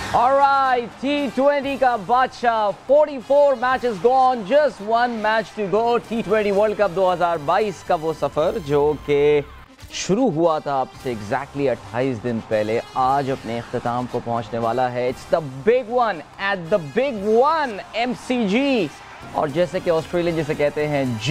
Alright, T20 का बादशाह 44 matches gone, just one match to go. T20 world cup 2022 का वो सफ़र जो कि शुरू हुआ था आपसे एग्जैक्टली 28 दिन पहले, आज अपने इख्तिताम को पहुंचने वाला है। It's the big one at the big one MCG, और जैसे कि ऑस्ट्रेलिया जिसे कहते हैं G,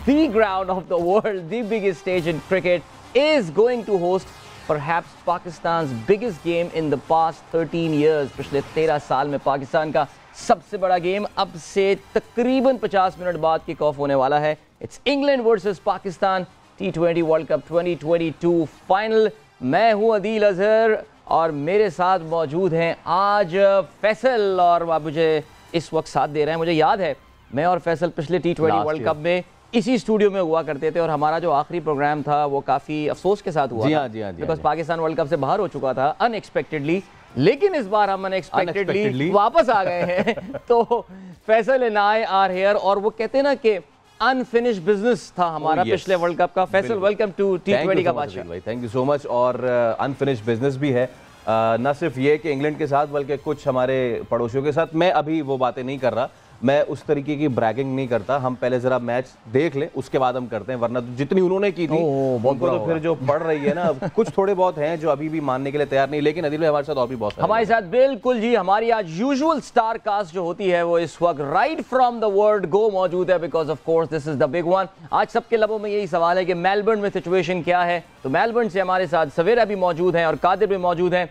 the ground of the world, the biggest stage in cricket, is going to host perhaps Pakistan's biggest game in the past 13 years। पिछले 13 साल में पाकिस्तान का सबसे बड़ा गेम अब से तकरीबन 50 मिनट बाद किक ऑफ होने वाला है। It's England versus Pakistan T20 world cup 2022 final. मैं हूं अदील अजहर और मेरे साथ मौजूद हैं आज फैसल, और आप मुझे इस वक्त साथ दे रहे हैं। मुझे याद है मैं और फैसल पिछले T20 वर्ल्ड कप में इसी स्टूडियो में हुआ करते थे, और हमारा जो आखिरी प्रोग्राम था वो काफ़ी अफसोस के साथ हुआ। जी हाँ, बिकॉज पाकिस्तान वर्ल्ड कप से बाहर हो चुका था अनएक्सपेक्टेडली, लेकिन इस बार हम अनएक्सपेक्टेडली वापस आ गए हैं। तो Faisal and I R here, और वो कहते हैं ना कि अनफिनिश्ड बिजनेस था हमारा पिछले वर्ल्ड कप का। फैसल, वेलकम टू T20 का बादशाह। Thank you so much. और अनफिनिश्ड बिजनेस भी है, न सिर्फ ये कि इंग्लैंड के साथ बल्कि कुछ हमारे पड़ोसियों के साथ। मैं अभी वो बातें नहीं कर रहा, मैं उस तरीके की ब्रैगिंग नहीं करता। हम पहले जरा मैच देख लें, उसके बाद हम करते हैं, वरना तो जितनी उन्होंने की थी उनको तो फिर जो पड़ रही है ना, कुछ थोड़े बहुत हैं जो अभी भी मानने के लिए तैयार नहीं। लेकिन अदिल हमारे साथ और भी बहुत हमारे साथ बिल्कुल जी, हमारी आज यूजुअल स्टार कास्ट जो होती है वो इस वक्त right from the world go मौजूद है, because of course this is the big one. आज सबके लबों में यही सवाल है कि मेलबर्न में सिचुएशन क्या है। तो मेलबर्न से हमारे साथ सवेरा भी मौजूद हैं और कादिर भी मौजूद हैं,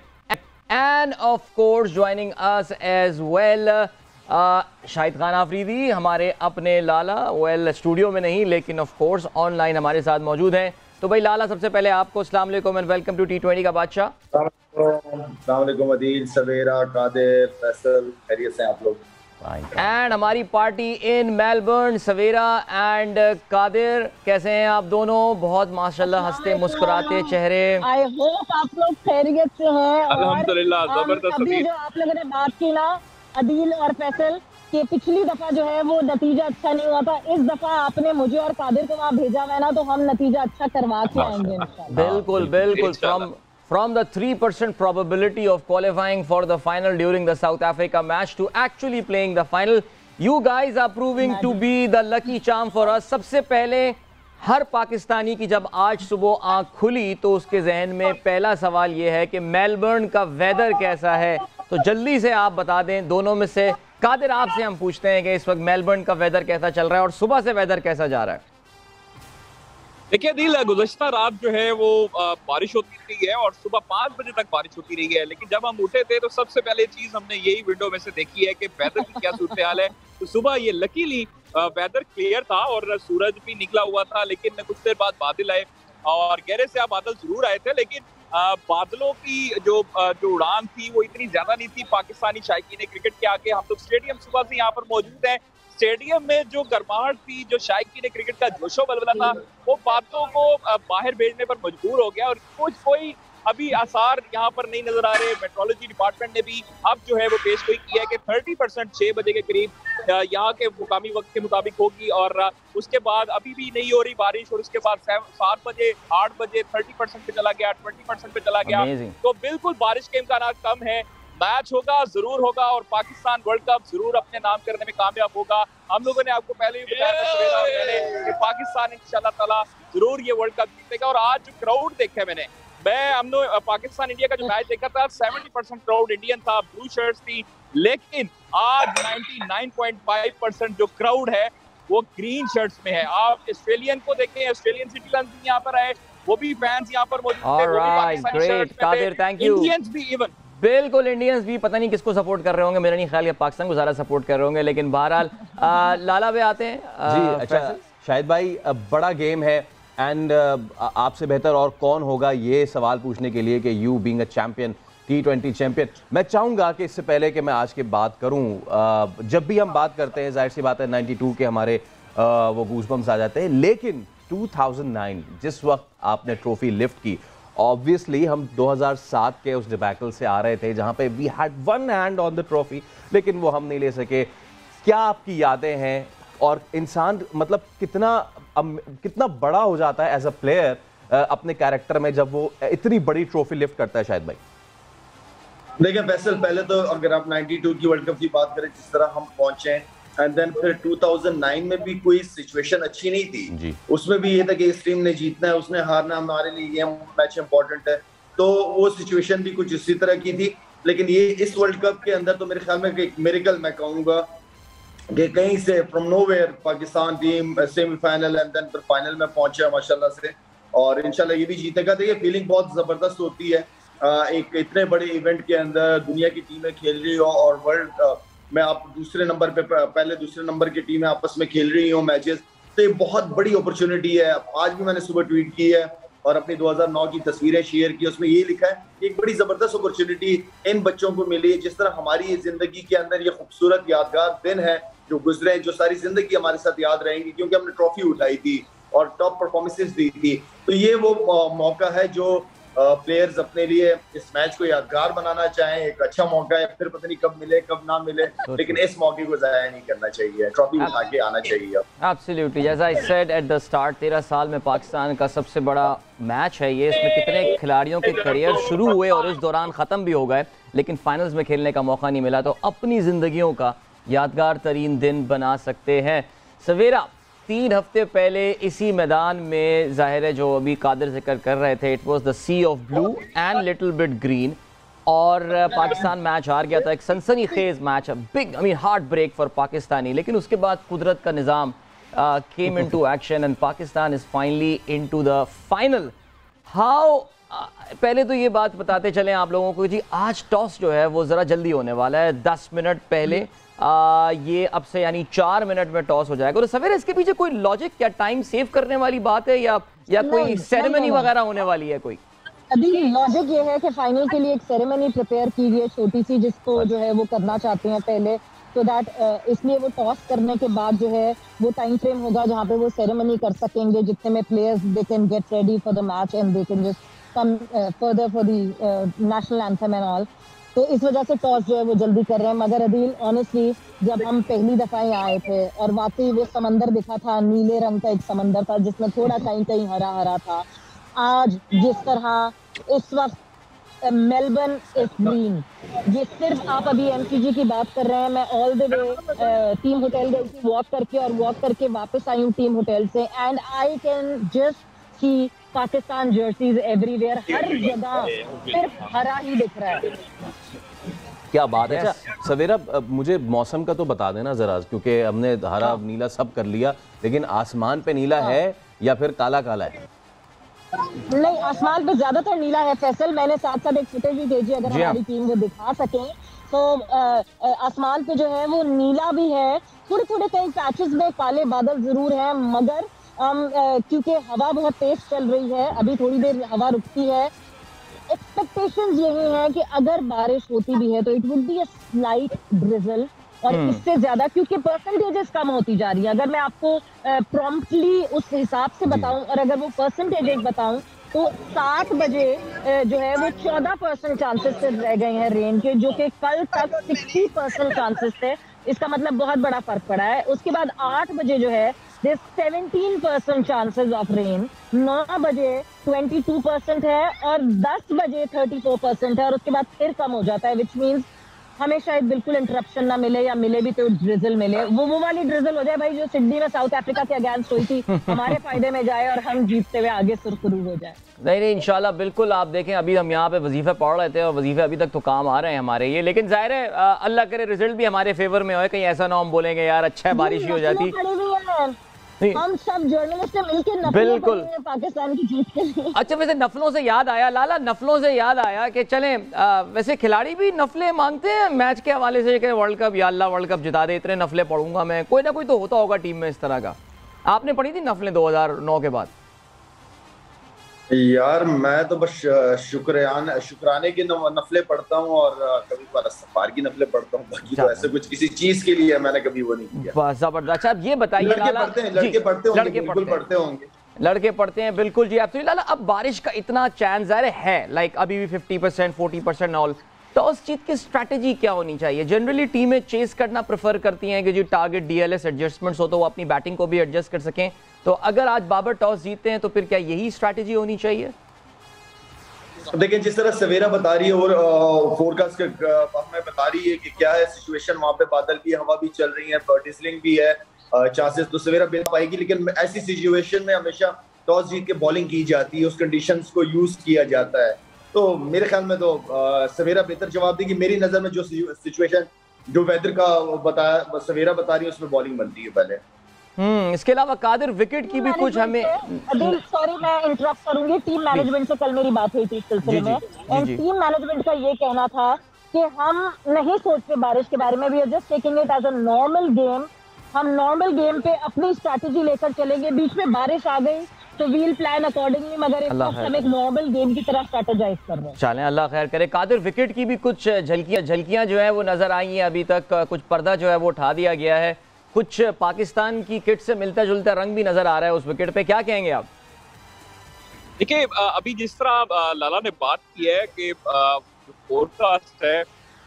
and of course joining us as well Shahid Khan Afridi, हमारे अपने लाला। वेल स्टूडियो में नहीं, लेकिन ऑफ कोर्स ऑनलाइन हमारे साथ मौजूद हैं। तो भाई लाला, सबसे पहले आपको अस्सलाम वालेकुम एंड वेलकम टू T20 का बादशाह। अस्सलाम वालेकुम अदील, सवेरा, कादिर, फैसल, खैरियत से आप लोग? एंड हमारी party in Melbourne, Savera and Qadir, कैसे हैं आप दोनों? बहुत माशाल्लाह हंसते मुस्कुराते चेहरे। आई होप आप लोग खैरियत से हैं। अल्हम्दुलिल्लाह, जबरदस्त। अभी जो आप लोगों ने बात की ना अदील और फैसल, कि पिछली दफा जो है वो नतीजा अच्छा नहीं हुआ था, इस दफा आपने मुझे और कादिर को वहाँ भेजा है ना, तो हम नतीजा अच्छा करवा के आएंगे इंशाल्लाह। बिल्कुल बिल्कुल। From the 3% probability of qualifying for the final during the South Africa match to actually playing the final, you guys are proving to be the lucky charm for us। सबसे पहले हर पाकिस्तानी की जब आज सुबह आंख खुली तो उसके जहन में पहला सवाल ये है कि मेलबर्न का वेदर कैसा है। तो जल्दी से आप बता दें, दोनों में से कादिर आपसे हम पूछते हैं कि इस वक्त मेलबर्न का वेदर कैसा चल रहा है और सुबह से वेदर कैसा जा रहा है? देखिए दिल, गुज़श्ता रात जो है वो बारिश होती रही है और सुबह 5 बजे तक बारिश होती रही है। लेकिन जब हम उठे थे तो सबसे पहले चीज हमने यही विंडो में से देखी है कि वेदर की क्या सूरत हाल है। तो सुबह ये लकीली वेदर क्लियर था और सूरज भी निकला हुआ था, लेकिन कुछ देर बाद बादल आए और गहरे से बादल जरूर आए थे, लेकिन बादलों की जो उड़ान थी वो इतनी ज्यादा नहीं थी पाकिस्तानी शायकीन क्रिकेट के आगे। हम लोग स्टेडियम सुबह से यहाँ पर मौजूद हैं। स्टेडियम में जो गर्माहट थी, जो शायकीन क्रिकेट का जोशो बलबला था, वो बातों को बाहर भेजने पर मजबूर हो गया और कोई अभी आसार यहाँ पर नहीं नजर आ रहे। मेट्रोलॉजी डिपार्टमेंट ने भी अब जो है वो पेशगोई की है कि 30% 6 बजे के करीब यहाँ के मुकामी वक्त के मुताबिक होगी, और उसके बाद अभी भी नहीं हो रही बारिश, और उसके बाद 7 बजे 8 बजे 30% पे चला गया, 20% पे चला गया। तो बिल्कुल बारिश के इम्कान कम है। मैच होगा, जरूर होगा, और पाकिस्तान वर्ल्ड कप जरूर अपने नाम करने में कामयाब होगा। हम लोगों ने आपको पहले भी बताया था कि पाकिस्तान इंशाल्लाह ताला जरूर ये वर्ल्ड कप जीतेगा। और आज जो क्राउड देखा मैंने, हमने पाकिस्तान इंडिया का जो मैच देखा था, 70% क्राउड इंडियन था, ब्लू शर्ट्स थी, लेकिन आज 99.5% जो क्राउड है वो ग्रीन शर्ट्स में है। आप ऑस्ट्रेलियन को देखें, ऑस्ट्रेलियन सिटीजन भी यहाँ पर आए, वो भी फैंस यहाँ पर मौजूद थे, इंडियंस भी इवन। बिल्कुल, इंडियंस भी पता नहीं किसको सपोर्ट कर रहे होंगे, मेरा नहीं ख्याल ये पाकिस्तान को ज़्यादा सपोर्ट कर रहे होंगे, लेकिन बहरहाल लाला पे आते हैं। जी अच्छा शाहिद भाई, बड़ा गेम है एंड आपसे बेहतर और कौन होगा ये सवाल पूछने के लिए कि you being a champion, T20 champion. मैं चाहूँगा कि इससे पहले कि मैं आज की बात करूँ, जब भी हम बात करते हैं जाहिर सी बात है 92 के हमारे वो गूज़बम्स आ जाते हैं, लेकिन 2009 जिस वक्त आपने ट्रॉफी लिफ्ट की, ऑब्वियसली हम 2007 के उस डिबैकल से आ रहे थे जहां पे we had one hand on the trophy, लेकिन वो हम नहीं ले सके। क्या आपकी यादें हैं, और इंसान मतलब कितना बड़ा हो जाता है एज अ प्लेयर अपने कैरेक्टर में जब वो इतनी बड़ी ट्रॉफी लिफ्ट करता है शायद भाई? देखिए फैसल, पहले तो अगर आप 92 की वर्ल्ड कप की बात करें, जिस तरह हम पहुंचे एंड देन फिर 2009 में भी कोई सिचुएशन अच्छी नहीं थी। उसमें भी ये था कि इस टीम ने जीतना है, उसने हारना, हमारे लिए ये मैच इंपॉर्टेंट है। तो वो सिचुएशन भी कुछ इसी तरह की थी। लेकिन ये इस वर्ल्ड कप के अंदर तो मेरे ख्याल में एक मिरेकल मैं कहूंगा कि कहीं से from nowhere Pakistan team semifinal and then फिर फाइनल में पहुंचा माशाल्लाह से, और इंशाल्लाह ये भी जीतेगा। तो ये फीलिंग बहुत जबरदस्त होती है एक इतने बड़े इवेंट के अंदर दुनिया की टीमें खेल रही हो और वर्ल्ड में आप दूसरे नंबर पे, पहले दूसरे नंबर की टीमें आपस में खेल रही हो मैचेस। तो ये बहुत बड़ी अपॉर्चुनिटी है। आज भी मैंने सुबह ट्वीट की है और अपनी 2009 की तस्वीरें शेयर की, उसमें ये लिखा है एक बड़ी जबरदस्त अपॉर्चुनिटी इन बच्चों को मिली है। जिस तरह हमारी जिंदगी के अंदर ये खूबसूरत यादगार दिन है जो गुजरे, जो सारी जिंदगी हमारे साथ याद रहेंगी, क्योंकि हमने ट्रॉफी उठाई थी और टॉप परफॉर्मेंसेस दी थी। तो ये वो मौका है जो प्लेयर्स अपने लिए इस मैच को यादगार बनाना चाहें। एक अच्छा मौका है, फिर पता नहीं कब मिले कब ना मिले, लेकिन इस मौके को जाया नहीं करना चाहिए, ट्रॉफी उठा के आना चाहिए। एब्सोल्युटली, जैसा I said at the start, 13 साल में पाकिस्तान का सबसे बड़ा मैच है ये। इसमें कितने खिलाड़ियों के करियर शुरू हुए और इस दौरान ख़त्म भी हो गए, लेकिन फाइनल्स में खेलने का मौका नहीं मिला। तो अपनी ज़िंदगियों का यादगार तरीन दिन बना सकते हैं। सवेरा 3 हफ्ते पहले इसी मैदान में, जाहिर है जो अभी कादिर जिक्र कर रहे थे, it was the sea of blue and little bit green, और पाकिस्तान मैच हार गया था। एक सनसनीखेज match, big I mean heartbreak for Pakistani. लेकिन उसके बाद कुदरत का निज़ाम came into action and Pakistan is finally into the final. How पहले तो ये बात बताते चलें आप लोगों को जी, आज टॉस जो है वो ज़रा जल्दी होने वाला है, 10 मिनट पहले। ये अब से यानी 4 मिनट में टॉस हो जाएगा। और सवेरे इसके पीछे कोई लॉजिक, क्या टाइम सेव करने वाली बात है या कोई सेरेमनी वगैरह होने वाली है कोई? अभी लॉजिक ये है कि फाइनल के लिए एक सेरेमनी प्रिपेयर की गई है छोटी सी, जिसको जो है वो करना चाहते हैं पहले, तो दैट इसलिए वो टॉस करने के बाद जो है वो टाइम फ्रेम होगा जहाँ पे वो सेरेमनी कर सकेंगे, जितने में players they can get ready for the match and they can just come further for the national anthem and all. तो इस वजह से टॉस जो है वो जल्दी कर रहे हैं। मगर अदील, ऑनेस्टली जब हम पहली दफा यहाँ आए थे और वाकई वो समंदर दिखा था, नीले रंग का एक समंदर था जिसमें थोड़ा कहीं कहीं हरा हरा था। आज जिस तरह इस वक्त मेलबर्न इज ग्रीन, ये सिर्फ आप अभी एमसीजी की बात कर रहे हैं, मैं all the way team hotel गई थी वॉक करके वापस आई हूँ टीम होटल से, and I can just see Pakistan jerseys everywhere, हर जगह सिर्फ हरा ही दिख रहा है। क्या बात है। अच्छा सवेरा, मुझे मौसम का तो बता देना जरा, क्योंकि हमने हरा नीला सब कर लिया, लेकिन आसमान पे नीला है या फिर काला काला है? नहीं, आसमान पे ज्यादातर नीला है फैसल। मैंने साथ साथ एक फुटेज भी भेजी, अगर हमारी टीम वो दिखा सके तो आसमान पे जो है वो नीला भी है, थोड़े थोड़े कई पैचेस में काले बादल जरूर हैं, मगर क्योंकि हवा बहुत तेज चल रही है, अभी थोड़ी देर हवा रुकती है। एक्सपेक्टेशंस यही है कि अगर बारिश होती भी है तो it would be a slight drizzle, और इससे ज्यादा क्योंकि परसेंटेजेस कम होती जा रही है। अगर मैं आपको प्रॉम्प्टली उस हिसाब से बताऊं और अगर वो परसेंटेजेस बताऊं तो 7 बजे जो है वो 14% चांसेस से रह गए हैं रेन के, जो कि कल तक 60% चांसेस थे। इसका मतलब बहुत बड़ा फर्क पड़ा है। उसके बाद 8 बजे जो है 17% चांसेस ऑफ रेन, 9 बजे 22% है और 10 बजे 34% है, और उसके बाद फिर कम हो जाता है, विच मीन्स हमें शायद बिल्कुल इंटरप्शन ना मिले, या मिले भी तो ड्रिजल मिले। वो वाली ड्रिजल हो जाए भाई जो सिडनी में साउथ अफ्रीका के अगेंस्ट हुई थी, हमारे फायदे में जाए और हम जीतते हुए आगे सुरखरू हो जाए। नहीं इंशाल्लाह बिल्कुल। आप देखें अभी हम यहाँ पे वजीफे पढ़ रहे थे और वजीफे अभी तक तो काम आ रहे हैं हमारे ये, लेकिन जाहिर है अल्लाह करे रिजल्ट भी हमारे फेवर में हो, कहीं ऐसा ना हम बोलेंगे यार अच्छा है बारिश ही हो जाती। हम सब जर्नलिस्ट मिलकर बिल्कुल पाकिस्तान की जीत के लिए। अच्छा वैसे नफलों से याद आया लाला, नफलों से याद आया कि चलें वैसे खिलाड़ी भी नफलें मांगते हैं मैच के हवाले से कि वर्ल्ड कप या अल्लाह वर्ल्ड कप जिता दे, इतने नफलें पढ़ूंगा मैं, कोई ना कोई तो होता होगा टीम में इस तरह का। आपने पढ़ी थी नफलें 2009 के बाद? यार मैं तो बस शुक्राने की नफलें पढ़ता हूँ और कभी बार इस्तग़फ़ार की नफलें पढ़ता हूँ, बाकी तो ऐसे कुछ किसी चीज के लिए मैंने कभी वो नहीं किया। जबरदस्त। अच्छा अब ये बताइए, लड़के पढ़ते हैं बिल्कुल जी एब्सोल्युटली लाला। अब बारिश का इतना चांस है लाइक अभी भी 50% 40% ऑल, तो उस चीज की स्ट्रैटेजी क्या होनी चाहिए? जनरली टीमें चेस करना प्रेफर करती हैं कि जी टारगेट डीएलएस एडजस्टमेंट्स हो तो वो अपनी बैटिंग को भी एडजस्ट कर सकें, तो अगर आज बाबर टॉस जीतते हैं तो फिर क्या यही स्ट्रैटेजी होनी चाहिए? देखिए जिस तरह सवेरा बता रही है और फोरकास्ट हमें बता रही है कि क्या है सिचुएशन वहां पे, बादल भी, हवा भी चल रही है, डिसलिंग भी है, चांसेस तो सवेरा बेल पाएगी, लेकिन ऐसी सिचुएशन में हमेशा टॉस जीत के बॉलिंग की जाती है, उस कंडीशंस को यूज किया जाता है। तो मेरे ख्याल में तो सवेरा बेहतर जवाब देगी। मेरी नजर में जो सिचुएशन जो वेदर का बताया सवेरा बता रही है उसमें बॉलिंग बनती है पहले। इसके अलावा कादिर विकेट की भी कुछ हमें, सॉरी मैं इंटरप्ट करूंगी, टीम मैनेजमेंट से कल मेरी बात हुई थी इस सिलसिले में, एंड टीम मैनेजमेंट का ये कहना था कि हम नहीं सोचते बारिश के बारे में, we are just taking it as a normal game, हम नॉर्मल गेम पे अपनी स्ट्रैटेजी लेकर चलेंगे, बीच में बारिश आ गई तो वील प्लान अकॉर्डिंगली, मगर हम एक नॉर्मल गेम की तरह स्ट्रैटेजाइज कर रहे हैं। चलें अल्लाह खैर करे। कादिर विकेट की भी कुछ झलकियां जो है वो नजर आई हैं, अभी तक कुछ पर्दा जो है वो उठा दिया गया है, कुछ पाकिस्तान की किट से मिलता जुलता रंग भी नजर आ रहा है उस विकेट पे, क्या कहेंगे आप? देखिए अभी जिस तरह लाला ने बात की है कि फोरकास्ट है,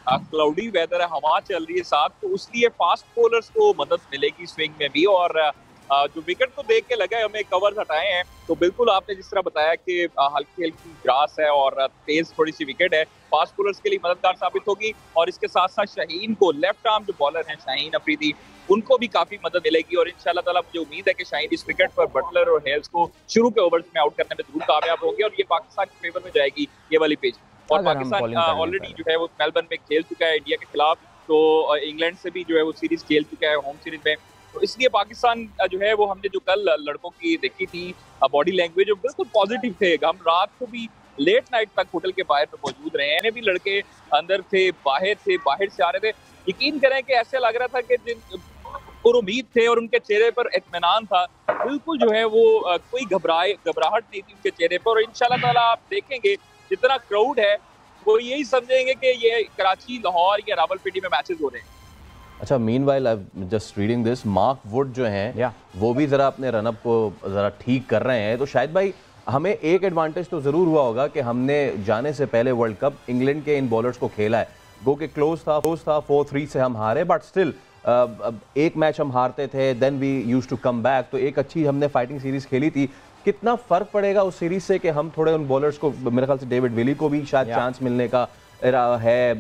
क्लाउडी वेदर है, हवा चल रही है साथ, तो उसलिए फास्ट बॉलर्स को मदद मिलेगी स्विंग में भी, और जो विकेट को देख के लगा है हमें कवर हटाए हैं, तो बिल्कुल आपने जिस तरह बताया कि हल्की हल्की ग्रास है और तेज थोड़ी सी विकेट है, फास्ट बॉलर्स के लिए मददगार साबित होगी। और इसके साथ साथ शाहीन को, लेफ्ट आर्म जो बॉलर हैं शाहीन अफरीदी, उनको भी काफी मदद मिलेगी, और इंशाल्लाह ताला मुझे उम्मीद है कि शाहीन इस विकेट पर बटलर और हेल्स को शुरू के ओवर्स में आउट करने में जरूर कामयाब होंगे, और ये पाकिस्तान के फेवर में जाएगी ये वाली पिच। और पाकिस्तान ऑलरेडी जो है वो मेलबर्न में खेल चुका है इंडिया के खिलाफ, तो इंग्लैंड से भी जो है वो सीरीज खेल चुका है होम सीरीज में, तो इसलिए पाकिस्तान जो है वो, हमने जो कल लड़कों की देखी थी बॉडी लैंग्वेज बिल्कुल पॉजिटिव थे, हम रात को भी लेट नाइट तक होटल के बाहर पे मौजूद रहे हैं, भी लड़के अंदर थे, बाहर से आ रहे थे, यकीन करें कि ऐसे लग रहा था कि जिन और उम्मीद थे और उनके चेहरे पर इत्मीनान था, बिल्कुल जो है वो कोई घबराहट नहीं थी उनके चेहरे पर, और इंशाल्लाह ताला आप देखेंगे जितना क्राउड है वो यही समझेंगे कि ये कराची, लाहौर या रावलपिंडी में मैचेस हो रहे हैं। अच्छा, meanwhile I am just reading this, Mark Wood जो हैं वो भी ज़रा अपने रनअप को ज़रा ठीक कर रहे हैं, तो शायद भाई हमें एक एडवांटेज तो ज़रूर हुआ होगा कि हमने जाने से पहले वर्ल्ड कप इंग्लैंड के इन बॉलर्स को खेला है, गो के क्लोज था 4-3 से हम हारे, बट स्टिल एक मैच हम हारते थे, then we used to come back, तो एक अच्छी हमने फाइटिंग सीरीज खेली थी। कितना फर्क पड़ेगा उस सीरीज से कि हम थोड़े उन बॉलर्स को, मेरे ख्याल से डेविड विली को भी शायद चांस मिलने का है।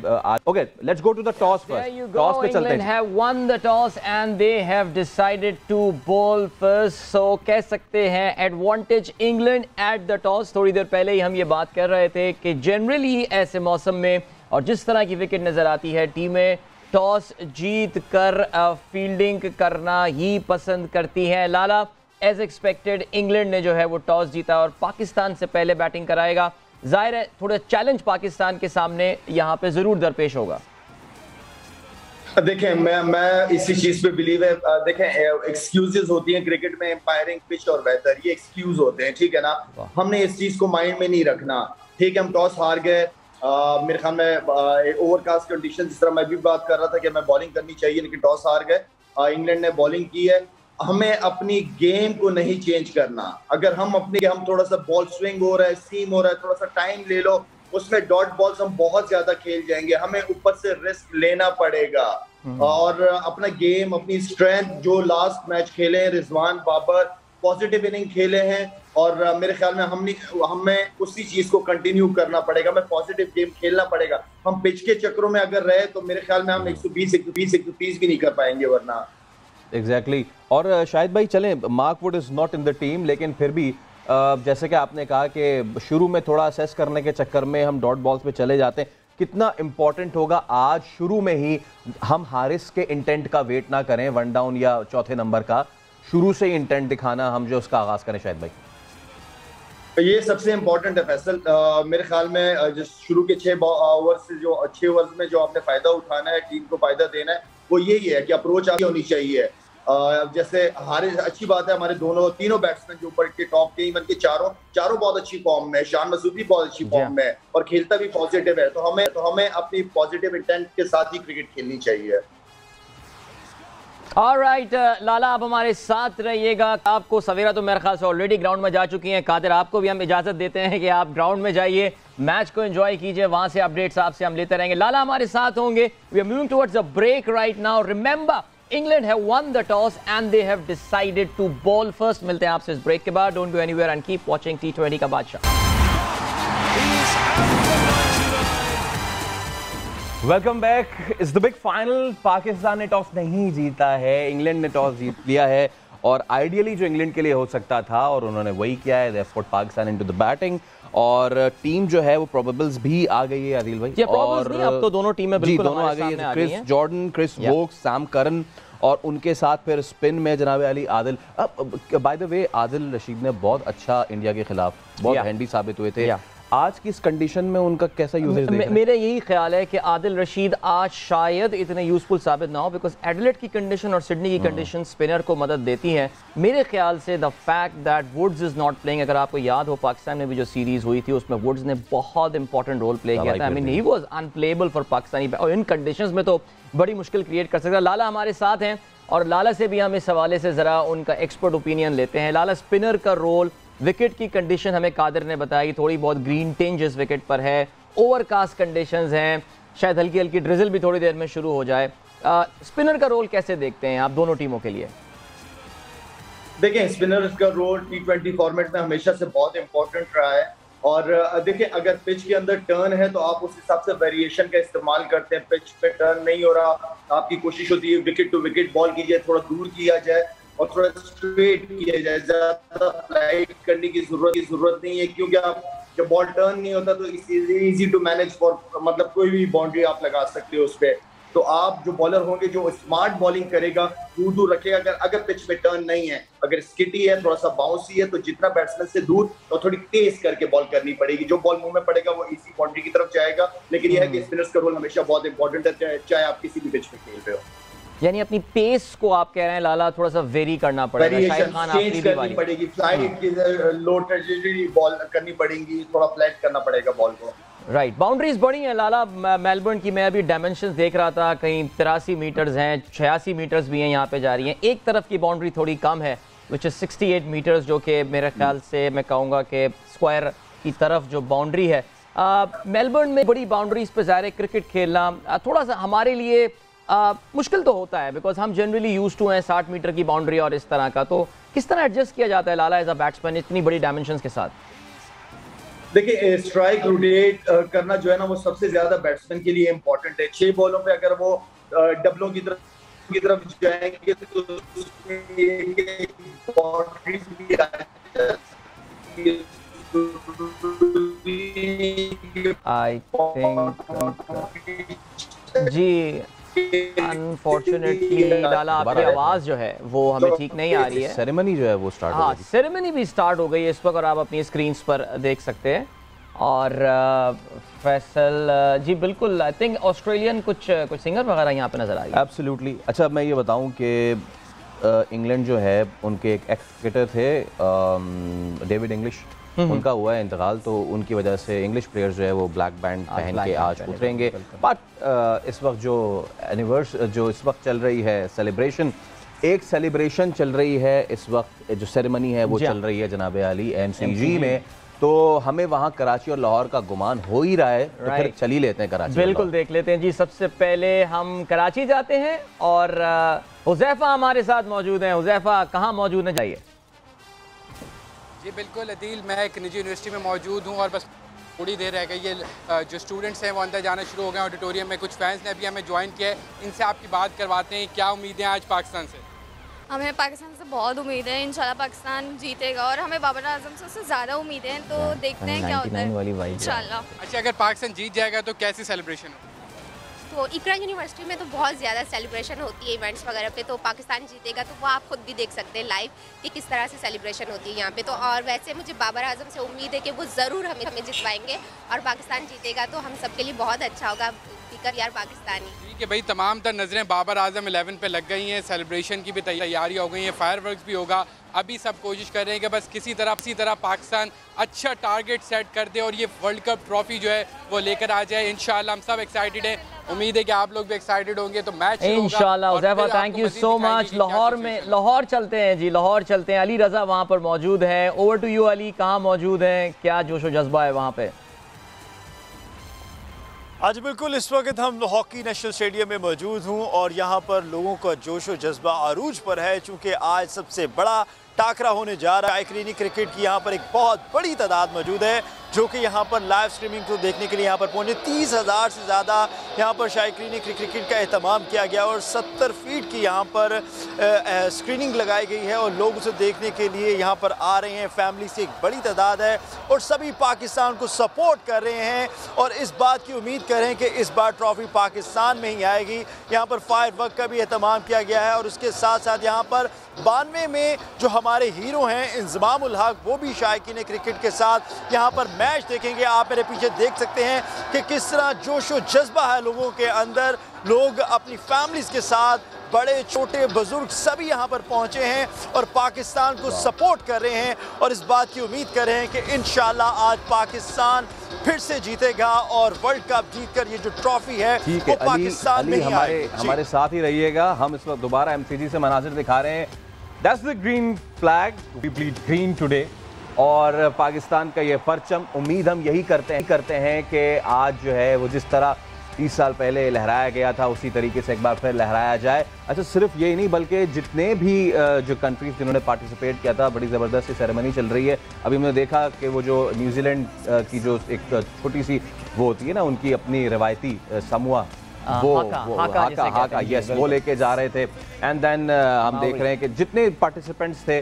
Okay, let's go to the toss first. Toss पे चलते हैं। England have won the toss and they have decided to bowl first, so कह सकते हैं advantage England at the toss. थोड़ी देर पहले ही हम ये बात कर रहे थे कि जनरली ऐसे मौसम में और जिस तरह की विकेट नजर आती है, टीमें टॉस जीत कर फील्डिंग करना ही पसंद करती हैं। लाला, एज एक्सपेक्टेड इंग्लैंड ने जो है वो टॉस जीता और पाकिस्तान से पहले बैटिंग कराएगा। जाहिर है थोड़ा चैलेंज पाकिस्तान के सामने यहाँ पे जरूर दरपेश होगा। देखें, मैं इसी चीज पे बिलीव है। देखें, एक्सक्यूजेस होती हैं क्रिकेट में, एम्पायरिंग, पिच और वेदर, ये एक्सक्यूज होते हैं, ठीक है ना। हमने इस चीज को माइंड में नहीं रखना, ठीक है। हम टॉस हार गए, मेरे ख्याल में ओवरकास्ट कंडीशन, जिस तरह मैं भी बात कर रहा था कि मैं बॉलिंग करनी चाहिए, लेकिन टॉस हार गए, इंग्लैंड ने बॉलिंग की है। हमें अपनी गेम को नहीं चेंज करना। अगर हम थोड़ा सा बॉल स्विंग हो रहा है, सीम हो रहा है, थोड़ा सा टाइम ले लो, उसमें डॉट बॉल्स हम बहुत ज्यादा खेल जाएंगे, हमें ऊपर से रिस्क लेना पड़ेगा। और अपना गेम, अपनी स्ट्रेंथ, जो लास्ट मैच खेले हैं रिजवान बाबर, पॉजिटिव इनिंग खेले हैं, और मेरे ख्याल में हमें उसी चीज को कंटिन्यू करना पड़ेगा। हमें पॉजिटिव गेम खेलना पड़ेगा। हम पिच के चक्रों में अगर रहे तो मेरे ख्याल में हम 120, 130 भी नहीं कर पाएंगे वरना। एग्जैक्टली। और शायद भाई चलें, Mark Wood is not in the team, लेकिन फिर भी जैसे कि आपने कहा कि शुरू में थोड़ा असेस करने के चक्कर में हम डॉट बॉल्स पे चले जाते हैं, कितना इंपॉर्टेंट होगा आज शुरू में ही हम हारिस के इंटेंट का वेट ना करें, वन डाउन या चौथे नंबर का, शुरू से ही इंटेंट दिखाना, हम जो उसका आगाज करें। शायद भाई ये सबसे इंपॉर्टेंट है फैसल। मेरे ख्याल में जो शुरू के 6 ओवर से, जो अच्छे ओवर्स में जो आपने फायदा उठाना है, टीम को फायदा देना है, वो यही है कि अप्रोच आगे होनी चाहिए। जैसे हारिस, अच्छी बात है, हमारे तीनों बैट्समैन जो ऊपर के टॉप के, इवन के चारों बहुत अच्छी फॉर्म में, शान मसूद भी बहुत अच्छी फॉर्म में और खेलता भी पॉजिटिव है, तो हमें अपनी पॉजिटिव इंटेंट के साथ ही क्रिकेट खेलनी चाहिए। ऑलराइट, लाला आप हमारे साथ रहिएगा। आपको सवेरा तो मेरे ख्याल से ऑलरेडी ग्राउंड में जा चुकी हैं, कादिर आपको भी हम इजाजत देते हैं कि आप ग्राउंड में जाइए, मैच को एंजॉय कीजिए, वहां से अपडेट्स आपसे हम लेते रहेंगे। लाला हमारे साथ होंगे। We are moving towards a break right now. Remember, England have won the toss and they have decided to bowl first. मिलते हैं आपसे इस ब्रेक के बाद। Don't go anywhere and keep watching T20 का बादशाह। Welcome back. Is the big final. Pakistan ने toss नहीं जीता है, इंग्लैंड ने टॉस जीत लिया है और आइडियली जो इंग्लैंड के लिए हो सकता था और उन्होंने वही किया है। They put Pakistan into the batting और टीम जो है वो प्रोबेबल्स भी आ गई है आदिल भाई। और अब तो दोनों टीमें बिल्कुल दोनों आ गई है। Chris Jordan, Chris Woakes, Sam Curran और उनके साथ फिर स्पिन में जनाब अली आदिल। अब by the way Adil Rashid ने बहुत अच्छा इंडिया के खिलाफ बहुत हैंडी साबित हुए थे। आज की इस कंडीशन में उनका कैसा यूजेज देख रहे हैं? मेरा यही ख्याल है कि आदिल रशीद आज शायद इतने यूजफुल साबित ना हो, बिकॉज एडिलेड की कंडीशन और सिडनी की कंडीशन स्पिनर को मदद देती हैं। मेरे ख्याल से the fact that Woods is not playing, अगर आपको याद हो पाकिस्तान में भी जो सीरीज हुई थी उसमें वुड्स ने बहुत इंपॉर्टेंट रोल प्ले किया था। I mean he was unplayable for Pakistani और इन कंडीशंस में तो बड़ी मुश्किल क्रिएट कर सकता है। लाला हमारे साथ हैं और लाला से भी हम इस हवाले से ज़रा उनका एक्सपर्ट ओपिनियन लेते हैं। लाला, स्पिनर का रोल, विकेट की कंडीशन हमें कादिर ने बताई, थोड़ी बहुत ग्रीन टिंज विकेट पर है, ओवरकास्ट कंडीशंस हैं, शायद हल्की हल्की ड्रिजल भी थोड़ी देर में शुरू हो जाए। स्पिनर का रोल कैसे देखते हैं आप दोनों टीमों के लिए? देखिए, स्पिनर का रोल T20 फॉर्मेट में हमेशा से बहुत इंपॉर्टेंट रहा है और देखिए अगर पिच के अंदर टर्न है तो आप उस हिसाब से वेरिएशन का इस्तेमाल करते हैं। पिच पे टर्न नहीं हो रहा, आपकी कोशिश होती है विकेट टू विकेट बॉल कीजिए, थोड़ा दूर किया जाए और थोड़ा स्ट्रेट किया जाए। ज्यादा फ्लाइट करने की जरूरत नहीं है, क्योंकि आप जब बॉल टर्न नहीं होता तो इजी टू मैनेज फॉर, मतलब कोई भी बाउंड्री आप लगा सकते हो उस पर। तो आप जो बॉलर होंगे जो स्मार्ट बॉलिंग करेगा, दूर दूर रखेगा। अगर पिच में टर्न नहीं है, अगर स्किटी है, थोड़ा सा बाउंसी है, तो जितना बैट्समैन से दूर तो थोड़ी तेज करके बॉल करनी पड़ेगी। जो बॉल मुंह में पड़ेगा वो इसी बाउंड्री की तरफ जाएगा। लेकिन यह है कि स्पिनर्स का रोल हमेशा बहुत इंपॉर्टेंट है, चाहे आप किसी भी पिच पे खेल रहे हो। यानी अपनी पेस को आप कह रहे हैं लाला थोड़ा सा वेरी करना पड़ेगा, शाहिद खान चेंज करनी पड़ेगी, फ्लाइट की लो ट्रेजेक्टरी बॉल करनी पड़ेगी, थोड़ा फ्लैट करना पड़ेगा बॉल को। राइट, बाउंड्रीज बड़ी हैं लाला। मेलबर्न की मैं अभी डायमेंशंस देख रहा था, कहीं 83 मीटर्स हैं, 86 मीटर्स भी हैं यहाँ पे जा रही हैं। एक तरफ की बाउंड्री थोड़ी कम है विच इज 68 मीटर्स, जो कि मेरे ख्याल से मैं कहूँगा कि स्क्वायर की तरफ जो बाउंड्री है। मेलबर्न में बड़ी बाउंड्रीज पे ज़ाहिर है क्रिकेट खेलना थोड़ा सा हमारे लिए मुश्किल तो होता है, बिकॉज हम जनरली यूज टू हैं 60 मीटर की बाउंड्री और इस तरह का। तो किस तरह एडजस्ट किया जाता है लाला एज अ बैट्समैन इतनी बड़ी डायमेंशंस के साथ? देखिए, स्ट्राइक रोटेट करना जो है ना वो सबसे ज्यादा बैट्समैन के लिए इंपॉर्टेंट है। 6 बॉलों पे अगर वो डबलों की तरफ जाएंगे तो आई थिंक जी अनफॉर्चुनेटली लाला आपकी आवाज जो है वो हमें ठीक नहीं आ रही है। सेरेमनी जो है वो स्टार्ट हो गई। सेरेमनी भी स्टार्ट हो गई है इस वक्त और आप अपनी स्क्रीन्स पर देख सकते हैं। और फैसल जी बिल्कुल, आई थिंक ऑस्ट्रेलियन कुछ सिंगर वगैरह यहाँ पे नजर आ रही है। एब्सोल्युटली। अच्छा, मैं ये बताऊं कि इंग्लैंड जो है उनके एक एक्स क्रिकेटर थे डेविड इंग्लिश, उनका हुआ है इंतकाल, तो उनकी वजह से इंग्लिश प्लेयर्स जो है वो ब्लैक बैंड पहन के आज उतरेंगे। बट इस वक्त जो इस वक्त चल रही है सेलिब्रेशन चल रही है इस वक्त, जो सेरेमनी है वो चल रही है जनाब अली MCG में। तो हमें वहाँ कराची और लाहौर का गुमान हो ही रहा है, तो फिर चल ही लेते हैं कराची। बिल्कुल, देख लेते हैं जी। सबसे पहले हम कराची जाते हैं और हुज़ैफा हमारे साथ मौजूद हैं। हुज़ैफा कहाँ मौजूद है, जाइए। जी बिल्कुल अदील, मैं एक निजी यूनिवर्सिटी में मौजूद हूँ और बस थोड़ी देर रह गई है, जो स्टूडेंट्स हैं वो अंदर जाना शुरू हो गए ऑडिटोरियम में। कुछ फैंस ने अभी हमें ज्वाइन किया है, इनसे आपकी बात करवाते हैं। क्या उम्मीदें आज पाकिस्तान से? हमें पाकिस्तान से बहुत उम्मीद है, इंशाल्लाह पाकिस्तान जीतेगा और हमें बाबर आजम से उससे ज़्यादा उम्मीदें हैं, तो देखते हैं क्या होता है इंशाल्लाह। अच्छा, अगर पाकिस्तान जीत जाएगा तो कैसी सेलिब्रेशन होगी? तो इकरा यूनिवर्सिटी में तो बहुत ज़्यादा सेलिब्रेशन होती है इवेंट्स वगैरह पे, तो पाकिस्तान जीतेगा तो वो आप खुद भी देख सकते हैं लाइव कि किस तरह से सेलिब्रेशन होती है यहाँ पे। तो और वैसे मुझे बाबर आजम से उम्मीद है कि वो ज़रूर हमें जितवाएंगे और पाकिस्तान जीतेगा तो हम सबके लिए बहुत अच्छा होगा। फिकर यार पाकिस्तानी। ठीक है भाई, तमाम तर नज़रें बाबर आजम 11 पे लग गई हैं, सेलिब्रेशन की भी तैयारी हो गई है, फायरवर्क्स भी होगा। अभी सब कोशिश कर रहे हैं कि बस किसी तरह पाकिस्तान अच्छा टारगेट सेट कर दे और ये वर्ल्ड कप ट्रॉफी जो है वो लेकर आ जाए। इंशाल्लाह हम सब एक्साइटेड हैं, उम्मीद है कि आप लोग भी एक्साइटेड होंगे। तो मैच इंशाल्लाह। Huzaifa, thank you so much. Lahore चलते हैं जी, लाहौर चलते हैं। अली रजा वहाँ पर मौजूद है। ओवर टू यू अली, कहाँ मौजूद हैं, क्या जोशो जज्बा है वहाँ पे? आज बिल्कुल इस वक्त हम हॉकी नेशनल स्टेडियम में मौजूद हूँ और यहाँ पर लोगों का जोश व जज्बा अरूज पर है, चूँकि आज सबसे बड़ा टाकरा होने जा रहा है। शायकीन क्रिकेट की यहाँ पर एक बहुत बड़ी तादाद मौजूद है जो कि यहाँ पर लाइव स्ट्रीमिंग को देखने के लिए यहाँ पर पहुँचे। 30,000 से ज़्यादा यहाँ पर शायकीन क्रिकेट का एहतमाम किया गया और 70 फीट की यहाँ पर स्क्रीनिंग लगाई गई है और लोग उसे देखने के लिए यहाँ पर आ रहे हैं। फैमिली से एक बड़ी तादाद है और सभी पाकिस्तान को सपोर्ट कर रहे हैं और इस बात की उम्मीद कर रहे हैं कि इस बार ट्रॉफी पाकिस्तान में ही आएगी। यहाँ पर फायर वर्क का भी एहतमाम किया गया है और उसके साथ साथ यहाँ पर 92 में जो हमारे हीरो हैं इंजमामुल हक, वो भी शायकीन क्रिकेट के साथ यहाँ पर मैच देखेंगे। आप मेरे पीछे देख सकते हैं कि किस तरह जोश व जज्बा है लोगों के अंदर। लोग अपनी फैमिलीज के साथ, बड़े छोटे बुजुर्ग सभी यहाँ पर पहुँचे हैं और पाकिस्तान को सपोर्ट कर रहे हैं और इस बात की उम्मीद कर रहे हैं कि इंशाल्लाह आज पाकिस्तान फिर से जीतेगा और वर्ल्ड कप जीतकर ये जो ट्रॉफी है वो पाकिस्तान में ही आएगी। हमारे साथ ही रहिएगा। हम इस वक्त दोबारा एमसीजी से मनाजिर दिखा रहे हैं। That's the green flag, we bleed green today. और पाकिस्तान का ये परचम, उम्मीद हम यही करते हैं कि आज जो है वो जिस तरह 30 साल पहले लहराया गया था उसी तरीके से एक बार फिर लहराया जाए। अच्छा, सिर्फ यही नहीं बल्कि जितने भी जो कंट्रीज जिन्होंने पार्टिसिपेट किया था, बड़ी ज़बरदस्त सेरेमनी चल रही है। अभी हमने देखा कि वो जो न्यूजीलैंड की जो एक छोटी सी वो होती है ना, उनकी अपनी रवायती समूह, वो हाका यस, वो लेके जा रहे थे। एंड देन हम देख रहे हैं कि जितने पार्टिसिपेंट्स थे,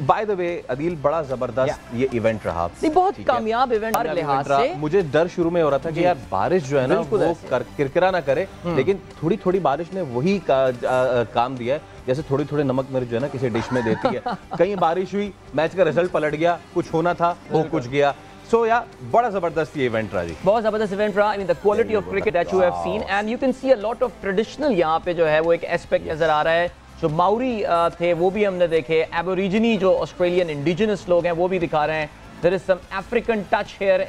बाय द वे अदील, बड़ा जबरदस्त ये इवेंट रहा। बहुत कामयाब इवेंट हर लिहाज से। मुझे डर शुरू में हो रहा था कि यार बारिश जो है ना वो किरकिरा ना करे, लेकिन थोड़ी थोड़ी बारिश ने वही काम दिया है जैसे थोड़ी थोड़ी नमक मिर्च जो है ना किसी डिश में देती है। कहीं बारिश हुई, मैच का रिजल्ट पलट गया, कुछ होना था वो कुछ गया। So yeah, बड़ा जबरदस्त ये इवेंट रहा जी। बहुत जबरदस्त इवेंट रहा। I mean the quality of cricket that you have seen and you can see a lot of traditional यहाँ पे जो है वो एक एस्पेक्ट नजर आ रहा है। जो माउरी थे वो भी हमने देखे, एबोरिजिनी जो ऑस्ट्रेलियन इंडिजिनस लोग हैं वो भी दिखा रहे हैं। There is some African touch here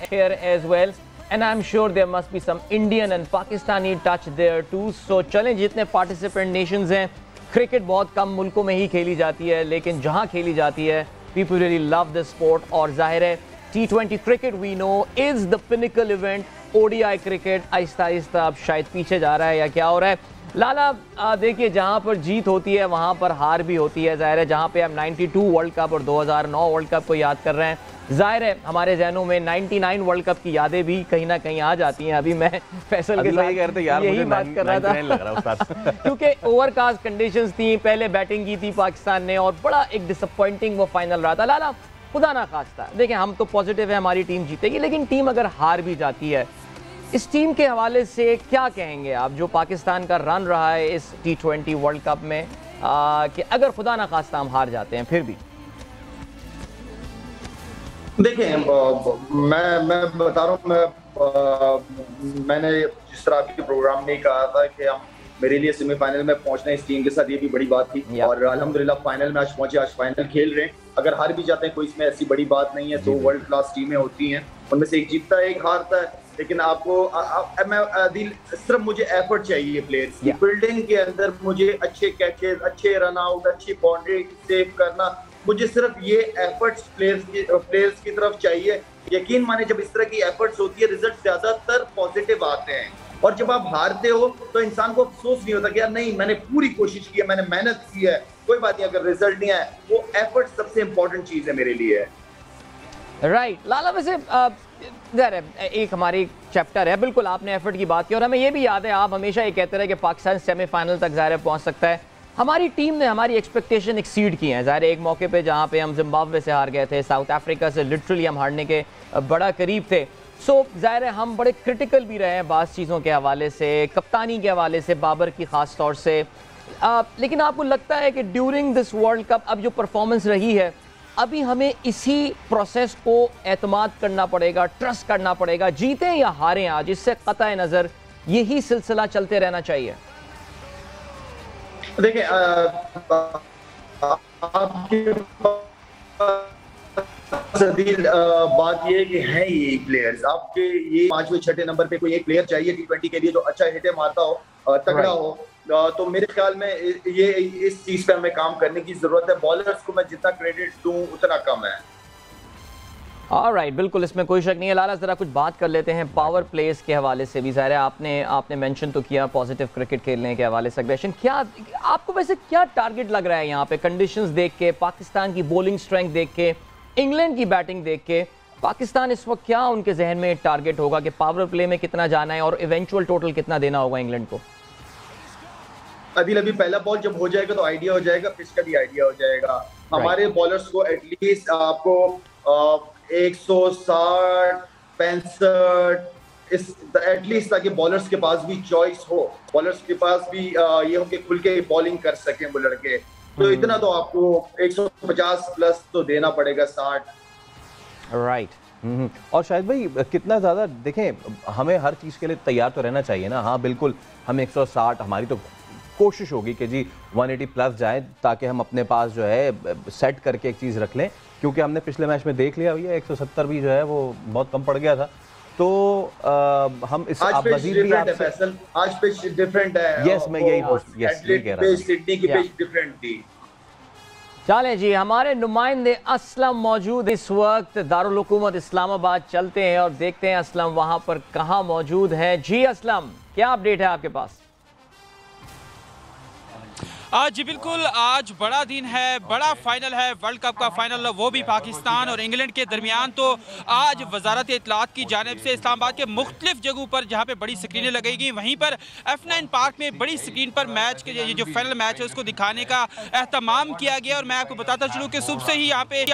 as well and I'm sure there must be some Indian and Pakistani touch there too. So चलें, जितने participant nations हैं, क्रिकेट बहुत कम मुल्कों में ही खेली जाती है, लेकिन जहाँ खेली जाती है people really love this sport। और जाहिर है T20 cricket we know is the pinnacle event। ODI cricket Aahista Aahista अब शायद पीछे जा रहा है या क्या हो रहा है। लाला देखिए, जहाँ पर जीत होती है वहाँ पर हार भी होती है। जाहिर है जहाँ पे हम 92 वर्ल्ड कप और 2009 वर्ल्ड कप को याद कर रहे हैं, जाहिर है हमारे जहनों में 99 वर्ल्ड कप की यादें भी कहीं ना कहीं आ जाती हैं। अभी मैं फैसल के साथ यही बात कर रहा था क्योंकि ओवरकास्ट कंडीशंस थी, पहले बैटिंग की थी पाकिस्तान ने और बड़ा एक डिसअपॉइंटिंग वो फाइनल रहा था। लाला, खुदा ना खास्ता, देखें हम तो पॉजिटिव है हमारी टीम जीतेगी, लेकिन टीम अगर हार भी जाती है, इस टीम के हवाले से क्या कहेंगे आप, जो पाकिस्तान का रन रहा है इस T20 वर्ल्ड कप में, कि अगर खुदा ना खास्ता हम हार जाते हैं फिर भी? देखें, मैं बता रहा हूँ, मैंने जिस तरह आपके प्रोग्राम में कहा था कि हम मेरे लिए सेमीफाइनल में पहुंचना इस टीम के साथ ये भी बड़ी बात थी और अल्हम्दुलिल्लाह फाइनल में आज पहुंचे, आज फाइनल खेल रहे हैं। अगर हार भी जाते हैं कोई इसमें ऐसी बड़ी बात नहीं है। 2 वर्ल्ड क्लास टीमें होती हैं, उनमें से एक जीतता है एक हारता है, लेकिन आपको सिर्फ मुझे एफर्ट चाहिए प्लेयर्स की। फील्डिंग के अंदर मुझे अच्छे कैचेस, अच्छे रन आउट, अच्छी बाउंड्री सेव करना, मुझे सिर्फ ये एफर्ट्स प्लेयर्स की तरफ चाहिए। यकीन माने जब इस तरह की एफर्ट्स होती है रिजल्ट ज्यादातर पॉजिटिव आते हैं और जब आप हारते हो तो इंसान को अफसोस नहीं होता कि यार नहीं, मैंने पूरी कोशिश की है, मैंने मेहनत की है, कोई बात नहीं अगर रिजल्ट नहीं आया। वो एफर्ट सबसे इंपॉर्टेंट चीज है मेरे लिए। राइट लाला, वैसे एक हमारी चैप्टर है, बिल्कुल आपने एफर्ट की बात की और हमें ये भी याद है आप हमेशा ये कहते रहे कि पाकिस्तान सेमीफाइनल तक ज़ाहिर पहुंच सकता है। हमारी टीम ने हमारी एक्सपेक्टेशन एक्सीड की हैं। ज़ाहिर एक मौके पे जहाँ पे हम जिम्बाब्वे से हार गए थे, साउथ अफ्रीका से लिटरली हम हारने के बड़ा करीब थे। सो ज़ाहिर है हम बड़े क्रिटिकल भी रहे हैं बाज़ चीज़ों के हवाले से, कप्तानी के हवाले से, बाबर की ख़ास तौर से। लेकिन आपको लगता है कि ड्यूरिंग दिस वर्ल्ड कप अब जो परफॉर्मेंस रही है, अभी हमें इसी प्रोसेस को एतमाद करना पड़ेगा, ट्रस्ट करना पड़ेगा, जीतें या हारें आज, इससे कतई नज़र यही सिलसिला चलते रहना चाहिए? देखिए, बात ये है कि है ये प्लेयर्स आपके, ये 5वें 6ठे नंबर पे कोई एक प्लेयर चाहिए T20 के लिए जो अच्छा हिटे मारता हो, तगड़ा हो। तो मेरे ख्याल में ये इस चीज पे हमें काम करने की जरूरत है। बॉलर्स को मैं जितना क्रेडिट दूं उतना कम है। ऑलराइट, बिल्कुल इसमें कोई शक नहीं है। लाला जरा कुछ बात कर लेते हैं पावर प्लेस के हवाले से भी। ज़ाहिर है आपने मेंशन तो किया पॉजिटिव क्रिकेट खेलने के हवाले से। अग्रेशन क्या आपको वैसे क्या टारगेट लग रहा है यहाँ पे, कंडीशंस देख के, पाकिस्तान की बॉलिंग स्ट्रेंथ देख के, इंग्लैंड की बैटिंग देख के, पाकिस्तान इस वक्त क्या उनके जहन में टारगेट होगा कि पावर प्ले में कितना जाना है और इवेंचुअल टोटल कितना देना होगा इंग्लैंड को? अभी पहला बॉल जब हो जाएगा तो आइडिया हो जाएगा, पिच का भी आइडिया हो जाएगा। हमारे बॉलर्स को एटलीस्ट आपको 160, 65 एटलीस्ट, ताकि बॉलर्स के पास भी चॉइस हो, बॉलर्स के पास भी ये हो कि खुल के बॉलिंग कर सकें बॉलर के। तो इतना तो आपको 150 प्लस तो देना पड़ेगा, 60। राइट। और शायद भाई कितना ज़्यादा देखें, हमें हर चीज़ के लिए तैयार तो रहना चाहिए ना। हाँ बिल्कुल, हम 160, हमारी तो कोशिश होगी कि जी 180 प्लस जाए, ताकि हम अपने पास जो है सेट करके एक चीज़ रख लें, क्योंकि हमने पिछले मैच में देख लिया भैया 170 भी जो है वो बहुत कम पड़ गया था। तो हम इस आज पिच डिफरेंट है। यस, मैं यही कह रहा था, सिडनी की पिच डिफरेंट थी। चलें जी, हमारे नुमाइंदे असलम मौजूद इस वक्त दारुल हुकूमत इस्लामाबाद। चलते हैं और देखते हैं असलम वहां पर कहां मौजूद है। जी असलम, क्या अपडेट है आपके पास? जी बिल्कुल, आज बड़ा दिन है, बड़ा फाइनल है, वर्ल्ड कप का फाइनल, वो भी पाकिस्तान और इंग्लैंड के दरमियान। तो आज वजारत इत्तलात की जानिब से इस्लामाबाद के मुख्तलिफ जगहों पर जहाँ पे बड़ी स्क्रीनें लगाई गई, वहीं पर F9 पार्क में बड़ी स्क्रीन पर मैच के ये जो फाइनल मैच है उसको दिखाने का एहतमाम किया गया। और मैं आपको बताता चलूँ कि सुबह से ही यहाँ पे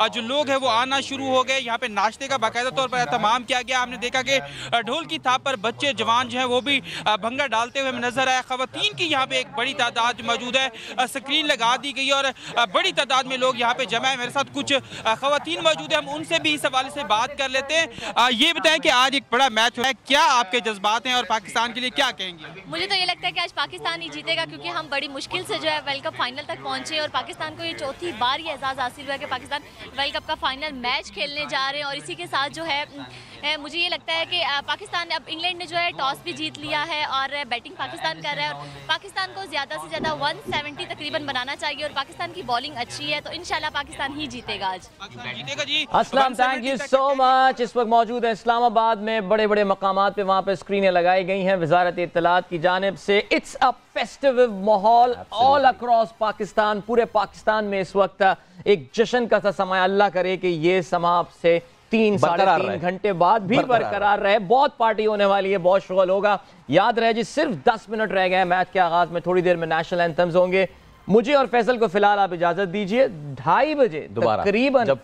जो लोग हैं वो आना शुरू हो गए। यहाँ पे नाश्ते का बाकायदा तौर पर एहतमाम किया गया। हमने देखा कि ढोल की थाप पर बच्चे जवान जो है वो भी भंगड़ा डालते हुए नजर आए। खवातीन की यहाँ पे एक बड़ी तादाद मौजूद है, स्क्रीन लगा दी गई और बड़ी तादाद में लोग यहाँ पे जमा है। मेरे साथ कुछ खवातीन मौजूद है, हम उनसे भी इस हवाले से बात कर लेते हैं। ये बताएं कि आज एक बड़ा मैच है, क्या आपके जज्बात हैं और पाकिस्तान के लिए क्या कहेंगे? मुझे तो ये लगता है कि आज पाकिस्तान ही जीतेगा, क्योंकि हम बड़ी मुश्किल से जो है वर्ल्ड कप फाइनल तक पहुंचे और पाकिस्तान को ये चौथी बार ये एजाज़ हासिल हुआ है कि पाकिस्तान वर्ल्ड कप का फाइनल मैच खेलने जा रहे हैं। और इसी के साथ जो है मुझे ये लगता है कि पाकिस्तान, अब इंग्लैंड ने जो है टॉस भी जीत लिया है और बैटिंग पाकिस्तान कर रहा है। और पाकिस्तान को ज़्यादा से ज़्यादा 170 तकरीबन बनाना चाहिए और पाकिस्तान की बॉलिंग अच्छी है, तो इंशाल्लाह पाकिस्तान ही जीतेगा आज। जीतेगा जी। Aslam, thank you so much. इस वक्त मौजूद है इस्लामाबाद में, बड़े बड़े मकामात पे वहाँ पे स्क्रीनें लगाई गई हैं वजारत इत्तलात की जानिब से। इट्स अ फेस्टिव माहौल ऑल अक्रॉस पाकिस्तान। पूरे पाकिस्तान में इस वक्त एक जश्न का सा समय, अल्लाह करे कि ये समा से 3-3.5 घंटे बाद भी बरकरार रहे। बहुत पार्टी होने वाली है, बहुत शुगल होगा। याद रहे जी, सिर्फ 10 मिनट रह गए हैं मैच के आगाज में, थोड़ी देर में नेशनल एंथम्स होंगे। मुझे और फैसल को फिलहाल आप इजाजत दीजिए, 2:30 बजे तकरीबन जब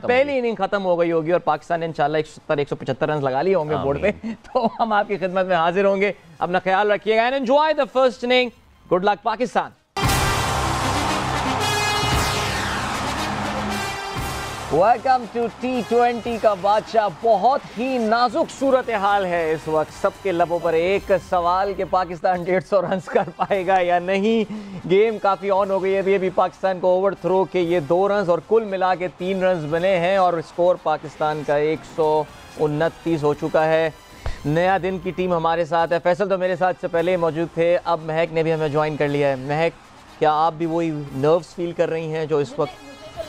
पहली इनिंग खत्म हो गई होगी और पाकिस्तान ने इंशाल्लाह 170-175 रन लगा लिए होंगे बोर्ड पे, तो हम आपकी खिदमत में हाजिर होंगे। अपना ख्याल रखिएगा and enjoy the first inning. Good luck Pakistan. Welcome to T20 का बादशाह। बहुत ही नाजुक सूरत हाल है इस वक्त, सबके लबों पर एक सवाल कि पाकिस्तान 150 रन कर पाएगा या नहीं। गेम काफ़ी ऑन हो गई है, अभी पाकिस्तान को ओवर थ्रो के ये 2 रन और कुल मिला के 3 रन बने हैं और स्कोर पाकिस्तान का 129 हो चुका है। नया दिन की टीम हमारे साथ है। फैसल तो मेरे साथ से पहले ही मौजूद थे, अब महक ने भी हमें ज्वाइन कर लिया है। महक, क्या आप भी वही नर्व्स फील कर रही हैं जो इस वक्त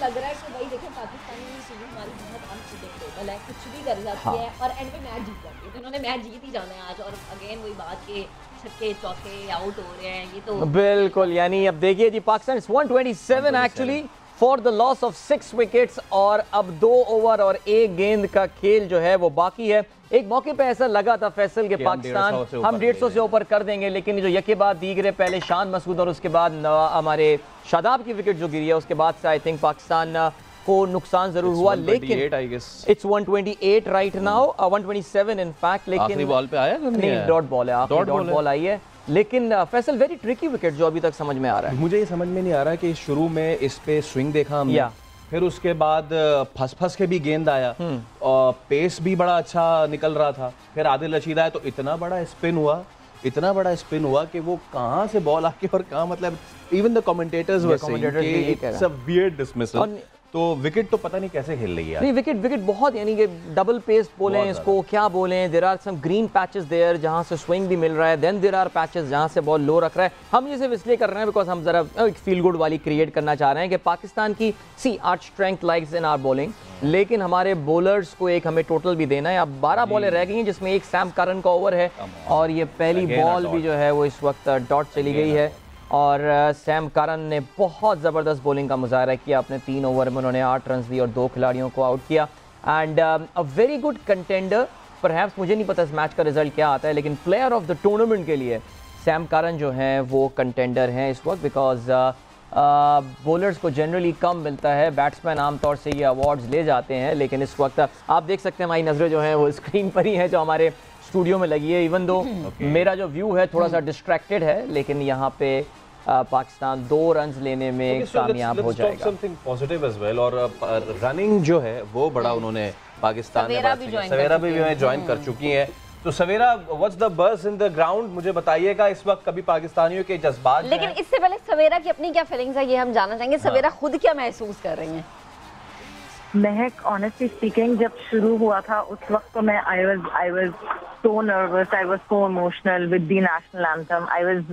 लग रहा है कि भाई देखें पाकिस्तानी टीम हमारी बहुत अनप्रेडिक्टेबल है, कुछ भी कर जाती है और एंड में मैच जीत जाती है। तो इन्होंने मैच जीत ही जाना है आज। और अगेन वही बात के छक्के चौके आउट हो रहे हैं, ये तो बिल्कुल, यानी अब देखिए जी, Pakistan 127 actually for the loss of 6 wickets और अब 2 ओवर और 1 गेंद का खेल जो है वो बाकी है। एक मौके पे ऐसा लगा था फैसल के पाकिस्तान हम 150 से ऊपर कर देंगे, लेकिन जो यके बाद दीगरे, पहले शान मसूद और उसके बाद हमारे शादाब की विकेट जो गिरी है, उसके बाद से आई थिंक पाकिस्तान को नुकसान जरूर हुआ। लेकिन it's 128 right now, 127 in fact. लेकिन आखिरी बॉल पे आया नहीं, डॉट बॉल है, आखिरी डॉट बॉल आई है। लेकिन फैसल वेरी ट्रिकी विकेट जो अभी तक समझ में आ रहा है। मुझे ये समझ में नहीं आ रहा कि शुरू में इस पे स्विंग देखा हमने, फिर उसके बाद फंस के भी गेंद आया और पेस भी बड़ा अच्छा निकल रहा था। फिर आदिल रशीद आया तो इतना बड़ा स्पिन हुआ कि वो कहाँ से बॉल आके और कहाँ, मतलब even the commentators were saying it's a weird dismissal. तो विकेट तो पता नहीं कैसे खेल रही है। नहीं विकेट बहुत, यानी कि डबल पेस बोलें इसको, क्या बोलें, there are some green patches there जहां से स्विंग भी मिल रहा है, देन देयर आर पैचेस जहां से बॉल लो रख रहा है। हम ये सिर्फ इसलिए कर रहे हैं बिकॉज हम जरा एक फील गुड वाली क्रिएट करना चाह रहे हैं कि पाकिस्तान की our strength likes in our bowling, लेकिन हमारे बॉलर्स को एक हमें टोटल भी देना है। अब 12 बॉलें रह गई हैं जिसमें एक सैम करन का ओवर है और ये पहली बॉल भी जो है वो इस वक्त डॉट चली गई है और सैम करन ने बहुत ज़बरदस्त बॉलिंग का मुजाहरा किया। अपने 3 ओवर में उन्होंने 8 रन दिए और 2 खिलाड़ियों को आउट किया and a very good contender. Perhaps मुझे नहीं पता इस मैच का रिजल्ट क्या आता है, लेकिन प्लेयर ऑफ द टूर्नामेंट के लिए सैम करन जो हैं वो कंटेंडर हैं इस वक्त, बिकॉज बॉलर्स को जनरली कम मिलता है, बैट्समैन आमतौर से ये अवार्ड्स ले जाते हैं, लेकिन इस वक्त आप देख सकते हैं हमारी नज़रें जो हैं वो स्क्रीन पर ही हैं जो हमारे स्टूडियो में लगी है। इवन दो मेरा जो व्यू है थोड़ा सा डिस्ट्रैक्टेड है, लेकिन यहाँ पे पाकिस्तान 2 रन लेने में कामयाब हो जाएगा। समथिंग पॉजिटिव एज वेल, और रनिंग जो है वो बड़ा उन्होंने पाकिस्तान ने सवेरा भी ज्वाइन कर चुकी हैं। तो Savera, what's the buzz in the ground, मुझे बताइएगा इस वक्त कभी पाकिस्तानियों के जज्बात। लेकिन इससे पहले सवेरा की अपनी क्या फीलिंग्स है ये हम जानना चाहेंगे। सवेरा खुद क्या महसूस कर रही हैं? महक, ऑनेस्टली स्पीकिंग, जब शुरू हुआ था उस वक्त तो मैं I was so nervous, I was so emotional with the national anthem, I was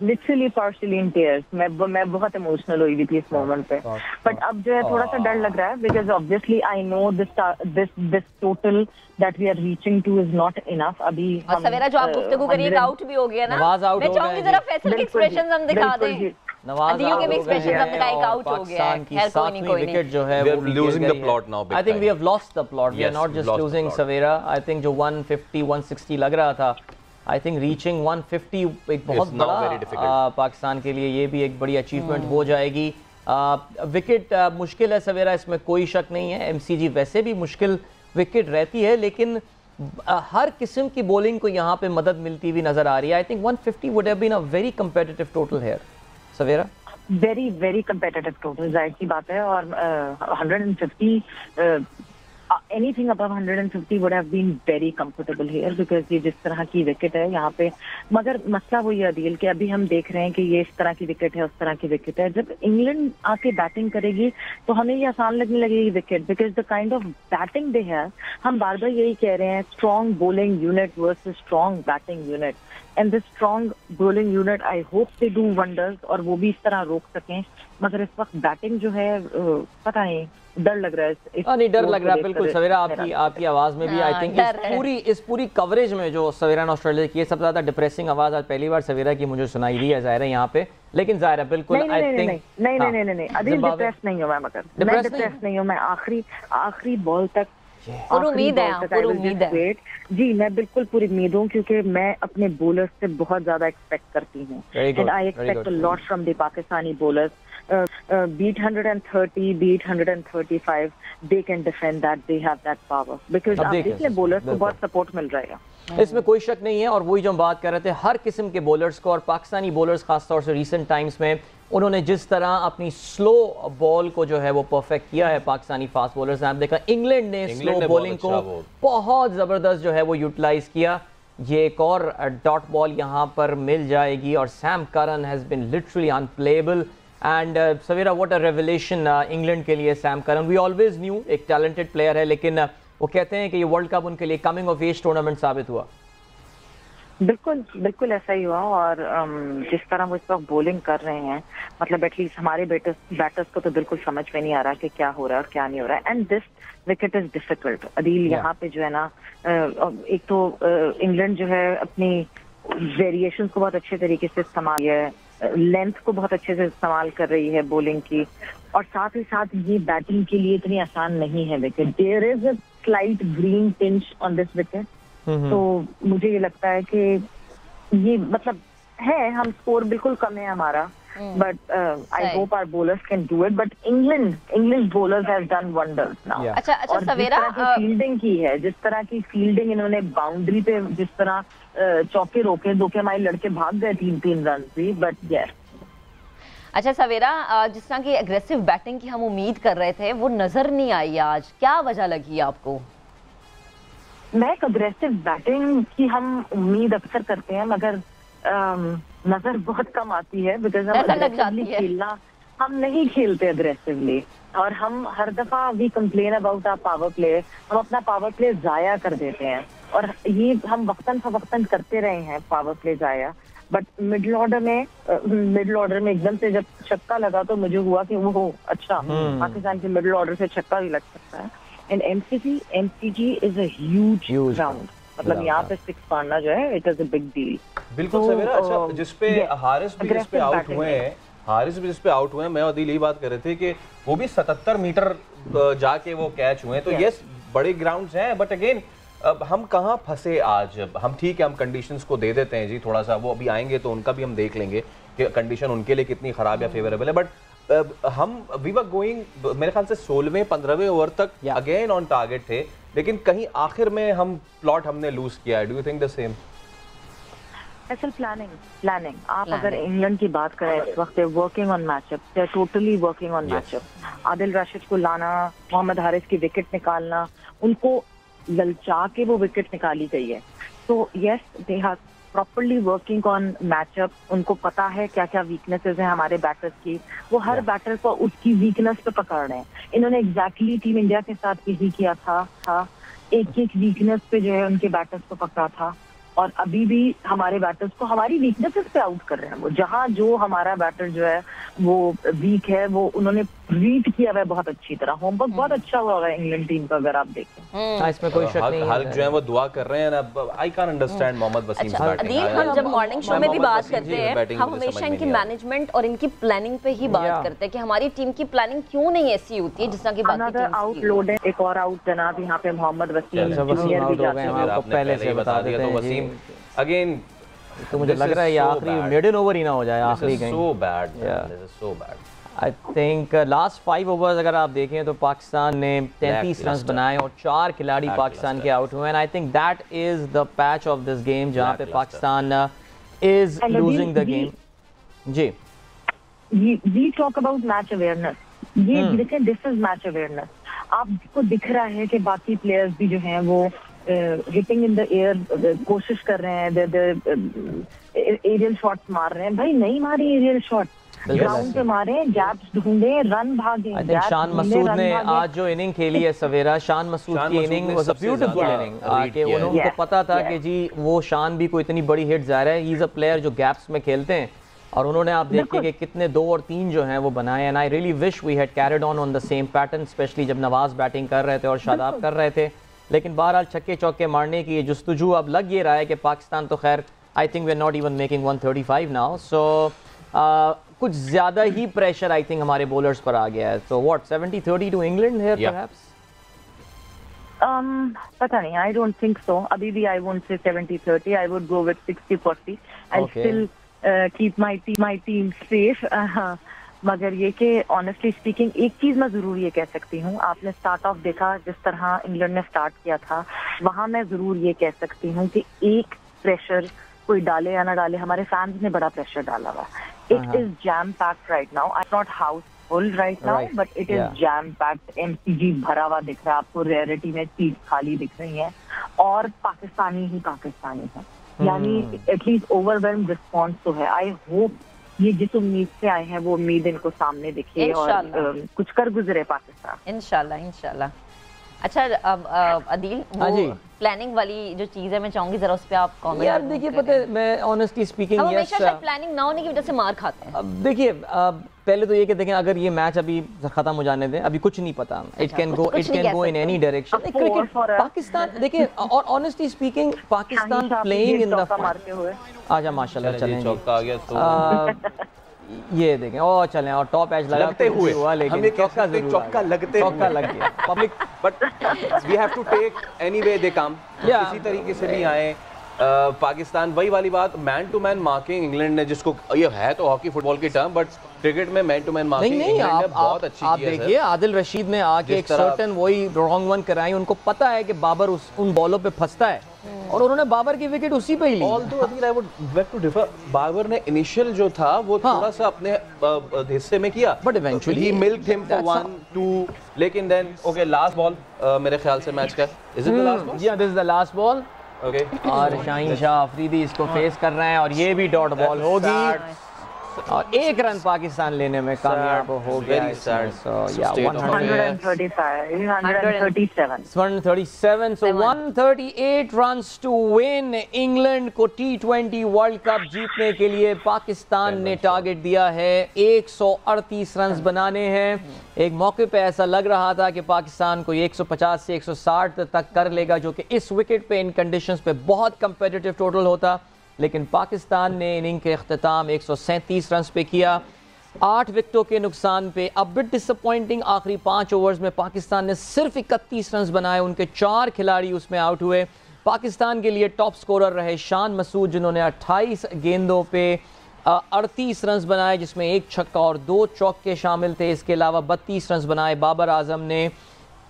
literally partially in tears. मैं बहुत इमोशनल हुई थी इस मोमेंट पे। बट अब जो है थोड़ा सा डर लग रहा है because obviously I know this total that we are reaching to is not enough. अभी और सवेरा जो आप गुफ्तगू करिए आउट भी हो गया ना, मैं चाहूंगी जरा फैसल के एक्सप्रेशंस हम दिखा दें। नवाज के एक्सप्रेशंस हमने कहा एक आउट हो गया है, खैर कोई नहीं विकेट जो है वो losing the plot now. I think we have lost the plot, we are not just losing Savera. I think जो 150 160 लग रहा था, आई थिंक रीचिंग 150 एक बहुत बड़ा पाकिस्तान के लिए ये भी एक बड़ी अचीवमेंट हो जाएगी। विकेट मुश्किल है सवेरा, इसमें कोई शक नहीं है। एमसीजी वैसे भी मुश्किल विकेट रहती है, लेकिन हर किस्म की बॉलिंग को यहाँ पे मदद मिलती हुई नजर आ रही है। I think 150 would have been a very competitive total here Savera. Very very competitive total, जाहिर सी बात है। और 150 anything above 150 would have been very comfortable here because ये जिस तरह की विकेट है यहाँ पे। मगर मसला वही है अदील कि अभी हम देख रहे हैं कि ये इस तरह की विकेट है, उस तरह की विकेट है। जब इंग्लैंड आके बैटिंग करेगी तो हमें ये आसान लगने लगेगी wicket, because the kind of batting they have. हम बार बार यही कह रहे हैं, strong bowling unit versus strong batting unit, and this strong bowling unit I hope they do wonders और वो भी इस तरह रोक सकें। मगर इस वक्त बैटिंग जो है पता नहीं, डर लग रहा है। नहीं डर लग रहा है बिल्कुल सवेरा, आपकी आवाज में भी। आई थिंक इस पूरी कवरेज में जो सवेरा ने ऑस्ट्रेलिया की सबसे ज्यादा डिप्रेसिंग आवाज आज पहली बार सवेरा की मुझे सुनाई दी है जाहिर है यहाँ पे। लेकिन जाहिर है बिल्कुल नहीं अदील डिप्रेस नहीं हूँ मैं, मगर मैं डिप्रेस नहीं हूँ। मैं आखिरी बॉल तक उम्मीद है जी, मैं बिल्कुल पूरी उम्मीद हूँ क्योंकि मैं अपने बॉलर्स से बहुत ज्यादा एक्सपेक्ट करती हूँ and I expect a lot from the Pakistani bowlers. beat 130, beat 135, they can defend that, they have that power because आप देख लें बॉलर्स को बहुत सपोर्ट मिल रहा है, इसमें कोई शक नहीं है। और वही जो हम बात कर रहे थे, हर किस्म के बॉलर्स को, और पाकिस्तानी बॉलर्स खासतौर से रिसेंट टाइम्स में उन्होंने जिस तरह अपनी स्लो बॉल को जो है वो परफेक्ट किया है पाकिस्तानी फास्ट बॉलर्स ने। आप देखा इंग्लैंड ने स्लो बॉलिंग को बहुत ज़बरदस्त जो है वो यूटिलाइज किया। ये एक और डॉट बॉल यहाँ पर मिल जाएगी और Sam Curran has been literally unplayable and Savera what a revelation England के लिए Sam Curran. We always knew एक टैलेंटेड प्लेयर है, लेकिन वो कहते हैं कि ये वर्ल्ड कप उनके लिए कमिंग ऑफ एज टूर्नामेंट साबित हुआ। बिल्कुल ऐसा ही हुआ। और जिस तरह वो इस वक्त बॉलिंग कर रहे हैं, मतलब एटलीस्ट हमारे बैटर्स को तो बिल्कुल समझ में नहीं आ रहा कि क्या हो रहा है और क्या नहीं हो रहा है। And this wicket is difficult Adeel. यहाँ पे जो है ना, एक तो इंग्लैंड जो है अपनी वेरिएशंस को बहुत अच्छे तरीके से इस्तेमाल है, लेंथ को बहुत अच्छे से इस्तेमाल कर रही है बॉलिंग की, और साथ ही साथ ये बैटिंग के लिए इतनी आसान नहीं है wicket. There is a slight green tinge on this wicket. तो मुझे ये लगता है कि ये मतलब है, हम स्कोर बिल्कुल कम है हमारा, but I hope our bowlers can do it. But English bowlers have done wonders now. अच्छा सवेरा, फील्डिंग की है, जिस तरह की फील्डिंग इन्होंने बाउंड्री पे जिस तरह चौके रोके, 2 के हमारे लड़के भाग गए 3-3 रन भी, बट यार। अच्छा सवेरा, जिस तरह की एग्रेसिव बैटिंग की हम उम्मीद कर रहे थे वो नजर नहीं आई आज, क्या वजह लगी आपको? मैं एक अग्रेसिव बैटिंग की हम उम्मीद अक्सर करते हैं, मगर नजर बहुत कम आती है बिकॉज हम अग्रेसिवली खेलना हम नहीं खेलते अग्रेसिवली, और हम हर दफा we complain about our power play, हम अपना पावर प्ले जाया कर देते हैं, और ये हम वक्तन फवक्तन करते रहे हैं पावर प्ले जाया। बट मिडिल ऑर्डर में एकदम से जब छक्का लगा तो मुझे हुआ कि वो अच्छा पाकिस्तान के मिडिल ऑर्डर से छक्का भी लग सकता है। And MCG is a huge ground, मतलब यहाँ पे 6 मारना जो है it is a big deal. बिल्कुल सवेरा। अच्छा, जिसपे हारिस भी जिसपे आउट हुए हैं, मैं और दिल यही बात कर रहे थे कि वो भी 77 मीटर जाके वो कैच हुए, तो यस बड़े ग्राउंड्स हैं, बट अगेन अब हम कहाँ फंसे आज। हम ठीक है, हम कंडीशंस को दे देते हैं जी थोड़ा सा, वो अभी आएंगे तो उनका भी हम देख लेंगे कि कंडीशन उनके लिए कितनी खराब या फेवरेबल है, बट हम वी वर गोइंग मेरे ख्याल से 16वें 15वें ओवर तक अगेन ऑन टारगेट थे, लेकिन कहीं आखिर में हम प्लॉट हमने लूज किया है। Do you think the same? असल प्लानिंग आप अगर इंग्लैंड की बात करें इस वक्त, working on matchup, they are totally working on matchup. Adil Rashid को लाना, मोहम्मद हारिस की विकेट निकालना, उनको ललचा के वो विकेट निकाली गई है। तो yes, they are properly working on matchup. उनको पता है क्या क्या वीकनेसेस हैं हमारे बैटर्स की, वो हर बैटर को उसकी वीकनेस पे पकड़ रहे हैं। इन्होंने एग्जैक्टली टीम इंडिया के साथ यही किया था, एक वीकनेस पे जो है उनके बैटर्स को पकड़ा था, और अभी भी हमारे बैटर्स को हमारी वीकनेसेस पे आउट कर रहे हैं। वो जहां जो हमारा बैटर जो है वो वीक है, वो उन्होंने रीड किया हुआ है बहुत अच्छी तरह। होमवर्क बहुत अच्छा हुआ है इंग्लैंड टीम का, अगर आप देखें। इसमें कोई शक नहीं है। हल्क जो है वो दुआ कर रहे हैं ना। I can understand Mohammad Wasim की बैटिंग। हम जब मॉर्निंग शो में भी बात करते हैं, हम हमेशा इनकी मैनेजमेंट और इनकी प्लानिंग पे ही बात करते हैं कि हमारी टीम की प्लानिंग क्यों नहीं ऐसी होती है जिस तरह की बात की। आउट लोड है, एक और आउट जनाब यहाँ पे मोहम्मद वसीम जूनियर भी जाते हैं, पहले से बता देते हैं वसीम। अगेन तो मुझे लग रहा है ये आखिरी मेडन ओवर ही ना हो जाए आखिरी game. So bad, this is so bad. I think last 5 overs अगर आप देखें तो पाकिस्तान ने 33 रन बनाए और 4 खिलाड़ी पाकिस्तान के आउट हुए, and I think that is the patch of this game जहां पे Pakistan is losing the game. जी, we talk about match awareness. ये देखें, दिस इज मैच अवेयरनेस। आपको दिख रहा है कि बाकी प्लेयर्स भी जो हैं वो हिटिंग इन द एयर कोशिश कर रहे हैं, एरियल शॉट्स मार रहे हैं। भाई नहीं मारी एरियल शॉट, ग्राउंड पे मारे, गैप्स ढूंढे, रन भागे। आई थिंक शान मसूद ने आज जो इनिंग खेली है सवेरा, शान मसूद की inning was a beautiful inning. आके उनको पता था कि जी वो शान भी कोई इतनी बड़ी हिट जा रहा है, ही इज अ प्लेयर जो गैप्स में खेलते हैं, और उन्होंने आप देखिए कि कितने 2 और 3 जो हैं वो बनाए। And I really wish we had carried on the same pattern, especially जब नवाज बैटिंग कर रहे थे और शादाब कर रहे थे। लेकिन बहरहाल छक्के चौके मारने की जुस्तजू अब लग ये रहा है कि पाकिस्तान तो खैर I think we are not even making 135 now, so कुछ ज़्यादा ही प्रेशर आई थिंक हमारे बॉलर्स पर आ गया है। So what 70-30 to England here perhaps? पता नहीं, आई डोंट थिंक सो। अभी भी I won't say 70-30, I would go with 60-40। I still keep my team safe. मगर ये कि ऑनेस्टली स्पीकिंग एक चीज मैं जरूर ये कह सकती हूँ, आपने स्टार्ट ऑफ देखा जिस तरह इंग्लैंड ने स्टार्ट किया था, वहां मैं जरूर ये कह सकती हूँ कि एक प्रेशर कोई डाले या ना डाले, हमारे फैंस ने बड़ा प्रेशर डाला हुआ। It is jam packed right now, I not house full right now, but it is jam packed. MCG भरा हुआ दिख रहा है आपको, रेयरिटी में सीट खाली दिख रही है, और पाकिस्तानी ही पाकिस्तानी है, यानी एटलीस्ट ओवरवेल्म रिस्पॉन्स तो है। आई होप ये जिस उम्मीद से आए हैं वो उम्मीद इनको सामने दिखे और कुछ कर गुजरे पाकिस्तान, इंशाल्लाह। अच्छा अदील, प्लानिंग वाली जो चीज है मैं चाहूंगी जरा उस पे आप कमेंट। यार देखिए, पता है मैं ऑनेस्टली स्पीकिंग हम हमेशा शायद प्लानिंग ना होने की वजह से मार खाते हैं। देखिए पहले तो ये कि देखें, अगर ये मैच अभी खत्म हो जाने दें, अभी कुछ नहीं पता, it can go in any direction. Cricket Pakistan देखिए, और honestly speaking Pakistan playing in the आजा माशाल्लाह चलें चौका आ गया तो ये देखें, और चलें, और टॉप एज लगते हुए हुआ, लेकिन चौका लग गया public, but we have to take anyway they come, किसी तरीके से भी आए। पाकिस्तान वही वाली बात, man to man marking England ने, जिसको ये है तो हॉकी फुटबॉल की टर्म, बट क्रिकेट में man to man marking England ने बहुत अच्छी की है। आप देखिए आदिल रशीद ने आके एक सर्टेन वही रॉन्ग वन कराई, उनको पता है कि बाबर उन बॉलों पे फंसता है, और उन्होंने बाबर की विकेट उसी पे ही ली। Although I would beg to differ, Babar ने इनिशियल जो था वो थोड़ा सा अपने हिस्से में किया, but eventually he milked him for 1-2, लेकिन देन ओके लास्ट बॉल मेरे ख्याल से मैच का, is it the last ball? या this is the last ball. Okay, और शाहीन शाह अफरीदी इसको फेस कर रहे हैं, और ये भी डॉट बॉल होगी। और 1 रन पाकिस्तान लेने में कामयाब हो गया। Very sad. So yeah, 137. So 138 runs to win. England को T20 वर्ल्ड कप जीतने के लिए पाकिस्तान ने टारगेट दिया है 138 रन बनाने हैं। एक मौके पे ऐसा लग रहा था कि पाकिस्तान को 150 से 160 तक कर लेगा, जो कि इस विकेट पे इन कंडीशंस पे बहुत कंपेटिटिव टोटल होता, लेकिन पाकिस्तान ने इनिंग के अख्ताम 137 रन पे किया, 8 विकेटों के नुकसान पे। अब बिट डिसअपॉइंटिंग, आखिरी 5 ओवर्स में पाकिस्तान ने सिर्फ 31 रन बनाए, उनके 4 खिलाड़ी उसमें आउट हुए। पाकिस्तान के लिए टॉप स्कोरर रहे शान मसूद, जिन्होंने 28 गेंदों पे 38 रन बनाए, जिसमें 1 छक्का और 2 चौके शामिल थे। इसके अलावा 32 रन बनाए बाबर आजम ने।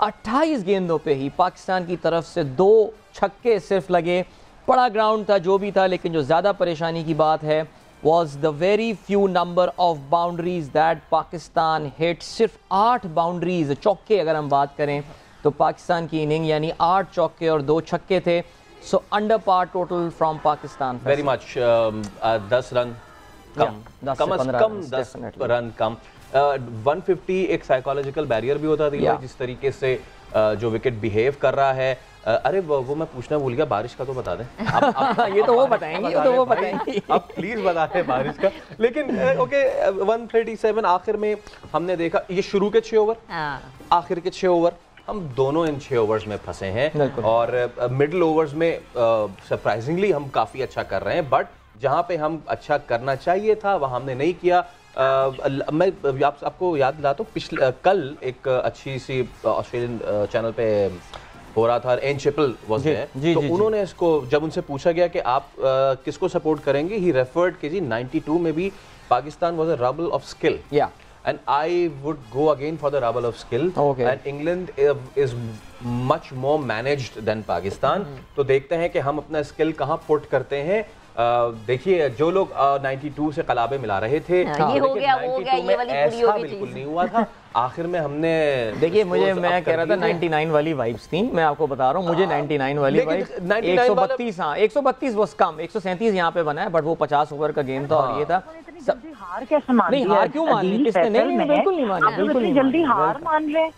28 गेंदों पे ही पाकिस्तान की तरफ से 2 छक्के सिर्फ लगे। बड़ा ग्राउंड था जो भी था, लेकिन जो ज़्यादा परेशानी की बात है was the very few number of boundaries that Pakistan hit. सिर्फ 8 बाउंड्रीज चौके अगर हम बात करें तो पाकिस्तान की इनिंग यानी 8 चौके और 2 छक्के थे। So under par total from Pakistan. Very much 10 run कम, कम से कम 10 रन कम। 150 एक साइकोलॉजिकल बैरियर भी होता है जिस तरीके से जो विकेट बिहेव कर रहा है। अरे वो मैं पूछना भूल गया, बारिश का तो बता दें। ये तो वो बताएंगे, ये तो वो बताएंगे। अब प्लीज बता दें बारिश का। लेकिन ओके 137 आखिर में हमने देखा, ये शुरू के 6 ओवर, आखिर के 6 ओवर, हम दोनों इन 6 ओवर्स में फंसे हैं और मिडिल ओवर्स में सरप्राइजिंगली हम काफ़ी अच्छा कर रहे हैं, बट जहाँ पे हम अच्छा करना चाहिए था वहाँ हमने नहीं किया। मैं आपको याद दिलाता हूँ, पिछले कल एक अच्छी सी ऑस्ट्रेलियन चैनल पे हो रहा था, एन चिपल वाज देयर, तो उन्होंने इसको जब उनसे पूछा गया कि आप किसको सपोर्ट करेंगे, ही रेफर्ड कि जी 92 में भी Pakistan was a rubble of skill, and I would go again for the rubble of skill. And England is much more managed than Pakistan. तो देखते हैं कि हम अपना स्किल कहाँ पुट करते हैं। देखिए जो लोग 92 से कलाबे मिला रहे थे, ये हो गया वो हो गया, ये वाली पूरी हो गई, बिल्कुल नहीं हुआ था। आखिर में हमने देखिए मैं कह रहा था 99 वाली वाइब्स थी, मैं आपको बता रहा हूँ, मुझे 99 वाली वाइब्स 132, हाँ 132 वो कम, 137 यहाँ पे बना है, बट वो 50 ओवर का गेम था और ये था। हार कैसे मान नहीं, हार क्यों मान ली किसने? नहीं बिल्कुल नहीं मानी, बिल्कुल नहीं जल्दी हार मान रहे,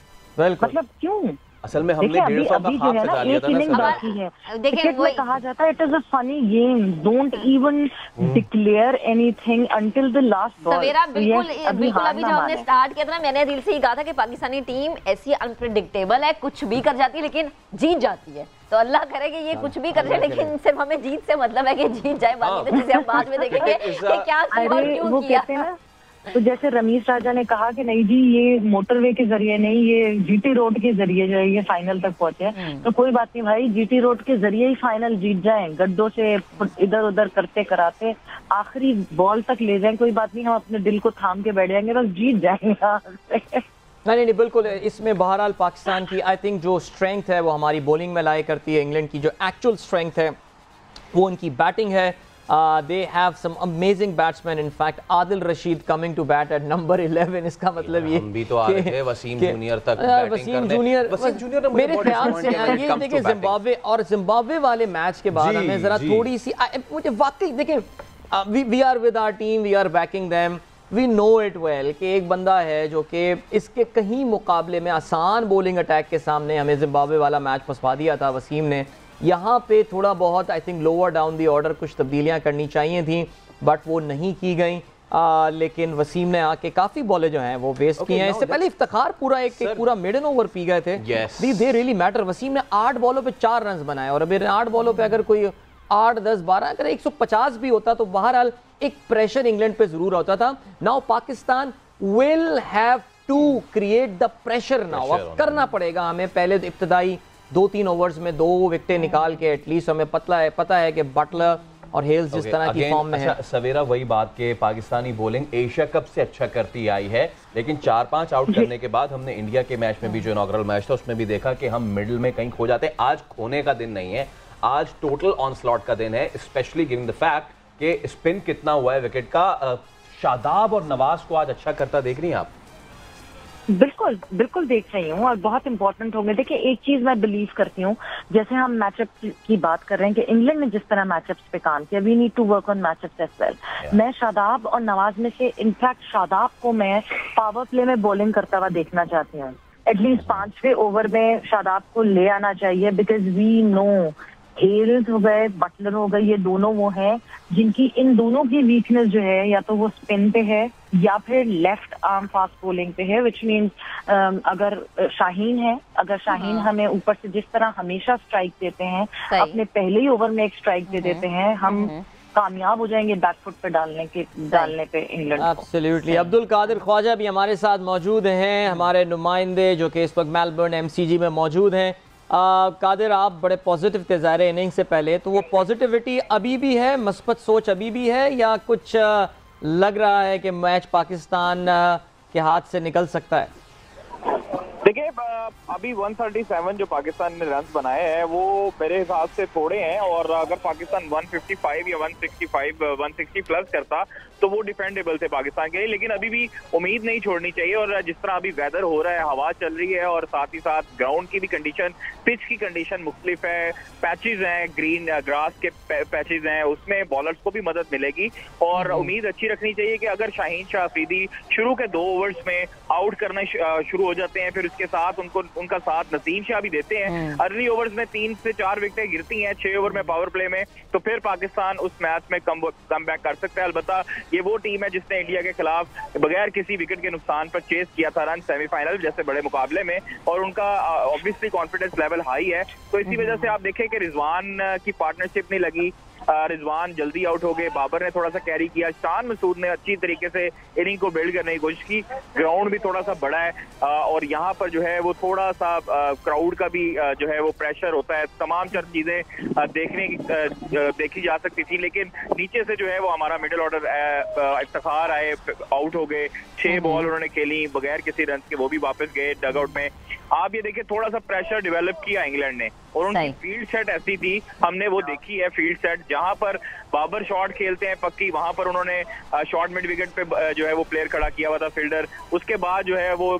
मतलब क्यों? असल में हमने 150 का ख्वाब सजा लिया था ना। देखिए वो कहा जाता है it is a funny game, don't even declare anything until the last ball. Sawera बिल्कुल अभी जब हमने स्टार्ट किया था ना, मैंने दिल से ही कहा था कि पाकिस्तानी टीम ऐसी अनप्रेडिक्टेबल है, कुछ भी कर जाती है लेकिन जीत जाती है। तो अल्लाह करे कि ये कुछ भी कर जाए, लेकिन सिर्फ हमें जीत से मतलब है कि जीत जाए, बाकी तो चीजें हम बाद में देखेंगे कि क्या किया और क्यों किया। तो जैसे रमीश राजा ने कहा कि नहीं जी ये मोटरवे के जरिए नहीं, ये जीटी रोड के जरिए जो है ये फाइनल तक पहुंचे, तो कोई बात नहीं भाई, जीटी रोड के जरिए ही फाइनल जीत जाएं, गड्ढों से इधर उधर करते कराते आखिरी बॉल तक ले जाएं, कोई बात नहीं, हम अपने दिल को थाम के बैठ जाएंगे, बस जीत जाएंगे। नहीं बिल्कुल, इसमें बहरहाल पाकिस्तान की आई थिंक जो स्ट्रेंथ है वो हमारी बॉलिंग में लाया करती है। इंग्लैंड की जो एक्चुअल स्ट्रेंथ है वो उनकी बैटिंग है। They have some amazing batsmen. In fact, Adil Rashid coming to bat at number 11. इसका मतलब ये हम भी तो आ रहे थे वसीम जूनियर तक बैटिंग करने। वसीम जूनियर ने मेरे ख्याल से ये देखिए जिम्बाब्वे वाले मैच के बाद हमें जरा थोड़ी सी मुझे वाकई देखिए, we are with our team, we are backing them, we know it well कि एक बंदा है जो कि इसके कहीं मुकाबले में आसान बॉलिंग अटैक के सामने हमें जिम्बाब्वे वाला मैच फंसवा दिया था वसीम ने। यहाँ पे थोड़ा बहुत I think lower down the order कुछ तब्दीलियाँ करनी चाहिए थी, बट वो नहीं की गई। लेकिन वसीम ने आके काफ़ी बॉलें जो हैं वो वेस्ट की हैं। इससे पहले इफ्तिखार पूरा एक पूरा मिडन ओवर पी गए थे। They really matter. वसीम ने 8 बॉलों पे 4 रन बनाए और अभी 8 बॉलों पे अगर कोई 8, 10, 12 अगर 150 भी होता तो बहरहाल एक प्रेशर इंग्लैंड पे जरूर होता था। Now Pakistan will have to create the pressure now, अब करना पड़ेगा हमें। पहले इब्तदाई 2-3 ओवर्स में 2 विकेटें निकाल के एटलीस्ट हमें पता है कि बटलर और हेल्स जिस तरह की फॉर्म में है। सवेरा वही बात के पाकिस्तानी बॉलिंग एशिया कप से अच्छा करती आई है, लेकिन 4-5 आउट करने के बाद हमने इंडिया के मैच में भी जो इनॉग्रल मैच था उसमें भी देखा कि हम मिडिल में कहीं खो जाते हैं। आज खोने का दिन नहीं है, आज टोटल ऑनस्लॉट का दिन है, स्पेशली गिविंग द फैक्ट कि स्पिन कितना हुआ है विकेट का। शादाब और नवाज को आज अच्छा करता देख रही हैं आप? बिल्कुल बिल्कुल देख रही हूँ और बहुत इंपॉर्टेंट होंगे। देखिए एक चीज मैं बिलीव करती हूँ, जैसे हम मैचअप की बात कर रहे हैं कि इंग्लैंड ने जिस तरह मैचअप्स पे काम किया, we need to work on matchups as well. मैं शादाब और नवाज में से इनफैक्ट शादाब को मैं पावर प्ले में बॉलिंग करता हुआ देखना चाहती हूँ। एटलीस्ट 5वें ओवर में शादाब को ले आना चाहिए, बिकॉज वी नो हेल्स हो गए, बटलर हो गए, ये दोनों वो हैं जिनकी, इन दोनों की वीकनेस जो है या तो वो स्पिन पे है या फिर लेफ्ट आर्म फास्ट बॉलिंग पे है, विच मीन्स अगर शाहीन है, अगर शाहीन हमें ऊपर से जिस तरह हमेशा स्ट्राइक देते हैं, अपने पहले ही ओवर में एक स्ट्राइक दे देते हैं, हम कामयाब हो जाएंगे बैकफुट पे डालने पे इंग्लैंड को। एब्सोल्युटली। अब्दुल कादिर ख्वाजा भी हमारे साथ मौजूद हैं, हमारे नुमाइंदे जो कि इस वक्त मेलबर्न MCG में मौजूद हैं। कादिर, आप बड़े पॉजिटिव थे ज़ाहिर इनिंग से पहले, तो वो पॉजिटिविटी अभी भी है, मस्बत सोच अभी भी है, या कुछ लग रहा है कि मैच पाकिस्तान के हाथ से निकल सकता है? देखिए अभी 137 जो पाकिस्तान ने रन बनाए हैं वो मेरे हिसाब से थोड़े हैं, और अगर पाकिस्तान 155 या 160 प्लस करता तो वो डिफेंडेबल थे पाकिस्तान के लिए। लेकिन अभी भी उम्मीद नहीं छोड़नी चाहिए, और जिस तरह अभी वेदर हो रहा है, हवा चल रही है, और साथ ही साथ ग्राउंड की भी कंडीशन, पिच की कंडीशन मुख्तलिफ है, पैचेस हैं, ग्रीन ग्रास के पैचेस हैं, उसमें बॉलर्स को भी मदद मिलेगी। और उम्मीद अच्छी रखनी चाहिए कि अगर शाहीन शाह अफरीदी शुरू के 2 ओवर्स में आउट करना शुरू हो जाते हैं, फिर उसके साथ उनका साथ नसीम शाह भी देते हैं, अर्ली ओवर्स में 3 से 4 विकेटें गिरती हैं 6 ओवर में पावर प्ले में, तो फिर पाकिस्तान उस मैच में कम बैक कर सकता है। अलबत्ता ये वो टीम है जिसने इंडिया के खिलाफ बगैर किसी विकेट के नुकसान पर चेस किया था रन सेमीफाइनल जैसे बड़े मुकाबले में, और उनका ऑब्वियसली कॉन्फिडेंस लेवल हाई है। तो इसी वजह से आप देखें कि रिजवान की पार्टनरशिप नहीं लगी, रिजवान जल्दी आउट हो गए, बाबर ने थोड़ा सा कैरी किया, शान मसूद ने अच्छी तरीके से इनिंग को बिल्ड करने की कोशिश की, ग्राउंड भी थोड़ा सा बड़ा है, और यहाँ पर जो है वो थोड़ा सा क्राउड का भी जो है वो प्रेशर होता है, तमाम चार चीजें देखी जा सकती थी। लेकिन नीचे से जो है वो हमारा मिडिल ऑर्डर इफ्तिखार आए, आउट हो गए, 6 बॉल उन्होंने खेली बगैर किसी रन के, वो भी वापस गए डगआउट में। आप ये देखिए थोड़ा सा प्रेशर डेवलप किया इंग्लैंड ने, और उनकी फील्ड सेट ऐसी थी, हमने वो देखी है फील्ड सेट, जहां पर बाबर शॉट खेलते हैं पक्की, वहां पर उन्होंने शॉट मिड विकेट पे जो है वो प्लेयर खड़ा किया हुआ था फील्डर। उसके बाद जो है वो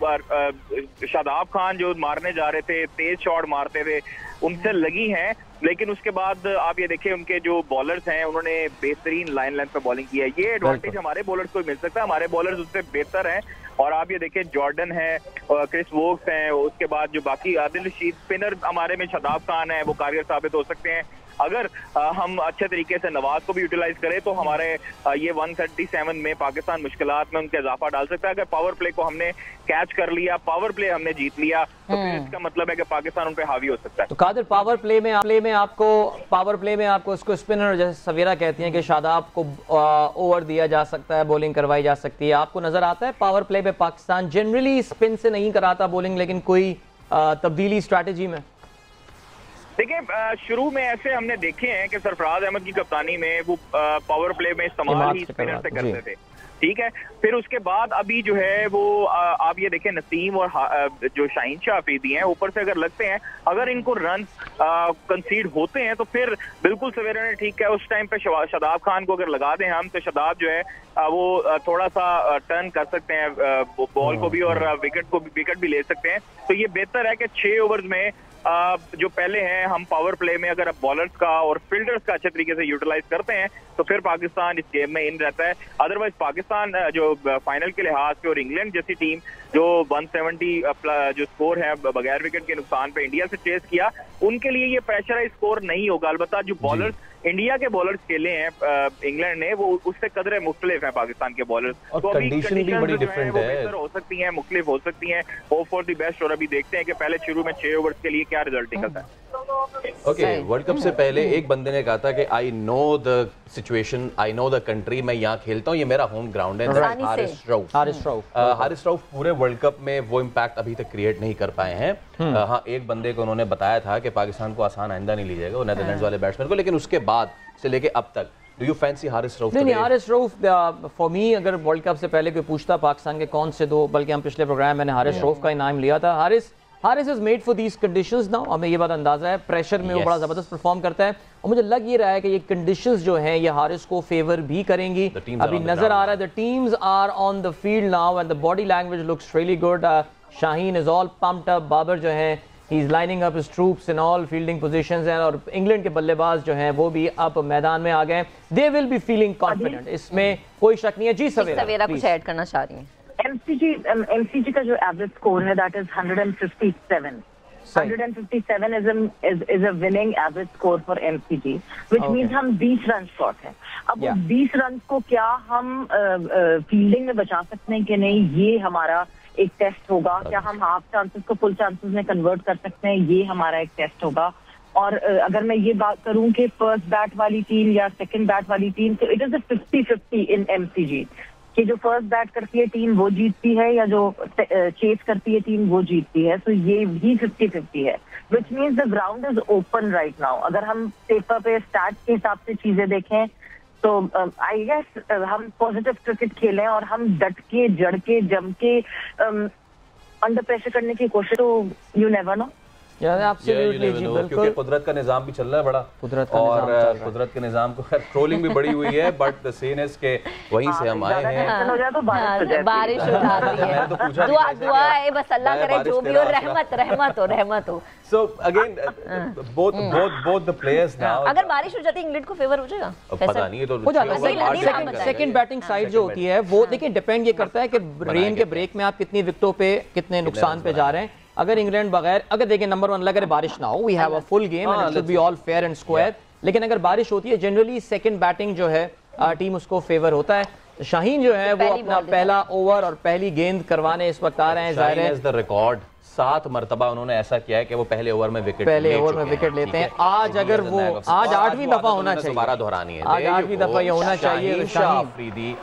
शादाब खान जो मारने जा रहे थे, तेज शॉट मारते थे, उनसे लगी हैं। लेकिन उसके बाद आप ये देखिए उनके जो बॉलर्स हैं उन्होंने बेहतरीन लाइन लेंथ पे बॉलिंग की है। ये एडवांटेज हमारे बॉलर्स को मिल सकता है, हमारे बॉलर्स उससे बेहतर हैं। और आप ये देखिए जॉर्डन है, क्रिस वोक्स हैं, उसके बाद जो बाकी आदिल रशीद, स्पिनर हमारे में शादाब खान है, वो कारगर साबित हो सकते हैं। अगर हम अच्छे तरीके से नवाज को भी यूटिलाइज करें तो हमारे ये 137 में पाकिस्तान मुश्किलात में उनके इजाफा डाल सकता है। अगर पावर प्ले को हमने कैच कर लिया, पावर प्ले हमने जीत लिया, तो फिर इसका मतलब है कि पाकिस्तान उन पे हावी हो सकता है। तो कादिर, पावर प्ले में आपको उसको स्पिनर जैसे सवेरा कहती हैं कि शादाब को ओवर दिया जा सकता है, बॉलिंग करवाई जा सकती है, आपको नजर आता है पावर प्ले पे पाकिस्तान जनरली स्पिन से नहीं कराता बॉलिंग, लेकिन कोई तब्दीली स्ट्रैटेजी में? देखिए शुरू में ऐसे हमने देखे हैं कि सरफराज अहमद की कप्तानी में वो पावर प्ले में इस्तेमाल ही स्पिनर से करते थे, ठीक है। फिर उसके बाद अभी जो है वो आप ये देखें नसीम और जो शाहीन शाह अफरीदी हैं ऊपर से अगर लगते हैं, अगर इनको रन कंसीड होते हैं तो फिर बिल्कुल सवेरे ने ठीक है, उस टाइम पे शादाब खान को अगर लगा दें हम, तो शादाब जो है वो थोड़ा सा टर्न कर सकते हैं बॉल को भी, और विकेट भी ले सकते हैं। तो ये बेहतर है कि 6 ओवर्स में जो पहले हैं हम पावर प्ले में अगर बॉलर्स का और फील्डर्स का अच्छे तरीके से यूटिलाइज करते हैं तो फिर पाकिस्तान इस गेम में इन रहता है। अदरवाइज पाकिस्तान जो फाइनल के लिहाज से, और इंग्लैंड जैसी टीम जो 170 जो स्कोर है बगैर विकेट के नुकसान पे इंडिया से चेस किया, उनके लिए ये प्रेशराइज स्कोर नहीं होगा। अलबत्ता जो बॉलर्स इंडिया के बॉलर्स खेले हैं इंग्लैंड ने, वो उससे कदरे मुख्तलिफ है पाकिस्तान के बॉलर्स, तो अभी कंडीशन भी बड़ी डिफरेंट है, बेहतर हो सकती है, मुख्तलिफ हो सकती है, होप फॉर द बेस्ट। और अभी देखते हैं कि पहले शुरू में 6 ओवर्स के लिए क्या रिजल्ट निकलता है। ओके, वर्ल्ड कप से पहले एक बंदे ने कहा था कि I know the situation, I know the country, मैं यहाँ खेलता हूँ, ये मेरा होम ग्राउंड है। हारिस रऊफ पूरे वर्ल्ड कप में वो इम्पैक्ट अभी तक क्रिएट नहीं कर पाए हैं। हाँ, एक बंदे को उन्होंने बताया था कि पाकिस्तान को आसान आइंदा नहीं ली जाएगा, वो नेदरलैंड्स वाले बैट्समैन को, लेकिन उसके बाद से लेके अब तक do you fancy Haris Rauf? नहीं, हारिस रऊफ फॉर मी, अगर वर्ल्ड कप से पहले कोई पूछता पाकिस्तान के कौन से दो, बल्कि हम पिछले प्रोग्राम मैंने हारिस रऊफ का नाम लिया था। Haris is made for these conditions now, हमें ये बात अंदाजा है, प्रेशर में वो बड़ा जबरदस्त परफॉर्म करता है, और मुझे लग ये रहा है कि ये कंडीशंस जो हैं ये हारिस को फेवर भी करेंगी। अभी नजर आ रहा है the teams are on the field now and the body language looks really good. Shaheen is all pumped up, Babar जो है he is lining up his troops in all fielding positions हैं, और इंग्लैंड के बल्लेबाज जो हैं वो भी अब मैदान में आ गए। They will be feeling confident, इसमें कोई शक नहीं है। जी सवेरा कुछ ऐड करना चाह रही हैं? एमसीजी का जो एवरेज स्कोर है that is 157. 157 is a winning average score for MCG, which means हम 20 रन शॉर्ट हैं। अब 20 रन को क्या हम फील्डिंग में बचा सकते हैं कि नहीं, ये हमारा एक टेस्ट होगा। क्या हम हाफ चांसेस को फुल चांसेस में कन्वर्ट कर सकते हैं, ये हमारा एक टेस्ट होगा। और अगर मैं ये बात करूं कि फर्स्ट बैट वाली टीम या सेकंड बैट वाली टीम, तो it is a 50-50 in MCG कि जो फर्स्ट बैट करती है टीम वो जीतती है या जो चेस करती है टीम वो जीतती है। तो ये भी 50-50 है, which means the ground is open right now. अगर हम पेपर पे स्टार्ट के हिसाब से चीजें देखें तो आई गेस हम पॉजिटिव क्रिकेट खेलें और हम डट के जड़ के जम के अंडर प्रेशर करने की कोशिश, तो यू नेवर नो। एब्सोल्युटली जी, बिल्कुल, क्योंकि कुदरत का निजाम भी चल रहा है बड़ा, कुदरत के निजाम को ट्रोलिंग भी बड़ी हुई है, बट द सीनेस के वहीं से हम आए हैं। बारिश हो जाती है, दुआ है बस अल्लाह करे जो भी हो, रहमत हो। So again, both the players now. अगर बारिश हो जाती है इंग्लैंड को फेवर हो जाएगा? पता नहीं, तो हो जाता है। सेकंड बैटिंग साइड जो होती है वो देखिए डिपेंड ये करता है कि रेन के ब्रेक में आप कितनी विकेटों पे कितने नुकसान पे जा रहे हैं। अगर इंग्लैंड बगैर, अगर देखिए नंबर 1 अगर बारिश ना हो, we have a full game and it should be all fair and square, लेकिन अगर बारिश होती है जनरली सेकंड बैटिंग जो है टीम उसको फेवर होता है। शाहीन जो है वो अपना पहला ओवर और पहली गेंद करवाने इस वक्त आ रहे हैं। जाहिर है द रिकॉर्ड 7 मरतबा उन्होंने ऐसा किया है कि वो पहले ओवर में विकेट लेते हैं। आज अगर वो आज 8वीं दफा होना चाहिए, दोबारा दोहरानी है, आज 8वीं दफा ये होना चाहिए। Shaheen Afridi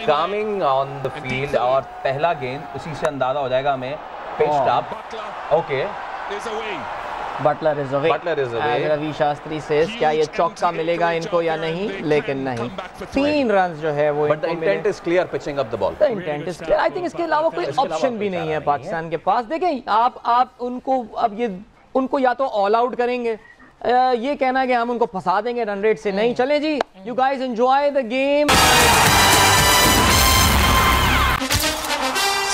coming on the field, और पहला गेंद उसी से अंदाजा हो जाएगा हमें। Okay, Buttler is away, Ravi Shastri से क्या ये चौका मिलेगा इनको या नहीं, लेकिन नहीं। 3 रन जो है वो, but the intent is clear, pitching up the ball, the intent is clear. I think इसके अलावा कोई ऑप्शन भी नहीं है पाकिस्तान के पास। देखें आप उनको अब ये उनको या तो ऑल आउट करेंगे, ये कहना है कि हम उनको फंसा देंगे रन रेट से, नहीं। चले जी, you guys enjoy the game.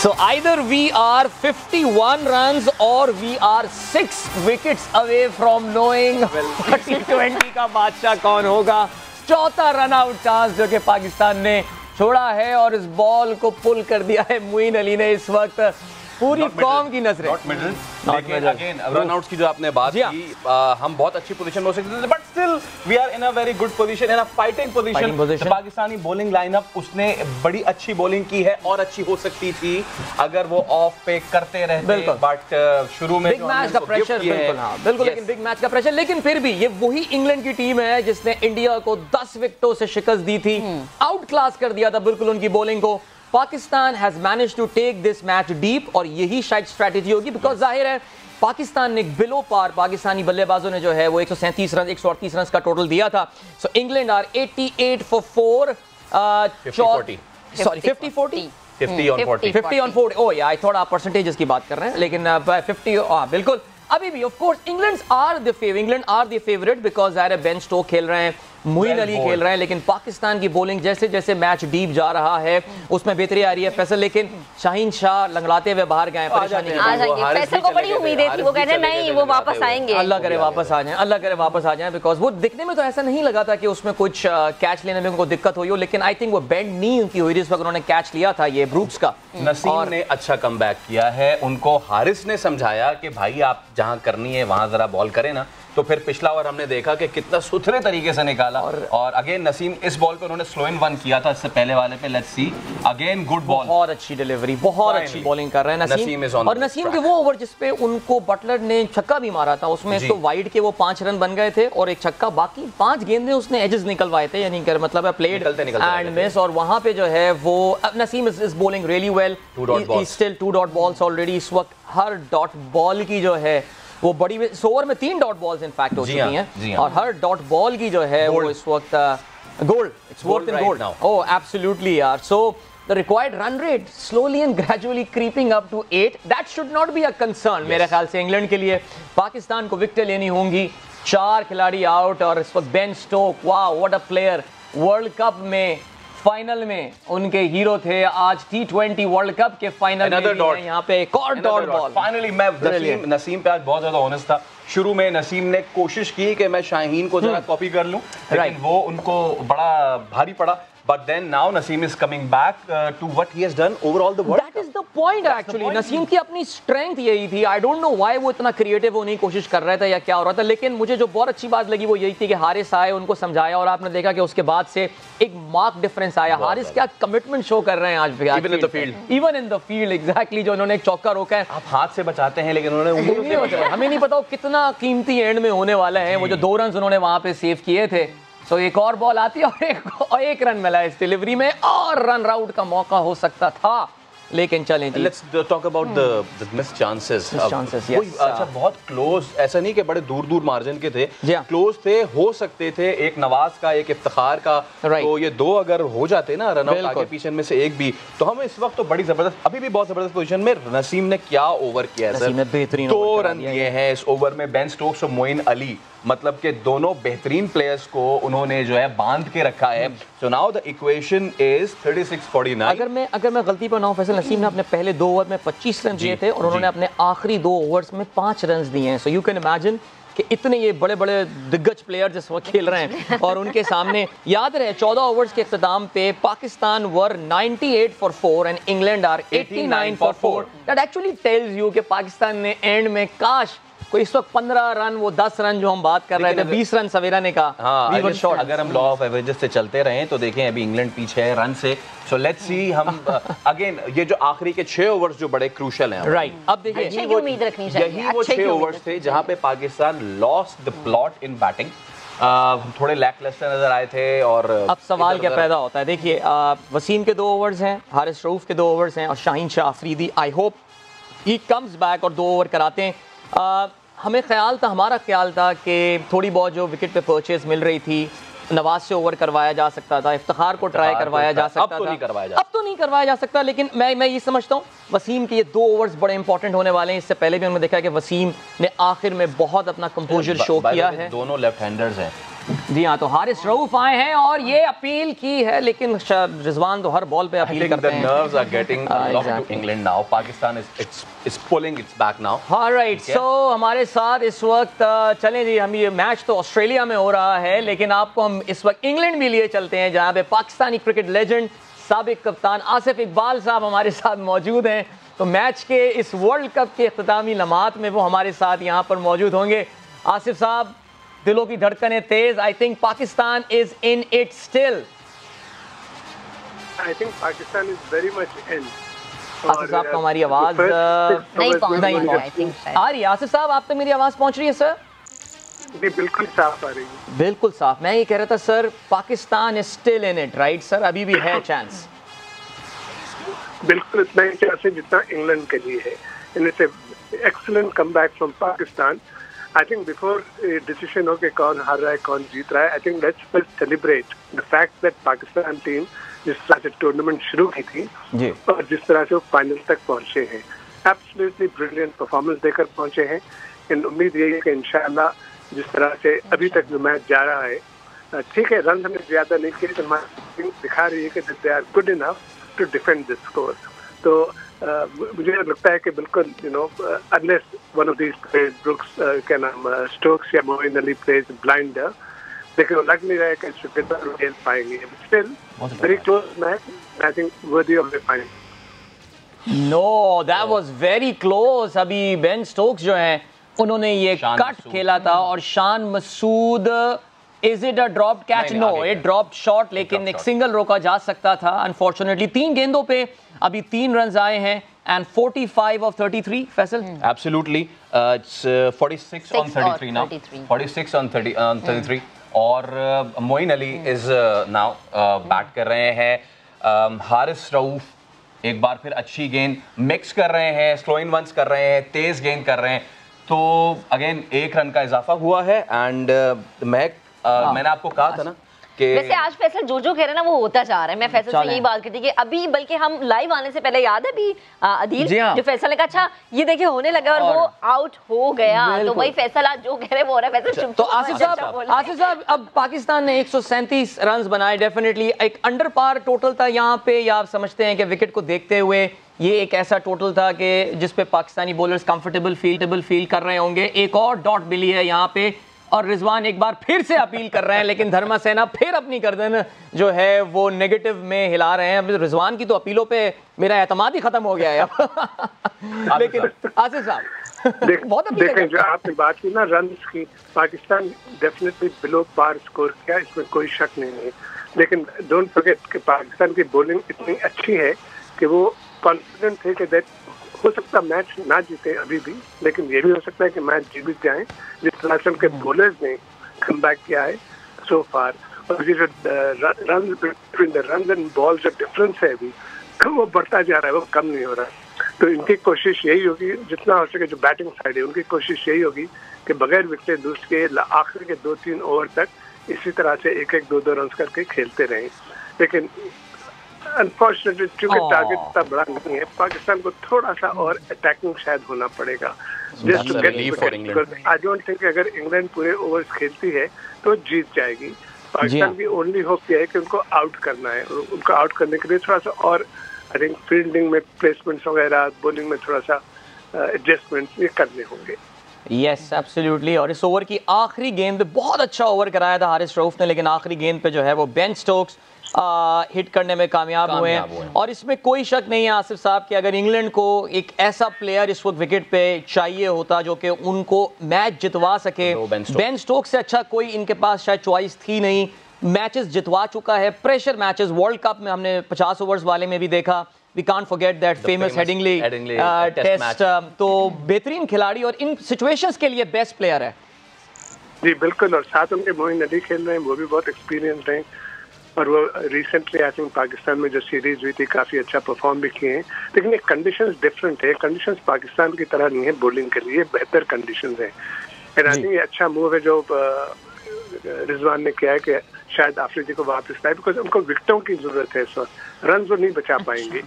So either we are 51 runs or we are 6 wickets away from knowing T20 का बादशाह कौन होगा। चौथा रन आउट चांस जो कि पाकिस्तान ने छोड़ा है, और इस बॉल को पुल कर दिया है मोइन अली ने। इस वक्त पूरी कौम की नजरें लेकिन अगेन रन आउट्स की जो आपने बात की, हम बहुत अच्छी पोजीशन में हो सकते थे, but still we are in a very good position, in a fighting position. Pakistani bowling lineup उसने बड़ी अच्छी बॉलिंग की है और अच्छी हो सकती थी अगर वो ऑफ पे करते रहते, बट शुरू में बिग मैच का प्रेशर, बिल्कुल, लेकिन बिग मैच का प्रेशर, लेकिन फिर भी ये वही इंग्लैंड की टीम है जिसने इंडिया को 10 विकेटों से शिकस्त दी थी, आउट क्लास कर दिया था बिल्कुल उनकी बॉलिंग को। Pakistan has managed to take this match deep, और यही शायद स्ट्रेटजी होगी, बिकॉज जाहिर है पाकिस्तान ने बिलो पार, पाकिस्तानी बल्लेबाजों ने जो है वो 137 रन 138 रन का टोटल दिया था। So England are 88 for 4, 50 on 40। Oh यार, थोड़ा परसेंटेजेस की बात कर रहे हैं, लेकिन 50 बिल्कुल। अभी भी of course England are the favourite because Ben Stoke खेल रहे हैं, मोइन अली खेल रहे हैं, लेकिन पाकिस्तान की बॉलिंग जैसे जैसे मैच डीप जा रहा है उसमें बेहतरी आ रही है। फैसल लेकिन शाहीन शाह लंगड़ाते हुए बाहर गए, फैसल को बड़ी उम्मीदें थी, वो कहते नहीं वो वापस आएंगे, अल्लाह करे वापस आ जाएं, अल्लाह करे वापस आ जाएं, बिकॉज वो दिखने में तो ऐसा नहीं लगा था कि उसमें कुछ कैच लेने में उनको दिक्कत हुई हो, लेकिन आई थिंक वो बेंड नी उनकी हुई, जिस वक्त उन्होंने कैच लिया था ये ब्रूक्स का। नसीम ने अच्छा कमबैक किया है, उनको हारिस ने समझाया कि भाई आप जहां करनी है वहां जरा बॉल करें ना, तो फिर पिछला ओवर हमने देखा कि कितना सुथरे तरीके से निकाला, और अगेन नसीम इस बॉल पे उन्होंने स्लो इन 1 किया था इससे पहले वाले पे। Let's see again, good ball, बहुत अच्छी डिलीवरी, बहुत अच्छी बॉलिंग कर रहे हैं नसीम। और नसीम के वो ओवर जिसपे उनको बटलर ने छक्का भी मारा था, उसमें तो वाइड के वो 5 रन बन गए थे और एक छक्का, बाकी 5 गेंदें उसने एजेस निकलवाए थे, यानी कि मतलब प्लेड एंड मिस, और वहां पे जो है वो Naseem is bowling really well, still 2 dot balls already इस वक्त। हर डॉट बॉल की जो है वो बड़ी, इस ओवर में 3 डॉट बॉल्स इनफैक्ट हो चुकी हैं, और हर डॉट बॉल की जो है वो इस वक्त gold, it's worth in gold. Oh absolutely यार। सो the required run rate slowly and gradually creeping up to 8, that should not be a concern मेरे ख्याल से इंग्लैंड के लिए। पाकिस्तान को विकेटें लेनी होंगी, 4 खिलाड़ी आउट, और इस वक्त बेन स्टोक, वाह what a player, world cup में फाइनल में उनके हीरो थे, आज T20 वर्ल्ड कप के फाइनल में यहाँ पे एक और डॉट बॉल। फाइनली मैं नसीम पे आज बहुत ज्यादा ऑनेस्ट था। शुरू में नसीम ने कोशिश की कि मैं शाहीन को जरा कॉपी कर लूं, लेकिन वो उनको बड़ा भारी पड़ा। But then now Naseem is coming back to what he has done overall the world. That is the point actually. Naseem की अपनी स्ट्रेंथ यही थी। I don't know why वो इतना क्रिएटिव होने की कोशिश कर रहा था या क्या हो रहा था, लेकिन मुझे जो बहुत अच्छी बात लगी वो यही थी कि हारिस आए, उनको समझाया और आपने देखा कि उसके बाद से एक मार्क डिफरेंस आया। हारिस क्या कमिटमेंट शो कर रहे हैं आज। Even in the field. Even in the field, exactly. जो उन्होंने एक चौका रोका है। आप हाथ से बचाते हैं लेकिन उन्होंने हमें नहीं पता कितना कीमती एंड में होने वाला है। वो जो 2 रन उन्होंने वहां पे सेव किए थे। सो एक और बॉल आती है और एक रन मिला इस डिलीवरी में, और रन आउट का मौका हो सकता था, लेकिन चलें जी। Let's talk about the missed chances. Yes. अच्छा, बहुत क्लोज, ऐसा नहीं कि बड़े दूर दूर मार्जिन के थे, क्लोज थे, हो सकते थे। एक नवाज का, एक इफ्तिखार का, तो ये 2 अगर हो जाते ना रन आउट आगे पीछे में से एक भी, तो हम इस वक्त तो बड़ी जबरदस्त, अभी भी बहुत जबरदस्त पोजीशन में। नसीम ने क्या ओवर किया है सर, बेहतरीन 2 रन दिए हैं इस ओवर में। बेन स्टोक्स और मोइन अली, मतलब के दोनों बेहतरीन प्लेयर्स को उन्होंने जो है बांध के रखा है। So now the equation is 36-49। अगर मैं गलती पर ना हूं फैसल, नसीम ने अपने पहले 2 ओवर में 25 रन दिए थे और उन्होंने अपने आखिरी 2 ओवर्स में 5 रन दिए हैं। सो यू कैन इमेजिन कि इतने ये बड़े बड़े दिग्गज प्लेयर इस वक्त खेल रहे हैं और उनके सामने, याद रहे 14 ओवर्स के इख्तिताम पे Pakistan were 98 for 4 and England are 89 for 4। That actually tells you कि पाकिस्तान ने एंड में काश कोई इस वक्त 15 रन, वो 10 रन जो हम बात कर रहे थे, 20 रन सवेरा ने कहा। हाँ, अगर हम लॉ ऑफ एवरेजेस से चलते रहे तो देखें अभी इंग्लैंड पीछे है रन से। सो लेट्स सी हम अगेन ये जो आखिरी के 6 ओवर्स जो बड़े क्रूशियल हैं। राइट, अब देखिए यही उम्मीद रखनी चाहिए। यही वो 6 ओवर्स थे जहां पे Pakistan lost the plot in batting. थोड़े लैकलस्टर नजर आए थे। और अब सवाल क्या पैदा होता है, देखिए वसीम के 2 ओवर्स हैं, हारिस रऊफ के 2 ओवर्स हैं और Shaheen Shah Afridi, I hope he comes back और 2 ओवर कराते हैं। हमें हमारा ख्याल था कि थोड़ी बहुत जो विकेट पे परचेज मिल रही थी, नवाज से ओवर करवाया जा सकता था, इफ्तिखार को ट्राई करवाया जा सकता था। अब तो नहीं करवाया जा सकता, लेकिन मैं ये समझता हूँ वसीम के ये 2 ओवर्स बड़े इंपॉर्टेंट होने वाले हैं। इससे पहले भी हमने देखा कि वसीम ने आखिर में बहुत अपना कंपोजर शो किया है। दोनों लेफ्ट हैंडर्स हैं। जी हाँ, तो हारिस रऊफ आए हैं और ये अपील की है, लेकिन रिजवान तो हर बॉल पे अपील करते हैं। Nerves are getting lost to England now. Pakistan is pulling its back now. हाँ राइट, सो हमारे साथ इस वक्त चलें जी, हम ये मैच तो ऑस्ट्रेलिया में हो रहा है, लेकिन आपको हम इस वक्त इंग्लैंड भी लिए चलते हैं, जहाँ पे पाकिस्तानी क्रिकेट लेजेंड साबिक कप्तान आसिफ इकबाल साहब हमारे साथ मौजूद हैं। तो मैच के इस वर्ल्ड कप के इख्तितामी लम्हात में वो हमारे साथ यहाँ पर मौजूद होंगे। आसिफ साहब, दिलों की धड़कनें तेज, I think Pakistan is in it still. I think Pakistan is very much in. Asif साहब को हमारी आवाज नहीं पहुंच आ रही है। आसिफ साहब, आप तक मेरी आवाज पहुंच रही है सर? जी बिल्कुल साफ आ रही है। बिल्कुल साफ। मैं ये कह रहा था sir, Pakistan is still in it, right sir? अभी भी है चांस? बिल्कुल इतना ही चांस है जितना इंग्लैंड के लिए है। And it's an excellent comeback from Pakistan. I think before decision हो कि कौन हार रहा है कौन जीत रहा है, I think let's first celebrate the fact that Pakistan team जिस तरह से टूर्नामेंट शुरू की थी जी, और जिस तरह से वो फाइनल तक पहुंचे हैं, एब्सोल्युटली ब्रिलियंट परफॉर्मेंस देकर पहुंचे हैं। इन उम्मीद यही है कि इंशाल्लाह जिस तरह से अभी तक जो मैच जा रहा है, ठीक है रन हमें ज्यादा नहीं किए, तो हमारी टीम दिखा रही है कि they are good enough to defend this score. तो मुझे लगता है कि बिल्कुल unless one of these players Brooks क्या नाम स्टोक्स या मोइन अली प्लेज ब्लाइंडर, लेकिन लग नहीं रहा है कि शुक्रिया खेल पाएंगे। Still very close match, I think worthy of the final. No, that was very close. अभी बेन स्टोक्स जो हैं उन्होंने ये कट खेला था और Shan Masood, is it a drop catch? No, it drop shot, लेकिन एक सिंगल रोका जा सकता था। अनफॉर्चुनेटली 3 गेंदों पे अभी 3 रन आए हैं and 45 of 33 Faisal. Absolutely, it's 46 on 33 now, 46 on 33। और Moeen Ali is now bat कर रहे हैं। हारिस रऊफ एक बार फिर अच्छी गेंद मिक्स कर रहे हैं, स्लो इन वंस कर रहे हैं, तेज गेंद कर रहे हैं। तो अगेन 1 रन का इजाफा हुआ है। एंड मैंने आपको कहा था ना वैसे आज फैसल जो कह रहे हैं ना वो होता जा रहा है। मैं फैसल से यही बात करती कि अभी बल्कि हम लाइव आने से पहले याद है अभी अदील जो फैसल ने कहा अच्छा ये देखिए होने लगा और वो आउट हो गया। तो वही फैसल आज जो कह रहे वो हो रहा है। फैसल तो आसिफ साहब अब पाकिस्तान ने 137 रन बनाए, डेफिनेटली एक अंडर पार टोटल था यहाँ पे, या आप समझते हैं कि विकेट को देखते हुए ये एक ऐसा टोटल था कि जिस पे पाकिस्तानी बॉलर्स कंफर्टेबल फील कर रहे होंगे? एक और डॉट मिली है यहाँ पे और रिजवान एक बार फिर से अपील कर रहे हैं, लेकिन धर्मा सेना फिर अपनी गर्दन जो है वो नेगेटिव में हिला रहे हैं। अब रिजवान की तो अपीलों पे मेरा एतमाद ही खत्म हो गया है अब। लेकिन आसिफ साहब देखें जो आपने बात की ना रन की, Pakistan definitely below par score किया, इसमें कोई शक नहीं है। लेकिन डोंट फॉरगेट कि पाकिस्तान की बॉलिंग इतनी अच्छी है कि वो कॉन्फिडेंट थे कि दैट हो सकता मैच ना जीते अभी भी, लेकिन ये भी हो सकता है कि मैच जीत भी जाए, जिस तरह से उनके बॉलर्स ने कम बैक किया है सो फार। और ये जो run between the run and ball जो डिफरेंस है अभी वो बढ़ता जा रहा है, वो कम नहीं हो रहा है। तो इनकी कोशिश यही होगी जितना हो सके, जो बैटिंग साइड है उनकी कोशिश यही होगी कि बगैर विकेट दूसरे के आखिर के 2-3 ओवर तक इसी तरह से 1-1, 2-2 रन करके खेलते रहें। लेकिन अनफॉर्चुनेटली चूंकि टारगेट इतना बड़ा नहीं है, पाकिस्तान को थोड़ा सा और अटैकिंग शायद होना पड़ेगा just to get wicket. I don't think अगर इंग्लैंड पूरे ओवर्स खेलती है तो जीत जाएगी। पाकिस्तान की ओनली होप यह है कि उनको आउट करना है, और उनको आउट करने के लिए थोड़ा सा और आई थिंक फील्डिंग में प्लेसमेंट्स वगैरह, बॉलिंग में थोड़ा सा एडजस्टमेंट ये करने होंगे। Yes absolutely. और इस ओवर की आखिरी गेंद पे बहुत अच्छा ओवर कराया था हारिस रऊफ ने, लेकिन आखिरी गेंद पे जो है वो बेन स्टोक्स हिट करने में कामयाब हुए हैं। और इसमें कोई शक नहीं है आसिफ साहब कि अगर इंग्लैंड को एक ऐसा प्लेयर इस वक्त विकेट पे चाहिए होता जो कि उनको मैच जितवा सके, बेन स्टोक्स से अच्छा कोई इनके पास शायद चॉइस थी नहीं। मैचेस जितवा चुका है, प्रेशर मैचेस वर्ल्ड कप में हमने 50 ओवर्स वाले में भी देखा। We can't forget that famous Headingley test. तो बेहतरीन खिलाड़ी और इन सिचुएशंस के लिए बेस्ट प्लेयर है। जी बिल्कुल, और साथ उनके मोइन अली खेल रहे हैं, वो भी बहुत एक्सपीरियंस्ड हैं, और वो रिसेंटली आई थिंक पाकिस्तान में जो सीरीज हुई थी काफ़ी अच्छा परफॉर्म भी किए हैं। लेकिन ये कंडीशंस डिफरेंट है, कंडीशंस पाकिस्तान की तरह नहीं है बॉलिंग के लिए, बेहतर कंडीशंस हैं। एंड आई थिंक ये अच्छा मूव है जो रिजवान ने किया है कि शायद आफरीदी को वापस लाए, बिकॉज उनको विकेटों की जरूरत है इस वक्त। रन वो नहीं बचा पाएंगे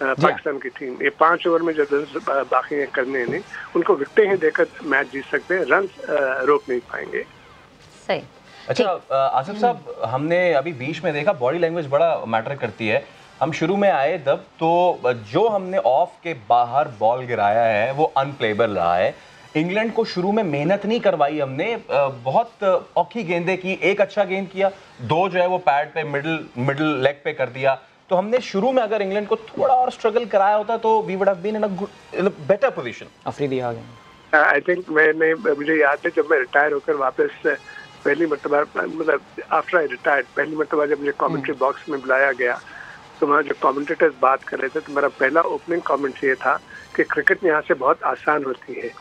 पाकिस्तान की टीम। ये 5 ओवर में जो रन बाकी हैं करने नहीं, उनको विकेटें ही देकर मैच जीत सकते हैं, रन रोक नहीं पाएंगे। सही। अच्छा आसिफ साहब, हमने अभी बीच में देखा बॉडी लैंग्वेज बड़ा मैटर करती है। हम शुरू में आए तब तो जो हमने ऑफ के बाहर बॉल गिराया है वो अनप्लेबल रहा है। इंग्लैंड को शुरू में मेहनत नहीं करवाई हमने, बहुत औखी गेंदें की, एक अच्छा गेंद किया, 2 जो है वो पैड पे मिडिल लेग पे कर दिया। तो हमने शुरू में अगर इंग्लैंड को थोड़ा और स्ट्रगल कराया होता तो we would have been in a better position. Afridi आ गए। आई थिंक मुझे याद है जब मैं रिटायर होकर वापस पहली मरतबा, मतलब आफ्टर आई रिटायर्ड, पहली मरतबा जब मुझे कमेंट्री बॉक्स में बुलाया गया तो वहाँ जो कमेंटेटर्स बात कर रहे थे तो मेरा पहला ओपनिंग कमेंट ये था कि क्रिकेट यहाँ से बहुत आसान होती है।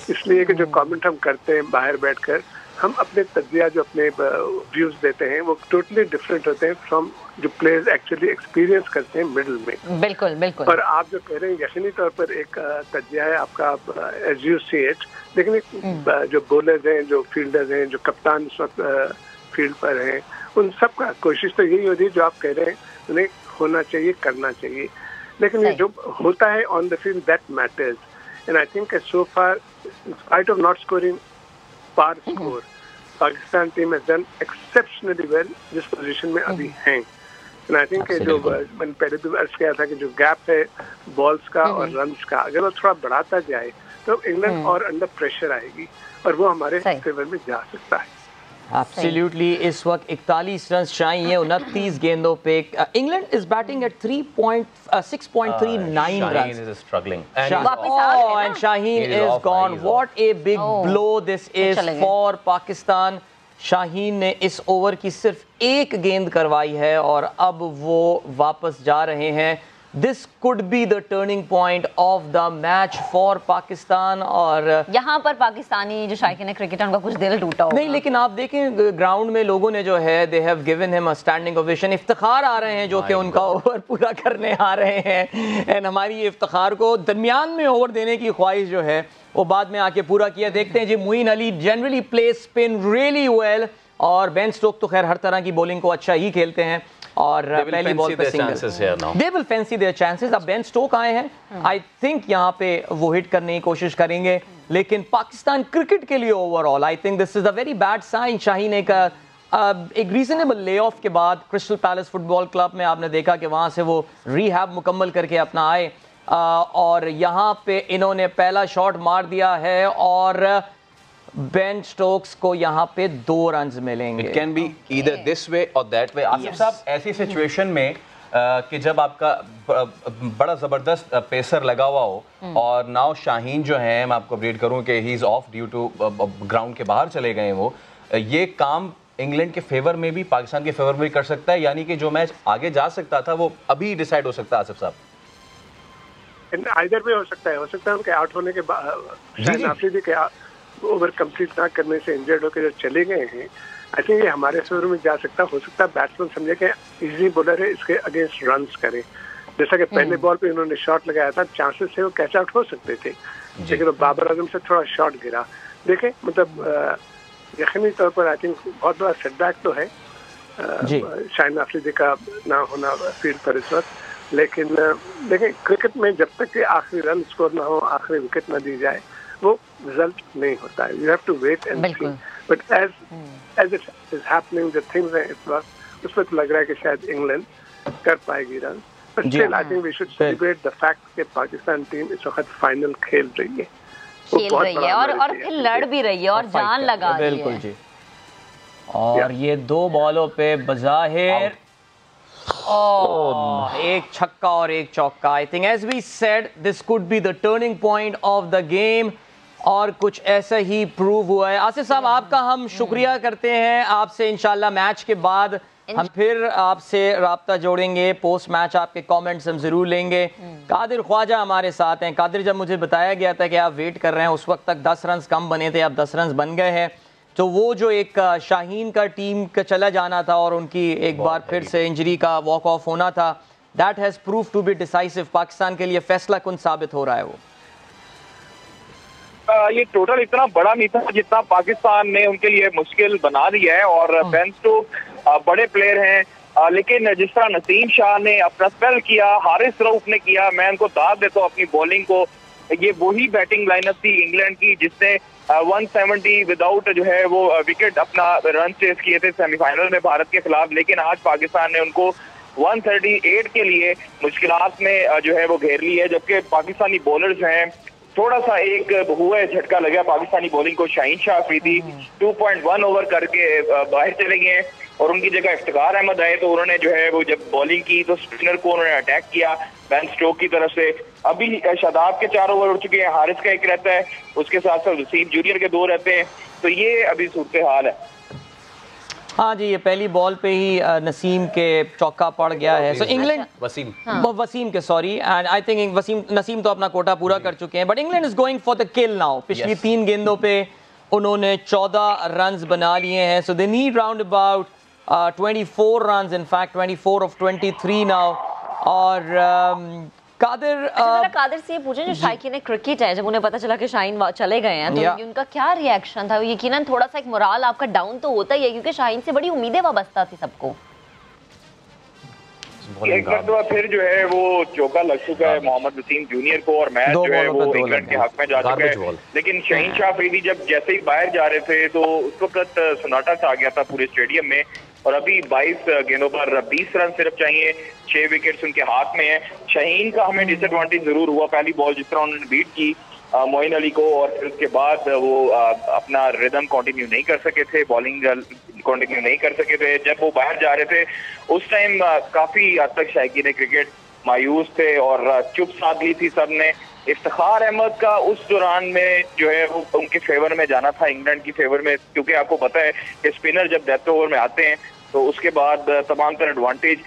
इसलिए कि जो कमेंट हम करते हैं बाहर बैठकर, हम अपने तज्जिया जो अपने व्यूज देते हैं वो टोटली डिफरेंट होते हैं फ्रॉम जो प्लेयर्स एक्चुअली एक्सपीरियंस करते हैं मिडिल में। बिल्कुल बिल्कुल। और आप जो कह रहे हैं यकीनी तौर पर एक तज्जिया है आपका, एज यू सी इट। लेकिन जो बॉलर्स हैं, जो फील्डर्स हैं, जो कप्तान इस वक्त फील्ड पर हैं, उन सब का कोशिश तो यही होती है जो आप कह रहे हैं उन्हें होना चाहिए, करना चाहिए। लेकिन ये जो होता है on the field that matters. And I think so far in spite of not scoring par score, Pakistan team has done exceptionally well जिस पोजीशन में अभी हैं। एंड आई थिंक जो मैंने पहले भी अर्ज किया था कि जो गैप है बॉल्स का और रन्स का, अगर वो थोड़ा बढ़ाता जाए तो इंग्लैंड और अंडर प्रेशर आएगी और वो हमारे फेवर में जा सकता है। एब्सोल्युटली। इस वक्त 41 रन चाहिए 29 गेंदों पे। England is batting at 6.39 run. And Shaheen is gone. What a big blow this is for Pakistan. Shaheen ने इस ओवर की सिर्फ एक गेंद करवाई है और अब वो वापस जा रहे हैं। This could be the turning point of the match for Pakistan. और यहाँ पर पाकिस्तानी जो शायकीन क्रिकेटर उनका कुछ दिल टूटा होगा। नहीं, लेकिन आप देखें ग्राउंड में लोगों ने जो है they have given him a standing ovation. Iftikhar आ रहे हैं जो कि उनका ओवर पूरा करने आ रहे हैं। एंड हमारी इफ्तिखार को दरमियान में ओवर देने की ख्वाहिश जो है वो बाद में आके पूरा किया। देखते हैं जी, Moeen Ali generally play spin really well, और बेन स्टोक तो खैर हर तरह की बॉलिंग को अच्छा ही खेलते हैं और पहली बॉल पे single, they will fancy their chances. अब बेन स्टोक आए हैं, आई थिंक यहाँ पे वो हिट करने की कोशिश करेंगे, लेकिन पाकिस्तान क्रिकेट के लिए overall I think this is a very bad sign. Shaheen एक रीजनेबल ले ऑफ के बाद क्रिस्टल पैलेस फुटबॉल क्लब में आपने देखा कि वहाँ से वो रिहैब मुकम्मल करके अपना आए और यहाँ पे इन्होंने पहला शॉट मार दिया है और बेन स्टोक्स को यहाँ पे 2 रन्स मिलेंगे। It can be either this way और दैट वे। आसिफ साहब, ऐसी सिचुएशन में कि जब आपका बड़ा ज़बरदस्त पेसर लगा हुआ हो और नाउ शाहीन जो है, मैं आपको अपडेट करूं कि he is off due to ground के बाहर चले गए, वो ये काम इंग्लैंड के फेवर में भी पाकिस्तान के फेवर में भी कर सकता है, यानी कि जो मैच आगे जा सकता था वो अभी डिसाइड हो सकता है। आसिफ साहब, आइदर भी हो सकता है उनके आउट होने के बाद आफरीदी के ओवर कंप्लीट ना करने से इंजर्ड होकर जो चले गए हैं, आई थिंक ये हमारे फेवर में जा सकता है बैट्समैन समझे कि इजी बॉलर है, इसके अगेंस्ट रन्स करें। जैसा कि पहले बॉल पे इन्होंने शॉट लगाया था, चांसेस थे वो कैच आउट हो सकते थे, लेकिन वो बाबर आजम से थोड़ा शॉट गिरा। देखें, मतलब यकीनी तौर पर आई थिंक बहुत बड़ा सेटबैक तो है शाहीन अफरीदी का ना होना फील्ड पर इस वक्त, लेकिन देखें क्रिकेट में जब तक कि आखिरी रन स्कोर ना हो, आखिरी विकेट ना दी जाए, वो रिजल्ट नहीं होता है। You have to wait and see, but as it is happening the things हैं इस वक्त, उसमें तो लग रहा है कि शायद इंग्लैंड कर पाएगी run, but still I think we should celebrate the fact कि पाकिस्तान टीम इस वक्त फाइनल खेल रही है और फिर लड़ भी रही है और जान लगा रही है। बिल्कुल जी। और ये 2 बॉलों पे बज़ाहिर एक छक्का और एक चौका। I think as we said this could be the turning point of the game और कुछ ऐसा ही प्रूव हुआ है। आसिफ साहब, आपका हम शुक्रिया करते हैं। आपसे इंशाल्लाह मैच के बाद हम फिर आपसे राब्ता जोड़ेंगे, पोस्ट मैच आपके कमेंट्स हम जरूर लेंगे। कादिर ख्वाजा हमारे साथ हैं। कादिर, जब मुझे बताया गया था कि आप वेट कर रहे हैं, उस वक्त तक 10 रन कम बने थे, अब 10 रन बन गए हैं, तो वो जो एक शाहीन का टीम का चला जाना था और उनकी एक बार फिर से इंजरी का वॉक ऑफ होना था, that has prove to be decisive. Pakistan के लिए फैसला कुन साबित हो रहा है वो। ये टोटल इतना बड़ा नहीं था जितना पाकिस्तान ने उनके लिए मुश्किल बना दिया है और बेन स्टोक बड़े प्लेयर हैं, लेकिन जिस तरह नसीम शाह ने अपना स्पेल किया, हारिस रऊफ ने किया, मैं उनको दाद देता हूँ अपनी बॉलिंग को। ये वही बैटिंग लाइनअप थी इंग्लैंड की जिसने 170 विदाउट जो है वो विकेट अपना रन चेस किए थे सेमीफाइनल में भारत के खिलाफ, लेकिन आज पाकिस्तान ने उनको 138 के लिए मुश्किलात में जो है वो घेर ली है। जबकि पाकिस्तानी बॉलर्स हैं, थोड़ा सा एक हुआ झटका लगा पाकिस्तानी बॉलिंग को। शाहीन शाह अफरीदी 2.1 ओवर करके बाहर चले गए और उनकी जगह इफ्तिखार अहमद आए, तो उन्होंने जो है वो जब बॉलिंग की तो स्पिनर को उन्होंने अटैक किया बेन स्टोक की तरफ से। अभी शादाब के 4 ओवर उड़ चुके हैं, हारिस का 1 रहता है, उसके साथ साथ वसीम जूनियर के 2 रहते हैं, तो ये अभी सूरत हाल है। हाँ जी, ये पहली बॉल पे ही नसीम के चौका पड़ गया है। सो इंग्लैंड वसीम के sorry, and I think Naseem तो अपना कोटा पूरा कर चुके हैं, but England is going for the kill now. पिछली 3 गेंदों पे उन्होंने 14 रन बना लिए हैं, so they need round about 24 run, in fact 24 of 23 now. और कादिर से ये पूछें, जो शायकीन क्रिकेट है, जब उन्हें पता चला कि शाहीन चले गए हैं, तो उनका क्या रिएक्शन था? यकीनन थोड़ा सा एक मोराल आपका डाउन तो होता ही है, क्योंकि शाहीन से बड़ी उम्मीदें वाबस्ता थी सबको। एक मरतबा फिर जो है वो चौका लग चुका है मोहम्मद वसीम जूनियर को और मैच जो है वो इंग्लैंड के हक में जा चुका है। लेकिन शाहीन शाह अफरीदी जब जैसे ही बाहर जा रहे थे तो उस वक्त सन्नाटा सा आ गया था पूरे स्टेडियम में, और अभी 22 गेंदों पर 20 रन सिर्फ चाहिए, 6 विकेट्स उनके हाथ में है। शाहीन का हमें डिसएडवांटेज जरूर हुआ, पहली बॉल जिस तरह उन्होंने बीट की मोइन अली को, और फिर उसके बाद वो अपना रिदम कंटिन्यू नहीं कर सके थे, बॉलिंग कंटिन्यू नहीं कर सके थे। जब वो बाहर जा रहे थे उस टाइम काफी हद तक शायकीन क्रिकेट मायूस थे और चुप साध ली थी सबने। इफ्तिखार अहमद का उस दौरान में जो है वो उनके फेवर में जाना था, इंग्लैंड की फेवर में, क्योंकि आपको पता है कि स्पिनर जब डेथ ओवर में आते हैं तो उसके बाद तमाम तरह एडवांटेज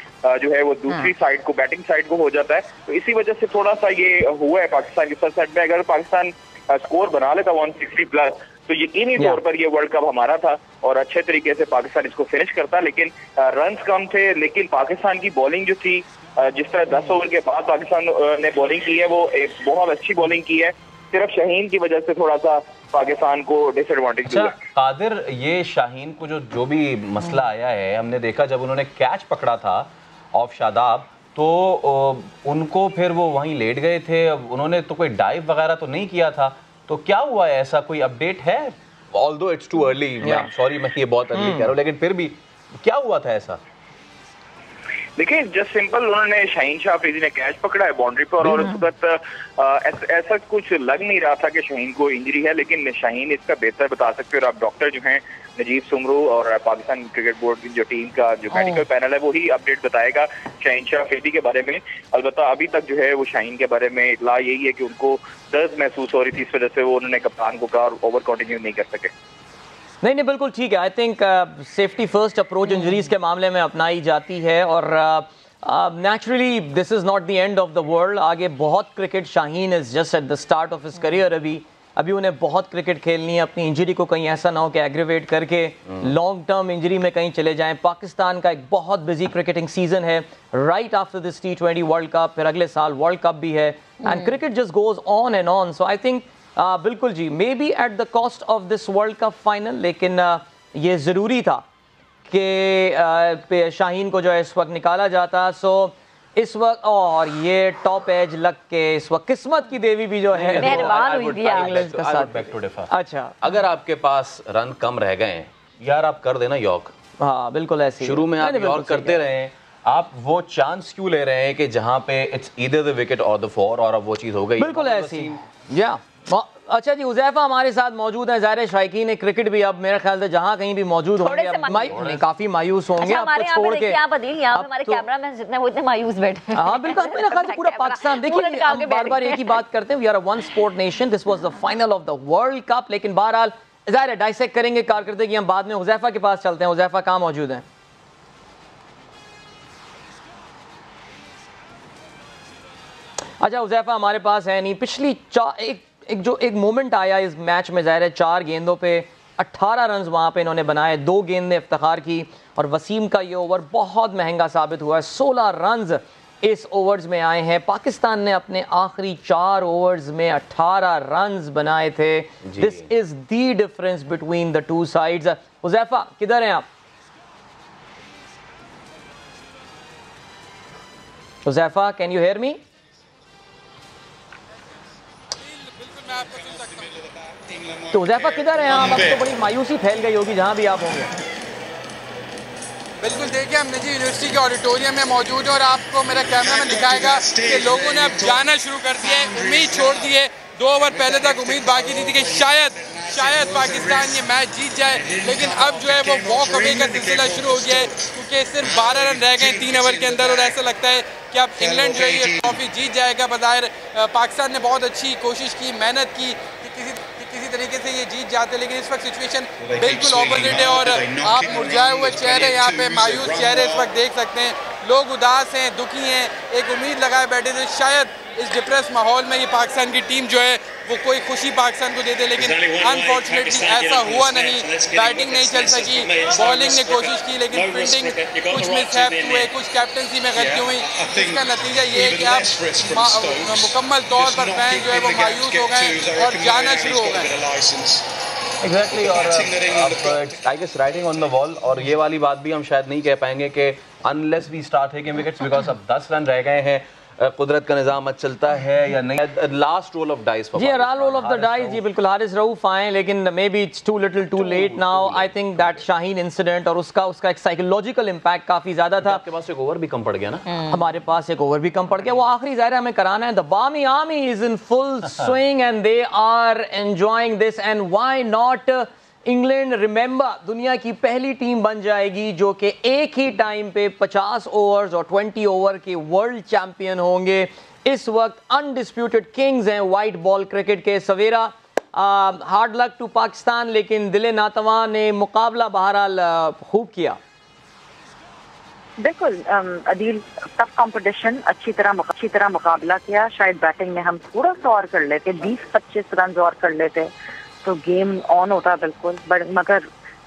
जो है वो दूसरी साइड को, बैटिंग साइड को हो जाता है। तो इसी वजह से थोड़ा सा ये हुआ है पाकिस्तान के साथ में। अगर पाकिस्तान स्कोर बना लेता 160 प्लस तो यकीनी तौर पर ये वर्ल्ड कप हमारा था और अच्छे तरीके से पाकिस्तान इसको फिनिश करता, लेकिन रन्स कम थे। लेकिन पाकिस्तान की बॉलिंग जो थी, जिस तरह 10 ओवर के बाद पाकिस्तान ने बॉलिंग की है, वो एक बहुत अच्छी बॉलिंग की है। सिर्फ शाहीन की वजह से थोड़ा सा पाकिस्तान को डिसएडवांटेज हुआ। कादिर, ये शाहीन को जो भी मसला आया है, हमने देखा जब उन्होंने कैच पकड़ा था ऑफ शादाब तो उनको फिर वो वहीं लेट गए थे, उन्होंने तो कोई डाइव वगैरह तो नहीं किया था, तो क्या हुआ है, ऐसा कोई अपडेट है? Although it's too early, sorry मैं ये बहुत अर्ली कह रहा हूँ, लेकिन फिर भी क्या हुआ था ऐसा? देखिए जस्ट सिंपल, उन्होंने शाहीन शाह अफरीदी ने कैच पकड़ा है बाउंड्री पर और उस वक्त ऐसा कुछ लग नहीं रहा था कि शाहीन को इंजरी है, लेकिन शाहीन इसका बेहतर बता सकते हैं और आप डॉक्टर जो हैं नजीब सुमरू और पाकिस्तान क्रिकेट बोर्ड की जो टीम का जो मेडिकल पैनल है वही अपडेट बताएगा शाहीन शाह अफरीदी के बारे में। अलबत्ता अभी तक जो है वो शाहीन के बारे में इतला यही है कि उनको दर्द महसूस हो रही थी, इस वजह से वो उन्होंने कप्तान को कहा और ओवर कंटिन्यू नहीं कर सके। नहीं, बिल्कुल ठीक है। I think safety first approach injuries के मामले में अपनाई जाती है और naturally this is not the end of the world. आगे बहुत cricket, Shaheen is just at the start of his career, अभी उन्हें बहुत क्रिकेट खेलनी है। अपनी इंजरी को कहीं ऐसा ना हो कि एग्रीवेट करके लॉन्ग टर्म इंजरी में कहीं चले जाएं। पाकिस्तान का एक बहुत बिजी क्रिकेटिंग सीजन है right after this T20 world cup, फिर अगले साल वर्ल्ड कप भी है and cricket just goes on and on. So I think बिल्कुल जी, maybe at the cost of this world cup final, लेकिन ये ज़रूरी था कि शाहीन को जो है इस वक्त निकाला जाता। सो इस वक्त और ये टॉप एज लग के इस वक्त किस्मत की देवी भी जो है मेहरबान हुई थी इंग्लैंड के साथ। बैक टू डिफर, अच्छा अगर आपके पास रन कम रह गए हैं यार, आप कर देना यॉर्क। हाँ बिल्कुल ऐसे शुरू में आप यॉर्क करते रहे, आप वो चांस क्यों ले रहे हैं कि जहां पे इट्स ईदर द विकेट और द फोर, और अब वो चीज हो गई बिल्कुल ऐसी। या अच्छा जी, हुज़ैफा हमारे साथ मौजूद है। ज़ाहिर है शायकीन क्रिकेट भी अब मेरे ख्याल से जहाँ कहीं भी मौजूद होंगे काफी मायूस होंगे आपको छोड़ के। हमारे कैमरामैन जितने वो इतने मायूस बैठे। हाँ बिल्कुल, मेरे ख्याल से पूरा पाकिस्तान, देखिए हम बार-बार एक ही बात करते हैं, we are a one sport nation, this was the final of the World Cup. लेकिन बहरहाल ज़ाहिर है डाइसेक्ट करेंगे कारकर्दगी हम बाद में। हुज़ैफा के पास चलते हैं। हुज़ैफा कहाँ मौजूद हैं? अच्छा, हुज़ैफा हमारे पास है नहीं। पिछली एक मोमेंट आया इस मैच में, ज़ाहिर है 4 गेंदों पे 18 रन वहाँ पे इन्होंने बनाए, 2 गेंद ने इफ्तिखार की और वसीम का ये ओवर बहुत महंगा साबित हुआ है। 16 रन इस ओवर्स में आए हैं। पाकिस्तान ने अपने आखिरी 4 ओवर्स में 18 रन बनाए थे। This is the difference between the two sides. Huzaifa किधर हैं आप? Huzaifa can you hear me? तो हुज़ैफा किधर है आप? अब तो बड़ी मायूसी फैल गई होगी जहां भी आप होंगे। बिल्कुल, देखिए हम निजी यूनिवर्सिटी के ऑडिटोरियम में मौजूद हैं और आपको मेरा कैमरामैन दिखाएगा कि लोगों ने अब जाना शुरू कर दिया है, उम्मीद छोड़ दी है। 2 ओवर पहले तक उम्मीद बाकी थी कि शायद पाकिस्तान ये मैच जीत जाए, लेकिन अब जो है वो वॉक अवे का सिलसिला शुरू हो गया है क्योंकि सिर्फ 12 रन रह गए 3 ओवर के अंदर और ऐसा लगता है कि अब इंग्लैंड जो है ये ट्रॉफी जीत जाएगा। बज़ाहिर पाकिस्तान ने बहुत अच्छी कोशिश की, मेहनत की कि किसी तरीके से ये जीत जाते, लेकिन इस वक्त सिचुएशन बिल्कुल ऑपोजिट है और आप मुरझाए हुए चेहरे, यहाँ पे मायूस चेहरे इस वक्त देख सकते हैं। लोग उदास हैं, दुखी हैं, एक उम्मीद लगाए बैठे थे शायद इस डिप्रेस माहौल में ये पाकिस्तान की टीम जो है वो कोई खुशी पाकिस्तान को दे दे, लेकिन अनफॉर्चुनेटली ऐसा हुआ नहीं। बैटिंग नहीं चल सकी, बॉलिंग ने कोशिश की लेकिन फील्डिंग कुछ मिसहैप हुए, कुछ कैप्टनसी में गलती हुई, जिसका नतीजा ये है कि आप मुकम्मल तौर पर फैन जो है वो मायूस हो गए और जाना शुरू हो गए। एग्जैक्टली, और tigers writing on the wall. और ये वाली बात भी हम शायद नहीं कह पाएंगे कि unless we start taking wickets, because अब 10 रन रह गए हैं। कुदरत का निजाम आज चलता है या नहीं? लास्ट रोल ऑफ डाइस जी, रोल ऑफ द डाइस जी बिल्कुल हारिस रऊफ आए, लेकिन maybe it's too little too late now. I think that Shaheen incident और उसका एक साइकोलॉजिकल इम्पैक्ट काफी ज्यादा था। आपके पास एक ओवर भी कम पड़ गया ना? हमारे पास एक ओवर भी कम पड़ गया, वो आखिरी ज़ाहिर हमें कराना है। The Barmy Army is in full swing and they are enjoying this and why not. England remember दुनिया की पहली टीम बन जाएगी जो कि एक ही टाइम पे 50 ओवर्स और 20 ओवर के वर्ल्ड चैंपियन होंगे। इस वक्त अनडिस्प्यूटेड किंग्स हैं वाइट बॉल क्रिकेट के। सवेरा हार्ड लक टू पाकिस्तान, लेकिन दिले नातवा ने मुकाबला बहरहाल खूब किया। बिल्कुल अदील, टफ कंपटीशन, अच्छी तरह मुकाबला किया। शायद बैटिंग में हम थोड़ा सा और कर लेते, 20-25 रन और कर लेते तो गेम ऑन होता बिल्कुल। मगर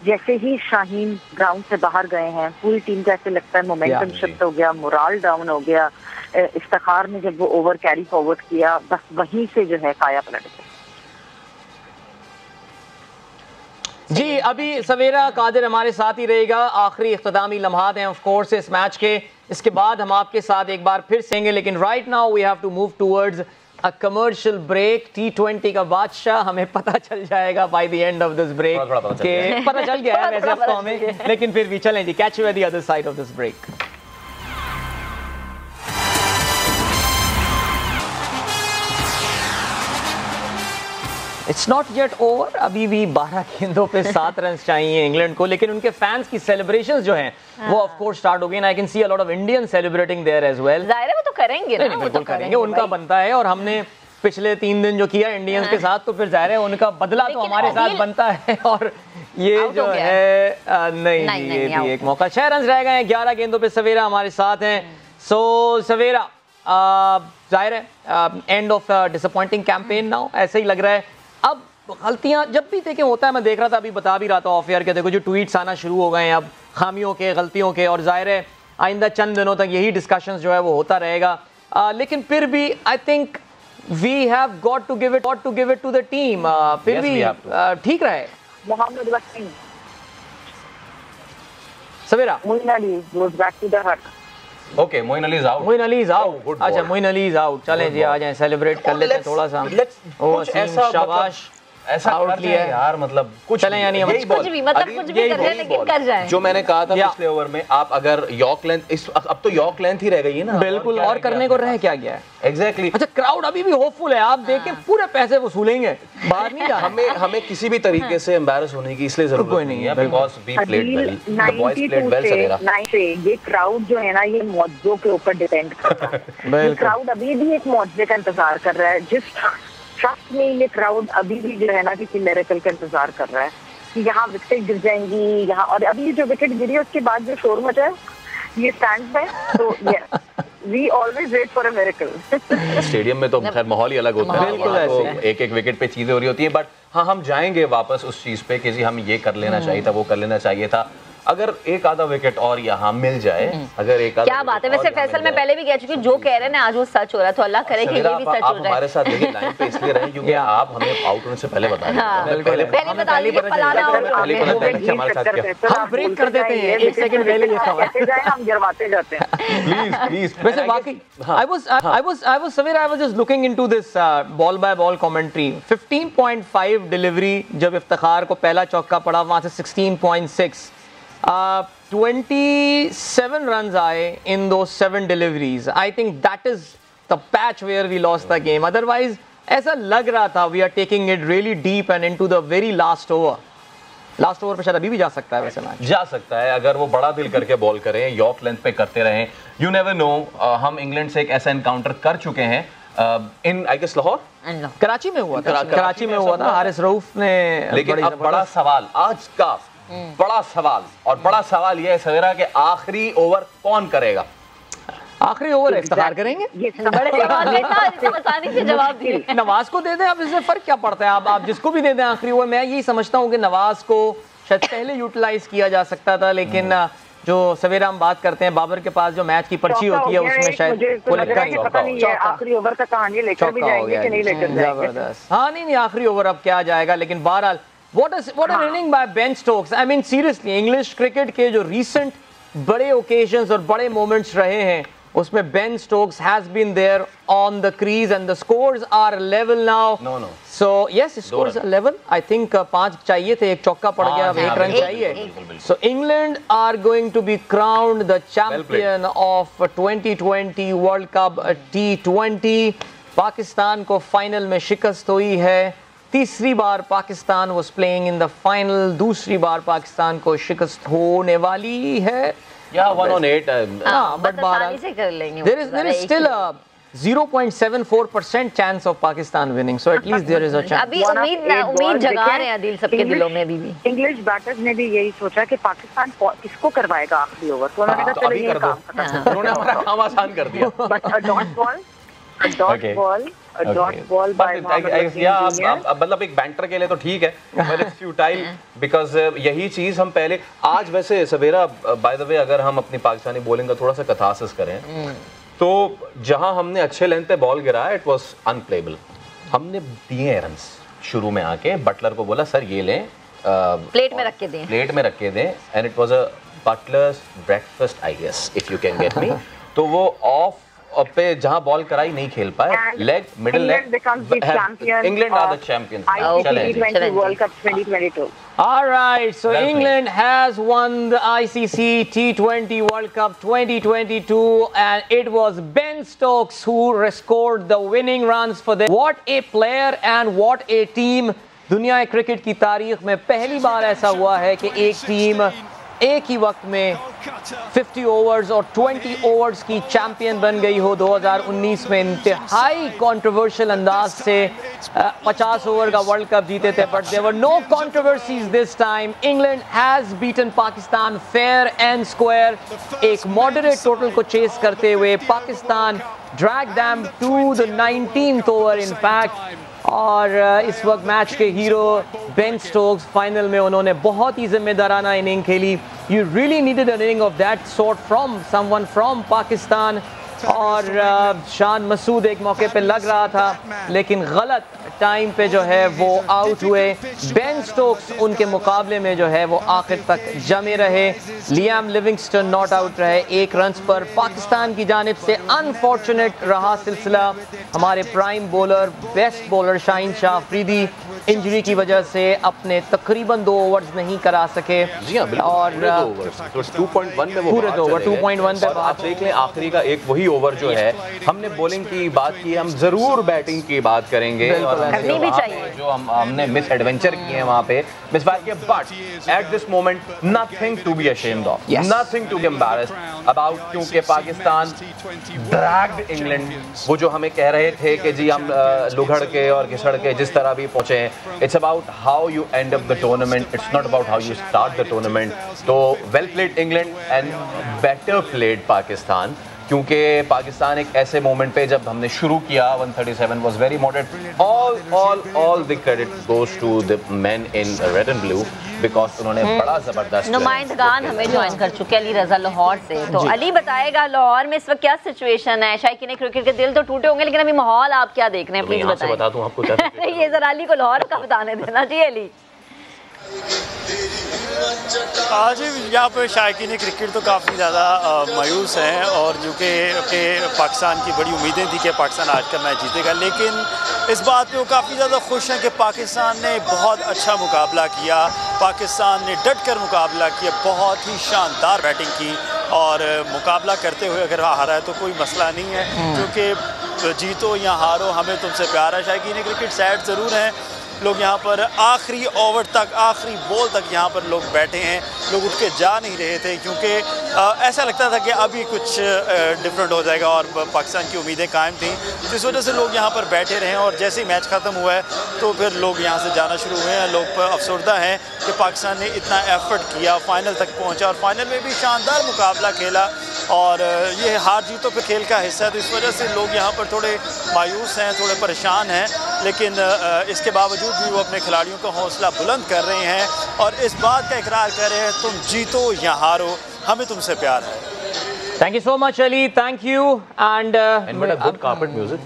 जैसे ही शाहीन ग्राउंड से बाहर गए हैं, पूरी टीम का ऐसे लगता है मोमेंटम शिफ्ट हो गया, मोराल डाउन हो गया। इफ्तिखार ने जब वो ओवर कैरी फॉरवर्ड किया, बस वहीं से जो है काया पलट गया। जी अभी सवेरा कादिर हमारे साथ ही रहेगा, आखिरी इख्तितामी लम्हात हैं ऑफ कोर्स इस मैच के, इसके बाद हम आपके साथ एक बार फिर सेंगे, लेकिन right now we have to move towards a commercial break. T20 का बादशाह हमें पता चल जाएगा by the end of this break, पता चल गया है वैसे अब तो हमें, लेकिन फिर भी चलें जी, catch you at the other side of this break. It's not yet over, अभी भी 12 गेंदों पे 7 रन चाहिए इंग्लैंड को, लेकिन उनके फैंस की सेलिब्रेशंस जो हैं वो ऑफ कोर्स स्टार्ट हो गई। I can see a lot of Indian celebrating there as well. जाहिर है वो तो करेंगे ना, बिल्कुल करेंगे, उनका बनता है, और हमने पिछले 3 दिन जो किया इंडियंस के साथ, तो फिर जाहिर है उनका बदला तो हमारे साथ बनता है, और ये जो है नहीं ये भी एक मौका। 6 रन रह गए हैं 11 गेंदों पे, सवेरा हमारे साथ हैं। सो सवेरा, जाहिर है end of disappointing campaign now, ऐसे ही लग रहा है। अब गलतियां जब भी देखें होता है, मैं देख रहा था, अभी बता भी रहा था ऑफ एयर के, देखो जो ट्वीट्स आना शुरू हो गए हैं अब खामियों के, गलतियों के, और जाहिर है आइंदा चंद दिनों तक यही डिस्कशंस जो है वो होता रहेगा, लेकिन फिर भी I think we have got to give it to the team, फिर भी ठीक रहे। Mohammad Wasim, Sawera, Moeen Ali goes back to the hut. Okay, Moeen Ali is out. Moeen Ali is out, अच्छा मोइन अली इज आउट, चलें जी आ जाएं, सेलिब्रेट कर लेते हैं थोड़ा सा। कुछ ऐसा शाबाश, ऐसा आउट लिया है यार, मतलब कुछ चलें, यानी हम कुछ भी कर रहे हैं, लेकिन कर जाएं। जो मैंने कहा था पिछले ओवर में, आप अगर यॉर्क लेंथ, अब तो यॉर्क लेंथ ही रह गई है ना, बिल्कुल, और करने को रह क्या गया है एग्जैक्टली। अच्छा क्राउड अभी भी होपफुल है, आप देखें पूरे पैसे वसूलेंगे, बाहर नहीं जा हमें किसी भी तरीके से एम्बैरस होने की इसलिए जरूरत नहीं है, because we played well, the boys played well. Sawera, ये क्राउड जो है ना, ये मौजों के ऊपर डिपेंड करता है। क्राउड अभी भी एक मौजे का इंतजार कर रहा है, जिस ट्रस्ट में ये क्राउड अभी भी जो है ना किसी मिरेकल का इंतजार कर रहा है कि यहाँ विकेट गिर जाएंगी यहाँ, और अभी जो विकेट गिरी उसके बाद जो शोर मचा है ये स्टैंड है, तो we always wait for a miracle. Stadium में तो खैर माहौल ही अलग होता है, बिल्कुल ऐसे एक एक विकेट पे चीजें हो रही होती हैं, बट हाँ हम जाएंगे वापस उस चीज पे कि जी हम ये कर लेना चाहिए था, वो कर लेना चाहिए था, अगर एक आधा विकेट और यहाँ मिल जाए, अगर एक आधा, क्या बात है। वैसे फैसल मैं पहले भी कह चुकी हूँ, जो कह रहे हैं ना आज वो सच हो रहा है, तो अल्लाह करे कि ये भी सच हो जाए। आप हमारे साथ देखिए लाइन पे इसलिए रहे क्योंकि आप हमें आउट होने से पहले बता रहे, पहले बता दीजिए फलाना आउट हो गया, हमारे साथ क्या, हम ब्रेक कर देते हैं 1 सेकंड पहले, ये खबर हम गिरवाते जाते हैं। प्लीज वैसे वाकई I was Savir, I was just looking into this ball by ball commentary. 15.5 delivery जब इफ्तिखार को पहला चौका पड़ा, वहां से 16.6, 27 runs आए in those 7 deliveries. I think that is the patch where we lost the game. Otherwise ऐसा लग रहा था we are taking it really deep and into the very last over. Last over पे शायद अभी भी जा सकता है, वैसे मैच जा सकता है अगर वो बड़ा दिल करके बॉल करें, यॉर्क लेंथ पे करते रहें, यू नेवर नो। हम इंग्लैंड से एक ऐसा एनकाउंटर कर चुके हैं इन आई गेस लाहौर, कराची में हुआ था, कराची में हुआ था, हारिस रऊफ ने। लेकिन अब बड़ा सवाल आज का, बड़ा सवाल, और बड़ा सवाल ये है सवेरा कि आखिरी ओवर कौन करेगा? आखिरी ओवर इफ्तिखार करेंगे, जवाब दिए नवाज को दे दें, अब इससे फर्क क्या पड़ता है, आप जिसको भी दे दें आखिरी ओवर। मैं यही समझता हूँ कि नवाज को शायद पहले यूटिलाइज किया जा सकता था, लेकिन जो सवेरा हम बात करते हैं, बाबर के पास जो मैच की पर्ची होती है उसमें शायद आखिरी ओवर का कहानी लेकर भी जाएंगे कि नहीं लेकर जाएंगे। जबरदस्त, हाँ नहीं आखिरी ओवर अब क्या जाएगा, लेकिन बहरहाल what an inning by Ben Stokes. I mean seriously, English cricket के जो recent बड़े occasions और बड़े moments रहे हैं, उसमें Ben Stokes has been there on the crease and the scores are level now. No. So yes, scores are level. I think 5 चाहिए थे, एक चौका पड़ गया, अब 1 रन चाहिए. So England are going to be crowned the champion of 2020 World Cup T20. Pakistan को final में शिकस्त हुई है, तीसरी बार Pakistan was playing in the final, दूसरी बार पाकिस्तान को शिकस्त होने वाली है. Yeah, 1 on 8. But there is still a 0.74% chance of Pakistan winning. So at least there is a chance. अभी उम्मीद जगा रहे हैं दिल सबके दिलों में अभी भी. इंग्लिश बैटर्स ने भी यही सोचा कि पाकिस्तान किसको करवाएगा आखिरी ओवर, तो उन्होंने कहा चलो ये काम करते हैं. उन्होंने हमारा काम आसान कर दिया. But a dot ball by मतलब एक बैंटर के लिए तो ठीक है, but it's futile because यही चीज हम पहले, आज वैसे सवेरा बाय द वे अगर हम अपनी पाकिस्तानी बॉलिंग का थोड़ा सा कथासिस करें तो जहां हमने अच्छे लेंथ पे बॉल गिराया इट वाज अनप्लेबल. हमने दिए रन्स शुरू में आके, बटलर को बोला सर ये लें प्लेट में रख के दें, प्लेट में रख के दें, and it was a Buttler's breakfast I guess, if you can get me. तो वो ऑफ पे जहां बॉल कराई नहीं खेल पाए, leg middle leg, England are the champions T20 World Cup 2022. All right, so England has won the ICC T20 World Cup 2022 and it was Ben Stokes who scored the winning runs for them. What a player and what a team. दुनिया cricket की तारीख में पहली बार ऐसा हुआ है कि एक टीम एक ही वक्त में 50 ओवर्स और 20 ओवर्स की चैंपियन बन गई हो। 2019 में इंतहाई कंट्रोवर्शियल अंदाज से 50 ओवर का वर्ल्ड कप जीते थे, but there were no controversies this time. England has beaten Pakistan fair and square. एक मॉडरेट टोटल को चेस करते हुए Pakistan drag them to the 19th over in fact. और इस वक्त मैच के हीरो बेन स्टोक्स, फाइनल में उन्होंने बहुत ही जिम्मेदाराना इनिंग खेली। You really needed N inning of that sort from someone from Pakistan. और शान मसूद एक मौके पे लग रहा था लेकिन गलत टाइम पे जो है वो आउट हुए। बेन स्टोक्स उनके मुकाबले में जो है वो आखिर तक जमे रहे। लियाम लिविंगस्टन नॉट आउट रहे 1 रन पर। पाकिस्तान की जानिब से अनफॉर्चुनेट रहा सिलसिला। हमारे prime bowler, best bowler Shaheen Shah Afridi injury की वजह से अपने तकरीबन 2 ओवर्स नहीं करा सके। जी हाँ, और 2.1 में वो पूरे 2 ओवर 2.1 पे आप देख लें। आखिरी का एक वही ओवर जो है, हमने बॉलिंग की बात की, हम जरूर बैटिंग की बात करेंगे और करनी भी चाहिए। जो हमने मिस एडवेंचर किए हैं वहाँ पे, मिस फायर किए, but at this moment nothing to be ashamed of, nothing to be embarrassed about, क्योंकि पाकिस्तान ड्रैग्ड इंग्लैंड। वो जो हमें कह रहे थे कि जी हम लुघड़ के और घिसड़ के जिस तरह भी पहुंचे हैं, it's about how you end up the tournament, it's not about how you start the tournament. तो well played England and better played Pakistan, क्योंकि पाकिस्तान एक ऐसे मोमेंट पे जब हमने शुरू किया 137 was very moderate. All the credit goes to the men in red and blue because उन्होंने बड़ा जबरदस्त। नुमाइंदगान हमें ज्वाइन कर चुके हैं अली रजा लाहौर से, तो अली बताएगा लाहौर में इस वक्त क्या सिचुएशन है। शायकीन क्रिकेट के दिल तो टूटे होंगे लेकिन अभी माहौल आप क्या देख रहे हैं, प्लीज बताएं। बता दूं आपको क्या ये जरा अली को लाहौर का बताने देना जी। अली आज यहाँ पर शायकीन क्रिकेट तो काफ़ी ज़्यादा मायूस हैं और जो कि पाकिस्तान की बड़ी उम्मीदें थी कि पाकिस्तान आज का मैच जीतेगा, लेकिन इस बात पे वो काफ़ी ज़्यादा खुश हैं कि पाकिस्तान ने बहुत अच्छा मुकाबला किया, पाकिस्तान ने डट कर मुकाबला किया, बहुत ही शानदार बैटिंग की और मुकाबला करते हुए अगर हारा है तो कोई मसला नहीं है, क्योंकि जीतो या हारो हमें तुमसे प्यार है। शायकीन क्रिकेट सैड ज़रूर हैं लोग, यहाँ पर आखिरी ओवर तक, आखिरी बॉल तक यहाँ पर लोग बैठे हैं, लोग उठ के जा नहीं रहे थे क्योंकि ऐसा लगता था कि अभी कुछ डिफरेंट हो जाएगा और पाकिस्तान की उम्मीदें कायम थी, जिस वजह से लोग यहाँ पर बैठे रहे। और जैसे ही मैच ख़त्म हुआ है तो फिर लोग यहाँ से जाना शुरू हुए हैं। लोग अफसरदा हैं कि पाकिस्तान ने इतना एफर्ट किया, फाइनल तक पहुँचा और फाइनल में भी शानदार मुकाबला खेला और ये हार जीतों पे खेल का हिस्सा है, तो इस वजह से लोग यहाँ पर थोड़े मायूस हैं, थोड़े परेशान हैं, लेकिन इसके बावजूद भी वो अपने खिलाड़ियों का हौसला बुलंद कर रहे हैं और इस बात का इकरार कर रहे हैं तुम जीतो या हारो हमें तुमसे प्यार है। Thank you so much Ali, thank you. And good carpet music,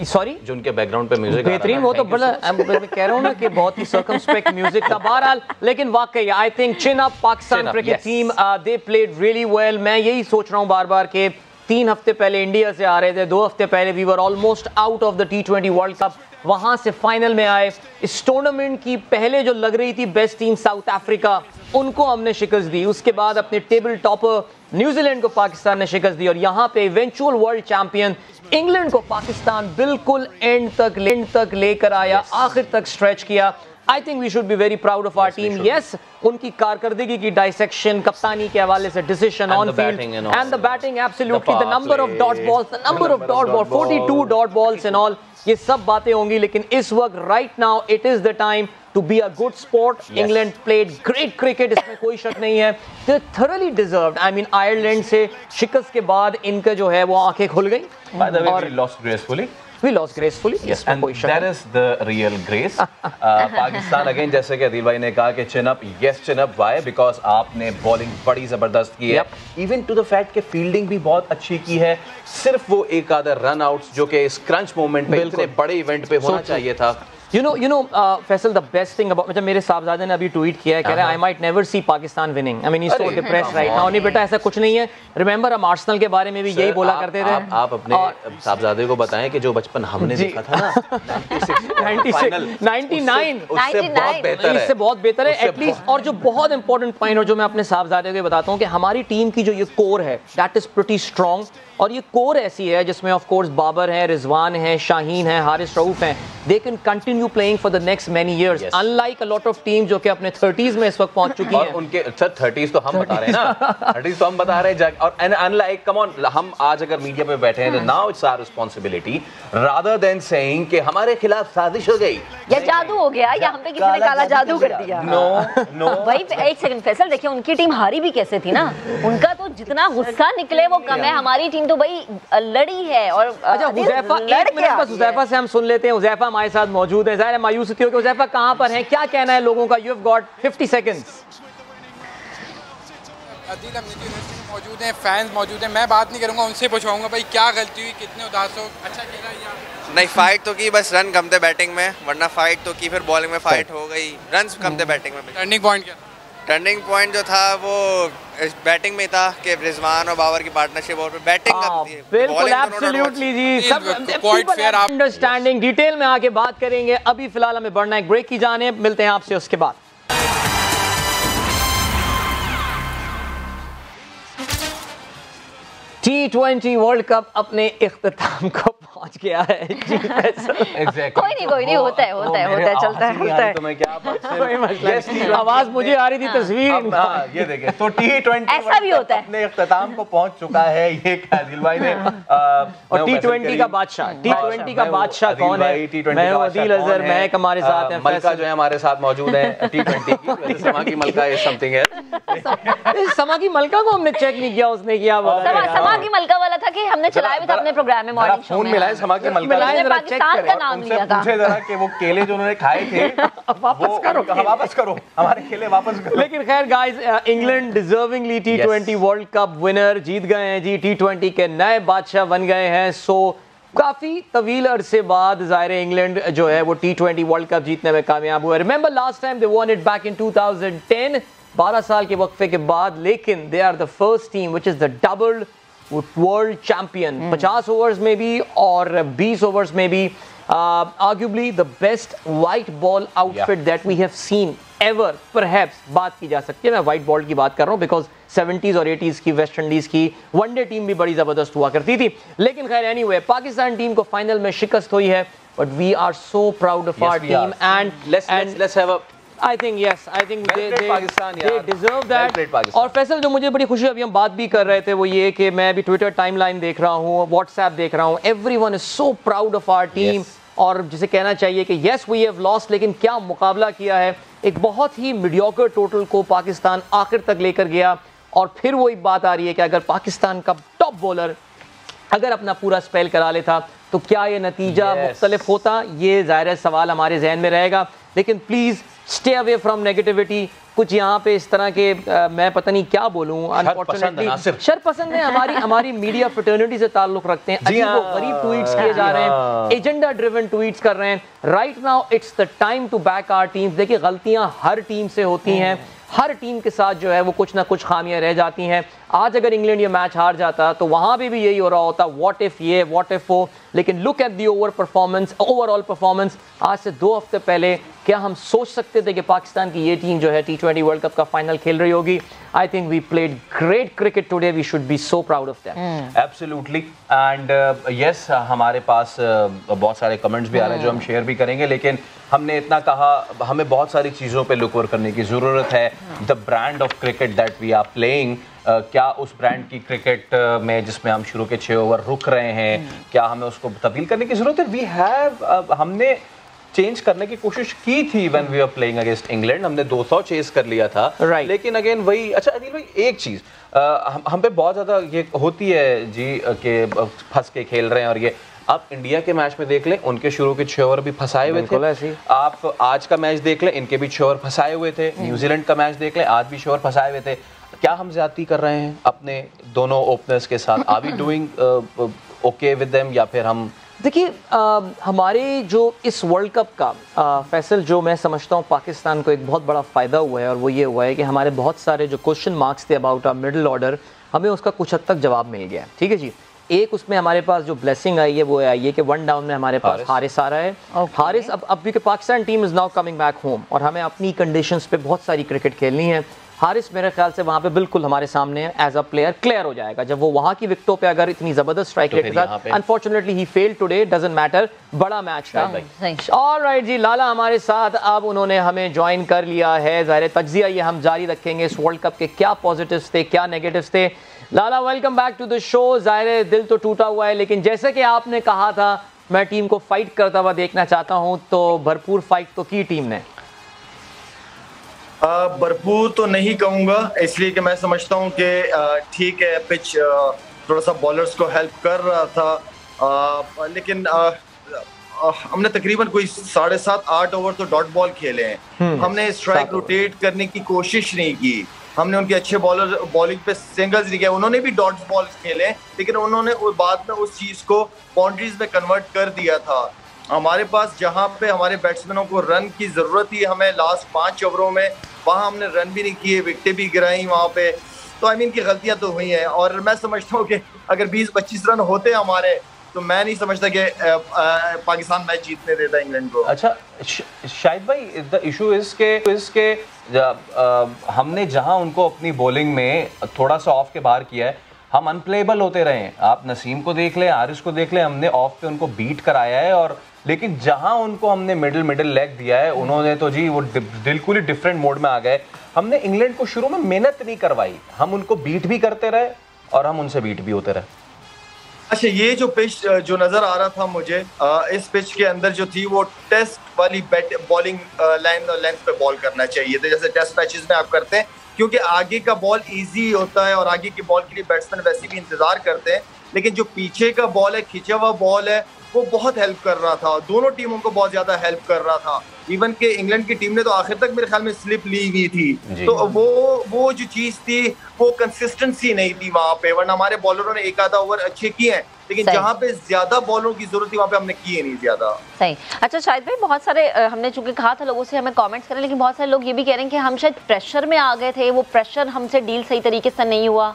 sorry जो उनके बैकग्राउंड पे म्यूजिक बेहतरीन, वो तो बड़ा मैं कह रहा हूँ ना कि बहुत ही सर्कमस्पेक्ट म्यूजिक था बहरहाल, लेकिन वाकई I think chin up Pakistan cricket team, they played really well. मैं यही सोच रहा हूँ बार बार के 3 हफ्ते पहले इंडिया से आ रहे थे, 2 हफ्ते पहले we were almost out of the T20 world Cup, वहां से फाइनल में आए। इस टूर्नामेंट की पहले जो लग रही थी बेस्ट टीम साउथ अफ्रीका, उनको हमने शिकस्त दी, उसके बाद अपने टेबल टॉपर न्यूजीलैंड को पाकिस्तान ने शिकस्त दी और यहाँ पे इवेंचुअल वर्ल्ड चैंपियन इंग्लैंड को पाकिस्तान बिल्कुल एंड तक लेकर आया, आखिर तक स्ट्रेच किया। I think we should be very proud of our team. Yes, उनकी कारकर्दगी की डाइसेक्शन, कप्तानी के हवाले से decision on field and the batting, absolutely, the number of dot balls, the number of dot balls, 42 dot balls and all, ये सब बातें होंगी, लेकिन इस वक्त right now it is the time to be a good sport. England played great cricket, इसमें कोई शक नहीं है। They thoroughly deserved. I mean, Ireland से शिकस्त के बाद इनका जो है वो आंखें खुल गई। By the way, we lost gracefully. We lost gracefully. Yes, and that is the real grace. Pakistan again, जैसे कि अदील भाई ने कहा कि चिन up, yes chin up, why? Because आपने बॉलिंग बड़ी जबरदस्त की है, इवन टू द फैक्ट कि फील्डिंग भी बहुत अच्छी की है। सिर्फ वो एक आधा रन आउट्स जो कि इस क्रंच मोमेंट पे इतने बड़े इवेंट पे होना चाहिए था, You know, Faisal, the best thing about, मतलब मेरे साहबजादे ने अभी ट्वीट किया है, कह रहा है I might never see Pakistan winning. I mean, he's so depressed right now. नहीं बेटा, ऐसा कुछ नहीं है. Remember, हम आर्सेनल के बारे में भी यही बोला करते थे. आप अपने साहबजादे को बताएं कि जो बचपन हमने देखा था ना, 99 उससे बहुत बेहतर है. इससे बहुत बेहतर है एटलीस्ट. और जो बहुत इंपॉर्टेंट पॉइंट और जो मैं अपने साहबजादे को बताता हूँ कि हमारी टीम की जो ये कोर है, दैट इज प्रीटी स्ट्रॉन्ग. और ये कोर ऐसी है जिसमें ऑफ कोर्स बाबर है, रिजवान है, शाहीन है, हारिस रऊफ हैं. They can continue playing for the next many years, unlike a lot of team जो कि अपने 30s में इस वक्त पहुंच चुकी हैं. उनके सर 30s तो हम बता रहे हैं ना, 30s तो हम बता रहे हैं. और अनलाइक, कम ऑन, हम आज अगर मीडिया पे बैठे हैं तो now it's our responsibility rather than saying कि हमारे खिलाफ साजिश हो गई या जादू हो गया या हम पे किसी ने काला जादू कर दिया. नो भाई एक सेकंड फैसल, देखिए उनकी टीम हारी भी कैसे थी ना. उनका तो जितना गुस्सा निकले वो कम है. हमारी टीम तो भाई लड़ी है. और अच्छा हुज़ैफा, एक मिनट बस हुज़ैफा से हम सुन लेते हैं. हुज़ैफा हमारे साथ मौजूद है. ज़ाहिर है मायूस होती हो कि हुज़ैफा कहां पर हैं, क्या कहना है लोगों का. You have got 50 seconds. Adeel अमृति university में मौजूद हैं, फैंस मौजूद हैं. मैं बात नहीं करूंगा, उनसे पूछवाऊंगा भाई क्या गलती हुई, कितने उदास हो. अच्छा खेला या नहीं? फाइट तो की, बस रन कम थे बैटिंग में, वरना फाइट तो की. फिर बॉलिंग में फाइट हो गई, रन कम थे बैटिंग में. टर्निंग पॉइंट क्या? टर्निंग पॉइंट जो था वो बैटिंग में था कि रिजवान और बाबर की पार्टनरशिप. और बैटिंग कम थी. बिल्कुल एब्सोल्युटली जी, सब क्वाइट फेयर. आप अंडरस्टैंडिंग डिटेल में आके बात करेंगे. अभी फिलहाल हमें बढ़ना है ब्रेक की जानिब. मिलते हैं आपसे उसके बाद. T20 वर्ल्ड कप अपने इख्तिताम को पहुंच गया है जी. कोई नहीं होता है चलता है. तो मैं क्या कोई मसला नहीं. आवाज मुझे आ रही थी, तस्वीर ये देखें. तो T20 ऐसा भी होता है, अपने इख्तिताम को पहुंच चुका है. ये क्या दिल भाई ने. और T20 का बादशाह, T20 का बादशाह कौन है? मैं हूं अदील अजहर, मैं हमारे साथ हैं मलका जो है हमारे साथ मौजूद है T20 की. समा की मलका इज समथिंग है. समा की मलका को हमने चेक नहीं किया, उसने किया. समा की मलका वाला था कि हमने चलाया भी था अपने प्रोग्राम में, मॉर्निंग शो में. फोन मिलाए समा की मलका, पाकिस्तान का नाम लिया था. पूछे जरा कि वो केले जो उन्होंने खाए थे वापस करो हमारे केले वापस करो. लेकिन खैर guys, England deservingly T20 world cup winner जीत गए हैं जी. T20 के नए बादशाह बन गए हैं. सो काफी तवील अरसे बाद ज़ाहिर इंग्लैंड जो है वो T20 वर्ल्ड कप जीतने में कामयाब हुआ. Remember last time they won it back in 2010, 12 साल के वक्फे के बाद. लेकिन they are the first team which is the double world champion. 50 overs में भी और 20 ओवर्स में भी. Arguably the best white ball outfit that we have seen ever. Perhaps बात की जा सकती है, मैं वाइट बॉल की बात कर रहा हूँ, बिकॉज 70s और 80s की वेस्ट इंडीज की वनडे टीम भी बड़ी जबरदस्त हुआ करती थी. लेकिन खैर एनीवे, पाकिस्तान टीम को फाइनल में शिकस्त हुई है. But we are so proud of our team and let's have a I think they deserve that. और फैसल, जो मुझे बड़ी खुशी, अभी हम बात भी कर रहे थे, वो ये कि मैं अभी ट्विटर टाइमलाइन देख रहा हूँ, व्हाट्सएप देख रहा हूँ. Everyone is so proud of our team. और जिसे कहना चाहिए कि यस वी हैव लॉस्ट, लेकिन क्या मुकाबला किया है. एक बहुत ही मीडियोकर टोटल को पाकिस्तान आखिर तक लेकर गया. और फिर वो एक बात आ रही है कि अगर पाकिस्तान का टॉप बॉलर अगर अपना पूरा स्पेल करा लेता तो क्या ये नतीजा मुख्तलिफ होता. ये ज़ाहिर सवाल हमारे जहन में रहेगा. लेकिन please stay away from negativity. कुछ यहाँ पे इस तरह के मैं पता नहीं क्या बोलूँ, अनफॉर्चुनेटली शरपसंद है, हमारी मीडिया फ्रेटर्निटी से ताल्लुक रखते हैं. गरीब ट्वीट्स किए जा रहे हैं, एजेंडा ड्रिवन ट्वीट्स कर रहे हैं. Right now it's the time to back our teams. देखिए गलतियाँ हर टीम से होती हैं, हर टीम के साथ जो है वो कुछ ना कुछ खामियां रह जाती हैं. आज अगर इंग्लैंड ये मैच हार जाता तो वहाँ भी यही हो रहा होता, व्हाट इफ ये व्हाट इफ वो. लेकिन look at the overall performance. आज से 2 हफ्ते पहले क्या हम सोच सकते थे कि पाकिस्तान की ये टीम जो है T20 वर्ल्ड कप का फाइनल खेल रही होगी. I think we played great cricket today. We should be so proud of that. Absolutely. And yes, हमारे पास बहुत सारे कमेंट्स भी आ रहे हैं जो हम शेयर भी करेंगे. लेकिन हमने इतना कहा, हमें बहुत सारी चीज़ों पे लुक ओवर करने की ज़रूरत है. The brand of cricket that we are playing, क्या उस ब्रांड की क्रिकेट में जिसमें हम शुरू के 6 ओवर रुक रहे हैं, क्या हमें उसको तब्दील करने की ज़रूरत है. वी हैव हमने चेंज करने की कोशिश की थी when we were playing against England. हमने 200 चेस कर लिया था. लेकिन अगेन वही. अच्छा अदील भाई, एक चीज़ हम पे बहुत ज़्यादा ये होती है जी कि फंस के खेल रहे हैं. और ये आप इंडिया के मैच में देख लें, उनके शुरू के 6 ओवर भी फंसाए हुए थे. आप आज का मैच देख लें, इनके भी 6 ओवर फंसाए हुए थे. न्यूजीलैंड का मैच देख लें, आज भी 6 ओवर फंसाए हुए थे. क्या हम ज्यादती कर रहे हैं अपने दोनों ओपनर्स के साथ? Are we doing okay with them, या फिर हम देखिए हमारे जो इस वर्ल्ड कप का फैसल, जो मैं समझता हूँ पाकिस्तान को एक बहुत बड़ा फ़ायदा हुआ है, और वो ये हुआ है कि हमारे बहुत सारे जो क्वेश्चन मार्क्स थे अबाउट आवर मिडिल ऑर्डर, हमें उसका कुछ हद तक जवाब मिल गया। ठीक है जी। एक उसमें हमारे पास जो ब्लेसिंग आई है वो आई है कि 1 डाउन में हमारे पास हारिस आ रहा है। हारिस अब क्योंकि Pakistan team is now coming back home और हमें अपनी कंडीशंस पे बहुत सारी क्रिकेट खेलनी है। हारिस मेरे ख्याल से वहाँ पे बिल्कुल हमारे सामने एज अ प्लेयर क्लियर हो जाएगा जब वो वहाँ की विकेटों पे अगर इतनी ज़बरदस्त स्ट्राइक रेट के साथ। Unfortunately he failed today, doesn't matter, बड़ा मैच था। ऑलराइट जी, लाला हमारे साथ अब उन्होंने हमें ज्वाइन कर लिया है। ज़ाहिर तज्जिया ये हम जारी रखेंगे इस वर्ल्ड कप के, क्या पॉजिटिव्स थे क्या नेगेटिव्स थे। Lala welcome back to the show. ज़ाहिर दिल तो टूटा हुआ है, लेकिन जैसे कि आपने कहा था मैं टीम को फाइट करता हुआ देखना चाहता हूँ, तो भरपूर फाइट तो की टीम ने। भरपूर तो नहीं कहूँगा, इसलिए कि मैं समझता हूँ कि ठीक है पिच थोड़ा सा बॉलर्स को हेल्प कर रहा था, लेकिन हमने तकरीबन कोई 7.5-8 ओवर तो डॉट बॉल खेले हैं। हमने स्ट्राइक रोटेट करने की कोशिश नहीं की, हमने उनके अच्छे बॉलर बॉलिंग पे सिंगल्स नहीं किया, उन्होंने भी डॉट बॉल खेले, लेकिन उन्होंने बाद में उस चीज़ को बाउंड्रीज में कन्वर्ट कर दिया था। हमारे पास जहाँ पे हमारे बैट्समैनों को रन की ज़रूरत थी हमें लास्ट 5 ओवरों में, वहाँ हमने रन भी नहीं किए, विकेटें भी गिराई वहाँ पे। तो आई मीन की गलतियाँ तो हुई हैं, और मैं समझता हूँ कि अगर 20-25 रन होते हमारे तो मैं नहीं समझता कि पाकिस्तान मैच जीतने देता इंग्लैंड को। अच्छा शाहिद भाई, द इशू इज के हमने जहां उनको अपनी बॉलिंग में थोड़ा सा ऑफ के बाहर किया है, हम अनप्लेएबल होते रहे हैं। आप नसीम को देख लें, हारिस को देख लें, हमने ऑफ पे उनको बीट कराया है, और लेकिन जहां उनको हमने मिडिल लेग दिया है उन्होंने तो जी वो बिल्कुल ही डिफरेंट मोड में आ गए। हमने इंग्लैंड को शुरू में मेहनत नहीं करवाई, हम उनको बीट भी करते रहे और हम उनसे बीट भी होते रहे। अच्छा, ये जो पिच जो नजर आ रहा था मुझे, इस पिच के अंदर जो थी वो टेस्ट वाली बॉलिंग लाइन और लेंथ पे बॉल करना चाहिए था, जैसे टेस्ट मैचेस में आप करते हैं, क्योंकि आगे का बॉल इजी होता है और आगे की बॉल के लिए बैट्समैन वैसे भी इंतजार करते हैं, लेकिन जो पीछे का बॉल है, खिंचा हुआ बॉल है, वो बहुत हेल्प कर रहा था, दोनों टीमों को बहुत ज्यादा हेल्प कर रहा था। इवन के इंग्लैंड की टीम ने तो आखिर तक मेरे ख्याल में स्लिप ली हुई थी, तो वो जो चीज थी वो कंसिस्टेंसी नहीं थी वहां पे, वरना हमारे बॉलरों ने 1 आधा ओवर अच्छे किए हैं, लेकिन जहां पे ज्यादा बॉलरों की जरूरत थी वहां पे हमने किए नहीं ज्यादा। सही। अच्छा शाहिद भाई, बहुत सारे हमने चूंकि कहा था लोगों से हमें कमेंट्स करें, लेकिन बहुत सारे लोग ये भी कह रहे हैं कि हम शायद प्रेशर में आ गए थे, वो प्रेशर हमसे डील सही तरीके से नहीं हुआ।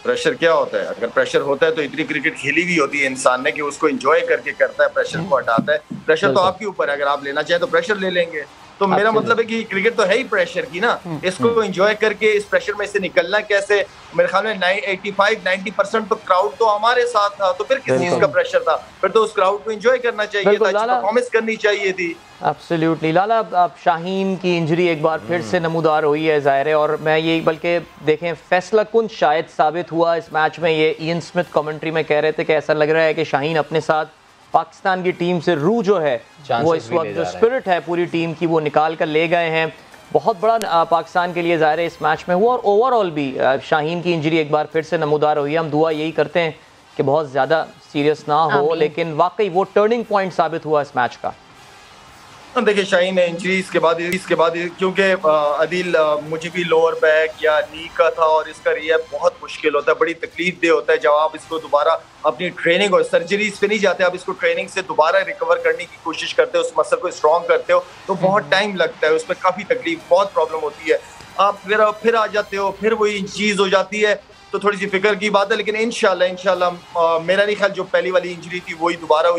प्रेशर क्या होता है? अगर प्रेशर होता है तो इतनी क्रिकेट खेली भी होती है इंसान ने कि उसको एंजॉय करके करता है, प्रेशर को हटाता है। प्रेशर तो आपके ऊपर है, अगर आप लेना चाहें तो प्रेशर ले लेंगे। तो मेरा मतलब है कि क्रिकेट तो है ही प्रेशर की ना, इसको एंजॉय करके इस प्रेशर में से निकलना कैसे। मेरे ख्याल में 85-90% तो क्राउड तो हमारे साथ था, तो फिर किस चीज का प्रेशर था? फिर तो उस क्राउड को एंजॉय करना चाहिए था, अच्छी परफॉर्मेंस करनी चाहिए थी। एब्सोल्युटली लाला, अब शाहीन की इंजरी एक बार फिर से नमूदार हुई है ज़ाहिर है, और मैं ये बल्कि देखें फैसला कुन शायद साबित हुआ इस मैच में। ये इयन स्मिथ कमेंट्री में कह रहे थे कि ऐसा लग रहा है कि शाहीन अपने साथ पाकिस्तान की टीम से रूह जो है वो इस वक्त जो स्पिरिट है पूरी टीम की वो निकाल कर ले गए हैं। बहुत बड़ा पाकिस्तान के लिए ज़ाहिर है इस मैच में हुआ, और ओवरऑल भी शाहीन की इंजरी एक बार फिर से नमूदार हुई है। हम दुआ यही करते हैं कि बहुत ज़्यादा सीरियस ना हो, लेकिन वाकई वो टर्निंग पॉइंट साबित हुआ इस मैच का। देखिए शाहीन ने इंजरी इसके बाद क्योंकि अदील मुझे भी लोअर बैक या नी का था, और इसका रिहैब बहुत मुश्किल होता है, बड़ी तकलीफ दे होता है जब आप इसको दोबारा अपनी ट्रेनिंग और सर्जरीज पे नहीं जाते, आप इसको ट्रेनिंग से दोबारा रिकवर करने की कोशिश करते हो, उस मसल को स्ट्रॉन्ग करते हो, तो बहुत टाइम लगता है, उसमें काफ़ी तकलीफ बहुत प्रॉब्लम होती है। आप फिर आ जाते हो, फिर वही चीज़ हो जाती है, तो थोड़ी सी फिक्र की बात है। लेकिन इंशाल्लाह मेरा नहीं ख्याल जो पहली वाली इंजरी थी वही दोबारा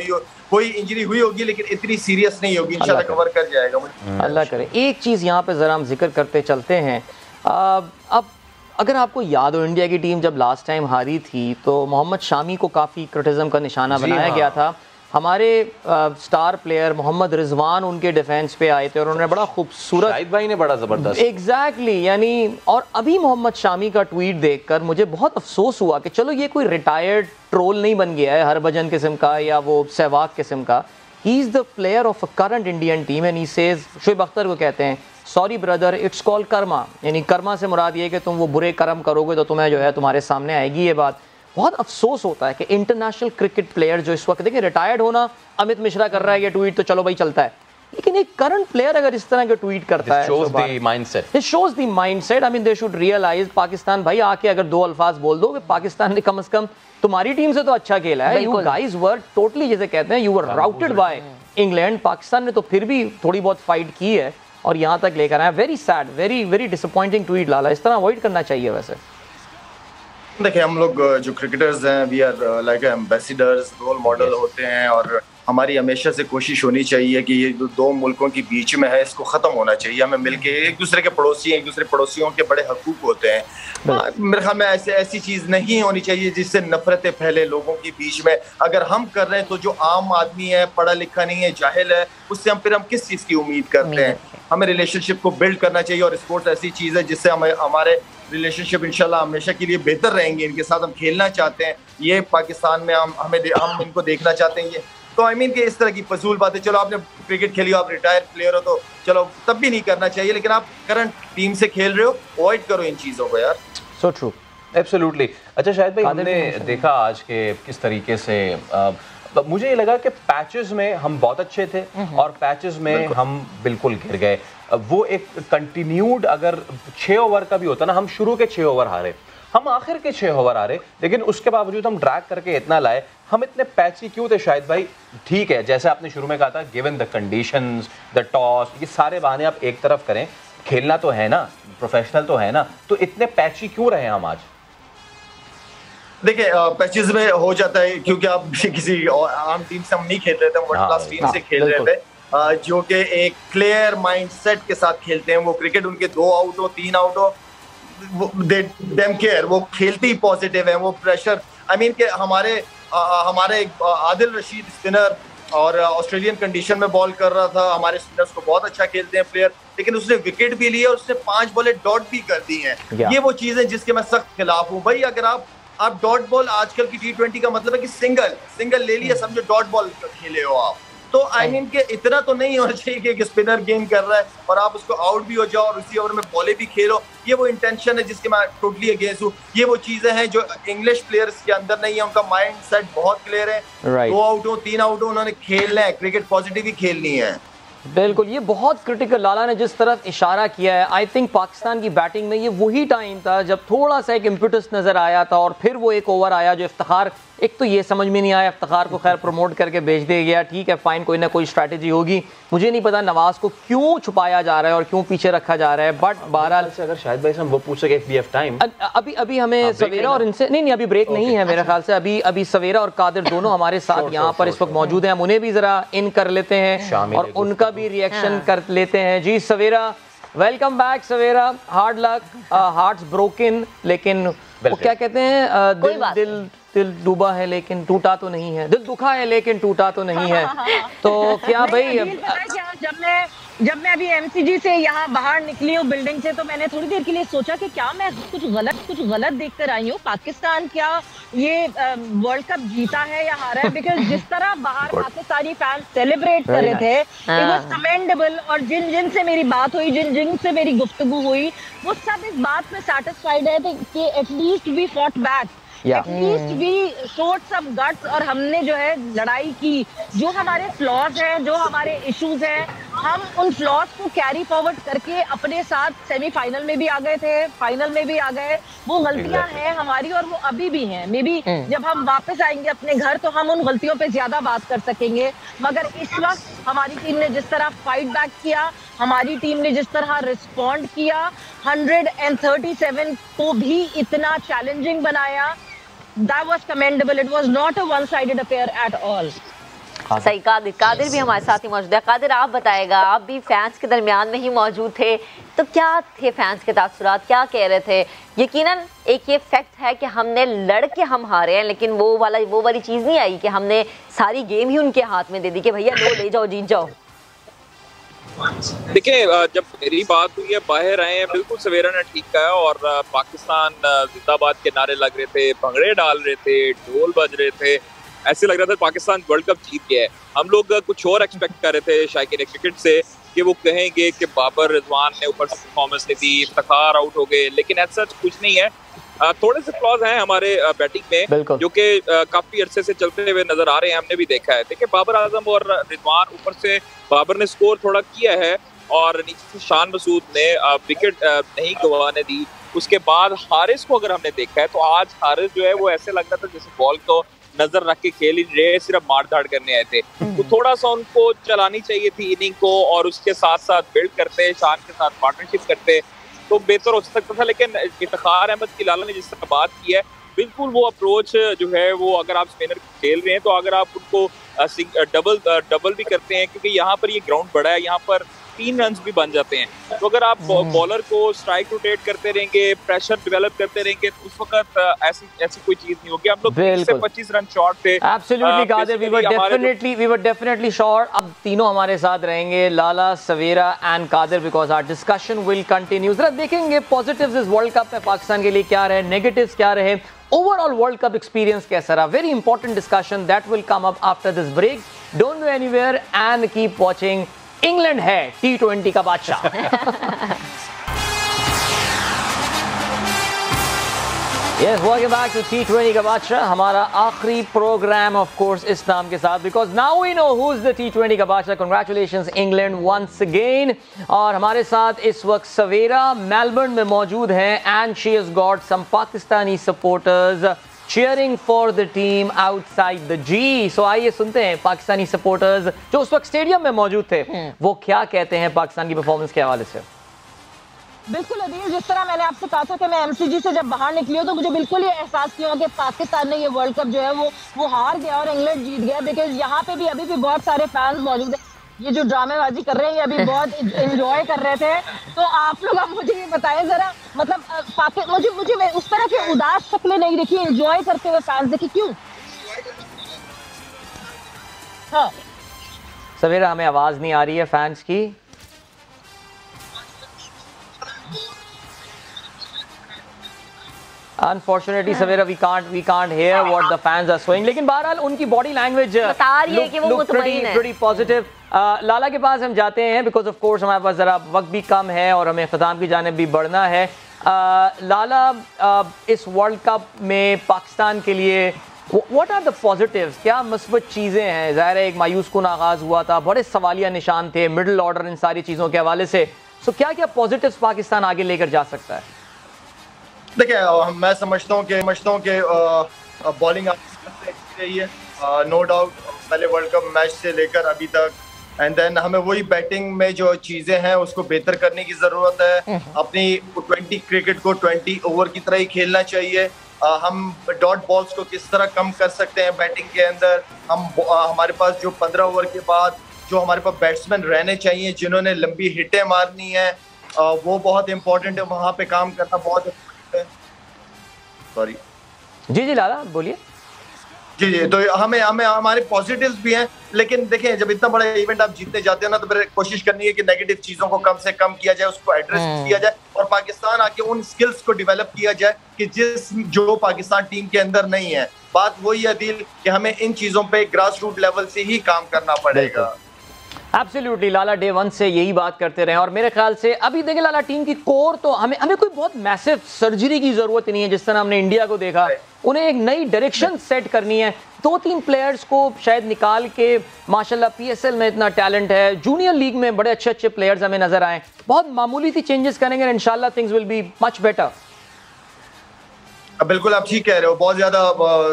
वही इंजरी हुई होगी, लेकिन इतनी सीरियस नहीं होगी, इंशाल्लाह कवर कर जाएगा। अल्लाह करे। एक चीज़ यहाँ पे ज़रा हम जिक्र करते चलते हैं, अब अगर आपको याद हो इंडिया की टीम जब लास्ट टाइम हारी थी तो मोहम्मद शामी को काफ़ी क्रिटिसिज्म का निशाना बनाया गया था। हमारे स्टार प्लेयर मोहम्मद रिजवान उनके डिफेंस पे आए थे और उन्होंने बड़ा खूबसूरत, शाहिद भाई ने बड़ा ज़बरदस्त एग्जैक्टली यानी, और अभी मोहम्मद शामी का ट्वीट देखकर मुझे बहुत अफसोस हुआ कि चलो ये कोई रिटायर्ड ट्रोल नहीं बन गया है हरभजन किस्म का या वो सहवाग किस्म का। He is the player of a current Indian team and he says, Shoaib Akhtar को कहते हैं sorry brother it's call Karma, यानी कर्मा से मुराद ये कि तुम वो बुरे कर्म करोगे तो तुम्हें जो है तुम्हारे सामने आएगी ये बात। बहुत अफसोस होता है कि इंटरनेशनल क्रिकेट प्लेयर जो इस वक्त देखिए रिटायर्ड होना, अमित मिश्रा कर रहा है ये ट्वीट तो चलो भाई चलता है, लेकिन एक करंट प्लेयर अगर इस तरह के ट्वीट करता है, shows the mindset. It shows the mindset. I mean, they should realize Pakistan भाई आके अगर 2 अल्फाज बोल दो कि पाकिस्तान ने कम से कम तुम्हारी टीम से तो अच्छा खेला है. You guys were totally, जैसे कहते हैं, you were routed by England. Pakistan ने तो फिर भी थोड़ी बहुत फाइट की है और यहाँ तक लेकर आया. Very sad, very disappointing tweet Lala. इस तरह अवॉइड करना चाहिए. वैसे देखिए, हम लोग जो क्रिकेटर्स हैं, we are like ambassadors, role model होते हैं और हमारी हमेशा से कोशिश होनी चाहिए कि ये जो 2 मुल्कों के बीच में है इसको ख़त्म होना चाहिए. हमें मिलके एक दूसरे के पड़ोसी हैं, एक दूसरे पड़ोसियों के बड़े हकूक होते हैं. मेरे ख्याल में ऐसी चीज़ नहीं होनी चाहिए जिससे नफरतें फैले लोगों के बीच में. अगर हम कर रहे हैं तो जो आम आदमी है, पढ़ा लिखा नहीं है, जाहिल है, उससे हम किस चीज़ की उम्मीद करते हैं? हमें रिलेशनशिप को बिल्ड करना चाहिए और स्पोर्ट्स ऐसी चीज़ है जिससे हमारे रिलेशनशिप इंशाल्लाह हमेशा के लिए बेहतर रहेंगे. इनके साथ हम खेलना चाहते हैं, ये पाकिस्तान में हम इनको देखना चाहते हैं. ये तो आई मीन कि इस तरह की फजूल बातें, चलो आपने क्रिकेट खेली हो, आप रिटायर प्लेयर हो, तो चलो तब भी नहीं करना चाहिए, लेकिन आप करंट टीम से खेल रहे हो, अवॉइड करो इन चीज़ों को यार. So true, absolutely. अच्छा शाहिद भाई, हमने देखा आज के किस तरीके से मुझे ये लगा कि पैचेस में हम बहुत अच्छे थे और पैचेस में हम बिल्कुल गिर गए. वो एक कंटिन्यूड, अगर 6 ओवर का भी होता ना, हम शुरू के 6 ओवर हारे, हम आखिर के 6 ओवर हारे, लेकिन उसके बावजूद हम ड्रैग करके इतना लाए. हम इतने पैची क्यों थे शाहिद भाई? ठीक है, जैसे आपने शुरू में कहा था, given the conditions, the toss, ये सारे बहाने आप एक तरफ करें, खेलना तो है ना, प्रोफेशनल तो है ना, तो इतने पैची क्यों रहे हम आज? देखिए, पैचेस में हो जाता है क्योंकि आप किसी आम टीम से हम नहीं खेल रहे थे, हम वर्ल्ड क्लास टीम से खेल रहे थे, जो कि एक क्लियर माइंडसेट के साथ खेलते हैं. वो क्रिकेट उनके 2 आउट हो, 3 आउट हो, देम केयर, वो खेलते ही पॉजिटिव है. वो प्रेशर, आई मीन कि हमारे आदिल रशीद स्पिनर और ऑस्ट्रेलियन कंडीशन में बॉल कर रहा था. हमारे स्पिनर्स को बहुत अच्छा खेलते हैं प्लेयर, लेकिन उसने विकेट भी लिए और उसने 5 बॉलें डॉट भी कर दी हैं. ये वो चीजें जिसके मैं सख्त खिलाफ हूँ. भाई अगर आप डॉट बॉल, आजकल की T20 का मतलब है कि सिंगल ले लिया, समझो डॉट बॉल खेले हो आप. तो आई मीन कि इतना तो नहीं होना चाहिए कि एक स्पिनर गेम कर रहा है और आप उसको आउट भी हो जाओ और उसी ओवर में बॉले भी खेलो. ये वो इंटेंशन है जिसके मैं टोटली अगेंस्ट हूँ. ये वो चीजें हैं जो इंग्लिश प्लेयर्स के अंदर नहीं है. उनका माइंड सेट बहुत क्लियर है. 2 आउट हो, 3 आउट हो, उन्होंने खेलना है, क्रिकेट पॉजिटिव ही खेलनी है. बिल्कुल, ये बहुत क्रिटिकल, लाला ने जिस तरफ इशारा किया है, आई थिंक पाकिस्तान की बैटिंग में ये वही टाइम था जब थोड़ा सा एक इम्पिटस नजर आया था और फिर वो एक ओवर आया जो इफ्तिखार, एक तो ये समझ में नहीं आया, इफ्तिखार को खैर प्रमोट करके भेज दिया गया. ठीक है, फाइन, कोई ना कोई स्ट्रैटेजी होगी. मुझे नहीं पता नवाज को क्यों छुपाया जा रहा है और क्यों पीछे रखा जा रहा है, बट बहरहाल अगर शायद भाई से हम वो पूछ सके if we have time, अभी हमें सवेरा और इनसे नहीं, अभी ब्रेक नहीं है मेरे ख्याल से. अभी सवेरा और कादिर दोनों हमारे साथ यहाँ पर इस वक्त मौजूद हैं. हम उन्हें भी जरा इन कर लेते हैं और उनका भी रिएक्शन कर लेते हैं. जी सवेरा, वेलकम बैक सवेरा. हार्ड लक, हार्ट्स ब्रोकन, लेकिन वो क्या कहते हैं, दिल डूबा है लेकिन टूटा तो नहीं है, दिल दुखा है लेकिन टूटा तो नहीं है. तो क्या भाई, जब मैं अभी MCG से यहाँ बाहर निकली हूँ बिल्डिंग से, तो मैंने थोड़ी देर के लिए सोचा कि क्या मैं कुछ गलत देखकर आई हूँ. पाकिस्तान क्या ये वर्ल्ड कप जीता है या हारा है? बिकॉज जिस तरह बाहर पाकिस्तानी फैंस सेलिब्रेट कर रहे थे, इट वाज कमेंडेबल. और जिन से मेरी बात हुई, जिन से मेरी गुफ्तगू हुई, वो सब इस बात में सैटिस्फाइड है कि at least we fought back, at least we showed some guts. और हमने जो है लड़ाई की. जो हमारे फ्लॉज हैं, जो हमारे इश्यूज हैं, हम उन फ्लॉज को कैरी फॉरवर्ड करके अपने साथ सेमीफाइनल में भी आ गए थे, फाइनल में भी आ गए. वो गलतियां हैं हमारी और वो अभी भी हैं. मे बी जब हम वापस आएंगे अपने घर तो हम उन गलतियों पे ज्यादा बात कर सकेंगे. मगर इस वक्त हमारी टीम ने जिस तरह फाइट बैक किया, हमारी टीम ने जिस तरह रिस्पॉन्ड किया, 137 को भी इतना चैलेंजिंग बनाया, that was commendable. It was not a one-sided affair at all. सही. कादिर भी हमारे साथ ही मौजूद है. कादिर, आप बताएगा, आप भी फैंस के दरमियान में ही मौजूद थे, तो क्या थे फैंस के तासुरात, क्या कह रहे थे? यकीनन एक ये फैक्ट है कि हमने लड़ के हम हारे हैं, लेकिन वो वाली चीज़ नहीं आई कि हमने सारी गेम ही उनके हाथ में दे दी कि भैया लो, ले जाओ, जीत जाओ. देखिए, जब मेरी बात हुई है, बाहर आए हैं, बिल्कुल सवेरा ने ठीक कहा. और पाकिस्तान जिंदाबाद के नारे लग रहे थे, भंगड़े डाल रहे थे, ढोल बज रहे थे, ऐसे लग रहा था पाकिस्तान वर्ल्ड कप जीत गया है. हम लोग कुछ और एक्सपेक्ट कर रहे थे शायकीन क्रिकेट से कि वो कहेंगे कि बाबर रिजवान ने ऊपर से परफॉर्मेंस नहीं दी, इफ्तिखार आउट हो गए, लेकिन ऐसा कुछ नहीं है. थोड़े से फ्लॉज हैं हमारे बैटिंग में जो कि काफी अरसे से चलते हुए नजर आ रहे हैं, हमने भी देखा है। देखिए बाबर आजम और रिजवान, ऊपर से बाबर ने स्कोर थोड़ा किया है और नीचे से शान मसूद ने विकेट नहीं गंवाने दी। उसके बाद हारिस को अगर हमने देखा है तो आज हारिस जो है वो ऐसे लग रहा था जैसे बॉल को नजर रख के खेल ही रहे, सिर्फ मार धाड़ करने आए थे। तो थोड़ा सा उनको चलानी चाहिए थी इनिंग को और उसके साथ साथ बिल्ड करते, शान के साथ पार्टनरशिप करते तो बेहतर हो सकता था। लेकिन इफ्तिखार अहमद की लाला ने जिस तरह बात की है, बिल्कुल वो अप्रोच जो है वो अगर आप स्पिनर खेल रहे हैं तो अगर आप उनको डबल भी करते हैं, क्योंकि यहाँ पर ये ग्राउंड बड़ा है, यहाँ पर 3 रन भी बन जाते हैं। तो अगर आप बॉलर को स्ट्राइक रोटेट करते रहेंगे, प्रेशर डेवलप करते रहेंगे तो उस वक्त ऐसी कोई चीज नहीं होगी। हम लोग 20 से 25 रन शॉर्ट थे। Absolutely Qadir, we were definitely sure. अब तीनों हमारे साथ रहेंगे, Lala, Sawera and Qadir, because our discussion will continue. जरा देखेंगे पॉजिटिव्स इस वर्ल्ड कप में पाकिस्तान के लिए क्या रहे, नेगेटिव्स क्या रहे, ओवरऑल वर्ल्ड कप एक्सपीरियंस कैसा रहा। Very important discussion that will come up after this break. Don't go anywhere and keep watching. England है T20 का बादशाह। Yes, welcome back to T20 का बादशाह, हमारा आखिरी प्रोग्राम ऑफ कोर्स इस नाम के साथ, because now we know who is the T20 का बादशाह। Congratulations England once again. और हमारे साथ इस वक्त सवेरा मेलबर्न में मौजूद हैं and she has got some Pakistani supporters cheering for the team outside the G. So आइए सुनते हैं पाकिस्तानी सपोर्टर्स जो उस वक्त स्टेडियम में मौजूद थे वो क्या कहते हैं पाकिस्तान की परफॉर्मेंस के हवाले से। बिल्कुल अदील, जिस तरह मैंने आपसे कहा था कि मैं MCG से जब बाहर निकली हूँ तो मुझे बिल्कुल ये एहसास किया कि पाकिस्तान ने ये वर्ल्ड कप जो है वो हार गया और इंग्लैंड जीत गया। बिकॉज यहाँ पे भी अभी भी बहुत सारे फैंस मौजूद हैं, ये जो ड्रामेबाजी कर रहे हैं ये अभी बहुत एंजॉय कर रहे थे। तो आप लोग अब मुझे ये बताएं जरा, मतलब मुझे उस तरह की उदास शक्लें नहीं देखी, एंजॉय करते हुए फैंस देखी, क्यों? हाँ सवेरा, हमें आवाज नहीं आ रही है फैंस की। Unfortunately, Savera, we can't hear what the fans are saying. लेकिन बहरहाल उनकी body language look pretty positive. लाला के पास हम जाते हैं because of course हमारे पास ज़रा वक्त भी कम है और हमें ख़त्म की जानिब भी बढ़ना है। लाला, इस वर्ल्ड कप में पाकिस्तान के लिए what are the positives? क्या मस्बत चीज़ें हैं? ज़ाहिर है एक मायूस कुन आगाज़ हुआ था, बड़े सवालिया निशान थे, मिडिल ऑर्डर, इन सारी चीज़ों के हवाले से। सो क्या क्या पॉजिटिव्स पाकिस्तान आगे लेकर जा सकता है? देखिए, मैं समझता हूँ कि बॉलिंग रही है नो डाउट, पहले वर्ल्ड कप मैच से लेकर अभी तक। एंड देन हमें वही बैटिंग में जो चीजें हैं उसको बेहतर करने की जरूरत है। अपनी 20 क्रिकेट को 20 ओवर की तरह ही खेलना चाहिए। हम डॉट बॉल्स को किस तरह कम कर सकते हैं बैटिंग के अंदर। हमारे पास जो 15 ओवर के बाद जो हमारे पास बैट्समैन रहने चाहिए जिन्होंने लंबी हिटें मारनी है, वो बहुत इंपॉर्टेंट है। वहां पे काम करना बहुत सॉरी जी लाला बोलिए। जी तो हमें हमारे पॉजिटिव्स भी हैं, लेकिन देखें जब इतना बड़ा इवेंट आप जीतने जाते हो ना तो फिर कोशिश करनी है कि नेगेटिव चीजों को कम से कम किया जाए, उसको एड्रेस किया जाए और पाकिस्तान आके उन स्किल्स को डेवलप किया जाए कि जो पाकिस्तान टीम के अंदर नहीं है। बात वही है दिल कि हमें इन चीजों पे ग्रास रूट लेवल से ही काम करना पड़ेगा। एब्सोल्युटली लाला, डे वन से यही बात करते रहे और मेरे ख्याल से अभी देखें लाला टीम की कोर तो हमें कोई बहुत मैसिव सर्जरी की जरूरत नहीं है। जिस तरह हमने इंडिया को देखा, उन्हें एक नई डायरेक्शन सेट करनी है। 2-3 प्लेयर्स को शायद निकाल के, माशाल्लाह PSL में इतना टैलेंट है, जूनियर लीग में बड़े अच्छे प्लेयर्स हमें नजर आए। बहुत मामूली सी चेंजेस करेंगे और इंशाल्लाह things will be much better. बिल्कुल आप ठीक कह रहे हो, बहुत ज्यादा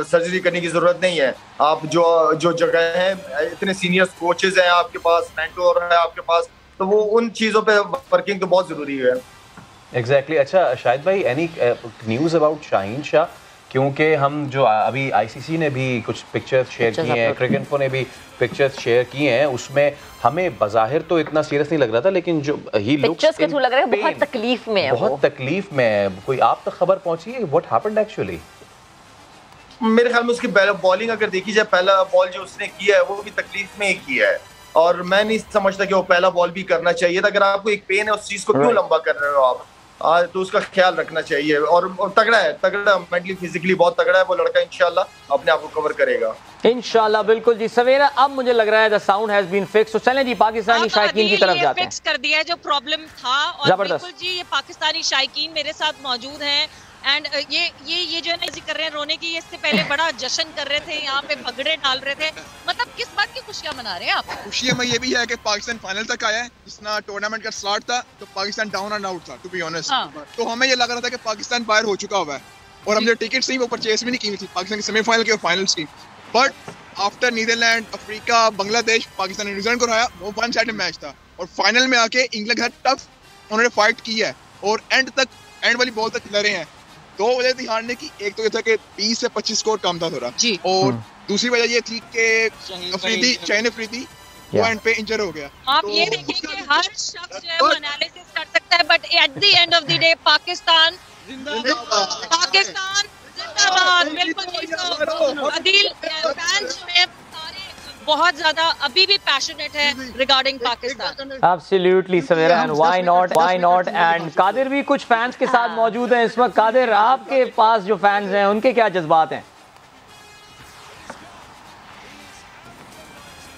सर्जरी करने की जरूरत नहीं है। आप जो जगह है, इतने सीनियर कोचेस हैं आपके पास, मेंटोर है आपके पास, तो वो उन चीजों पे वर्किंग तो बहुत जरूरी है। एग्जैक्टली। अच्छा शाहिद भाई, any news about Shaheen Shah? क्योंकि हम जो अभी ICC ने भी कुछ पिक्चर्स शेयर किए हैं, क्रिकेट ने भी पिक्चर्स शेयर किए हैं, उसमें हमें बज़ाहिर तो इतना सीरियस नहीं लग रहा था, लेकिन जो ही पिक्चर्स के थ्रू लग रहा है बहुत तकलीफ में है, बहुत तकलीफ में है। कोई आप तक खबर पहुंची है व्हाट हैपेंड एक्चुअली? मेरे ख्याल में उसकी बॉलिंग अगर देखी जाए, पहला बॉल जो उसने किया है वो भी तकलीफ में ही किया है और मैं नहीं समझता कि वो पहला बॉल भी करना चाहिए था। अगर आपको एक पेन है, उस चीज को क्यों लंबा कर रहे हो आप? तो उसका ख्याल रखना चाहिए। और तगड़ा मेंटली फिजिकली बहुत तगड़ा है वो लड़का, इंशाल्लाह अपने आप को कवर करेगा इंशाल्लाह। बिल्कुल जी सवेरा, अब मुझे लग रहा है the sound has been fix. तो चलें जी पाकिस्तानी शायकीन की तरफ जाते हैं। फिक्स कर दिया है जो प्रॉब्लम था और बिल्कुल जी ये पाकिस्तानी शायकीन मेरे साथ मौजूद हैं एंड ये जो है ना कर रहे हैं रोने की, इससे पहले बड़ा जश्न कर रहे थे, यहाँ पे भगड़े डाल रहे थे, मतलब किस बात की खुशियां मना रहे हैं आप? खुशियां में ये भी है कि पाकिस्तान फाइनल तक आया है, जितना टूर्नामेंट का स्टार्ट था तो पाकिस्तान डाउन एंड आउट था, टू बी ऑनेस्ट। तो हमें ये लग रहा था कि पाकिस्तान बाहर हो चुका हुआ है, और हमने टिकट्स थी वो परचेज भी नहीं की थी पाकिस्तान की सेमीफाइनल की और फाइनल्स की। But after Netherland, Africa, Bangladesh, Pakistan ने न्यूजीलैंड को हराया, वो वन साइडेड मैच था, और फाइनल में आके इंग्लैंड के साथ टफ उन्होंने फाइट की है और एंड वाली बॉल तक लड़े हैं। दो वजह थी हारने की, एक तो ये था कि 20 से 25 स्कोर कम था थोड़ा, और दूसरी वजह ये थी कि शाहीन अफरीदी वो एंड पे इंजर हो गया। आप ये देखें कि हर शख्स जो है वो एनालिसिस कर सकता है, but at the end of the day Pakistan जिंदाबाद, बिल्कुल। अदील फैंस जो है बहुत ज्यादा अभी भी पैशनेट है regarding Pakistan. Absolutely, Savera, and why not? And Qadir भी कुछ फैंस के साथ मौजूद हैं इस वक्त। कादिर, आपके पास जो फैंस हैं उनके क्या जज्बात हैं?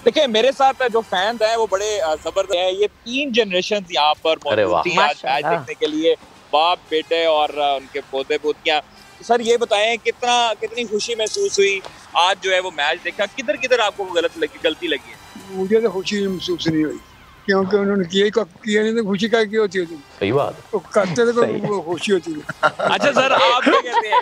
देखिए, मेरे साथ जो फैंस हैं वो बड़े जबरदस्त हैं। ये 3 जनरेशन यहाँ पर मौजूद थी आज मैच देखने के लिए, बाप, बेटे और उनके पोते पोतियां। सर ये बताएं कितनी खुशी महसूस हुई आज जो है वो मैच देखा, किधर आपको गलती लगी है? मुझे तो खुशी महसूस नहीं हुई, क्योंकि उन्होंने किया नहीं तो खुशी क्या होती है? सही बात, तो करते तो खुशी होती है। अच्छा सर, आप क्या कहते हैं?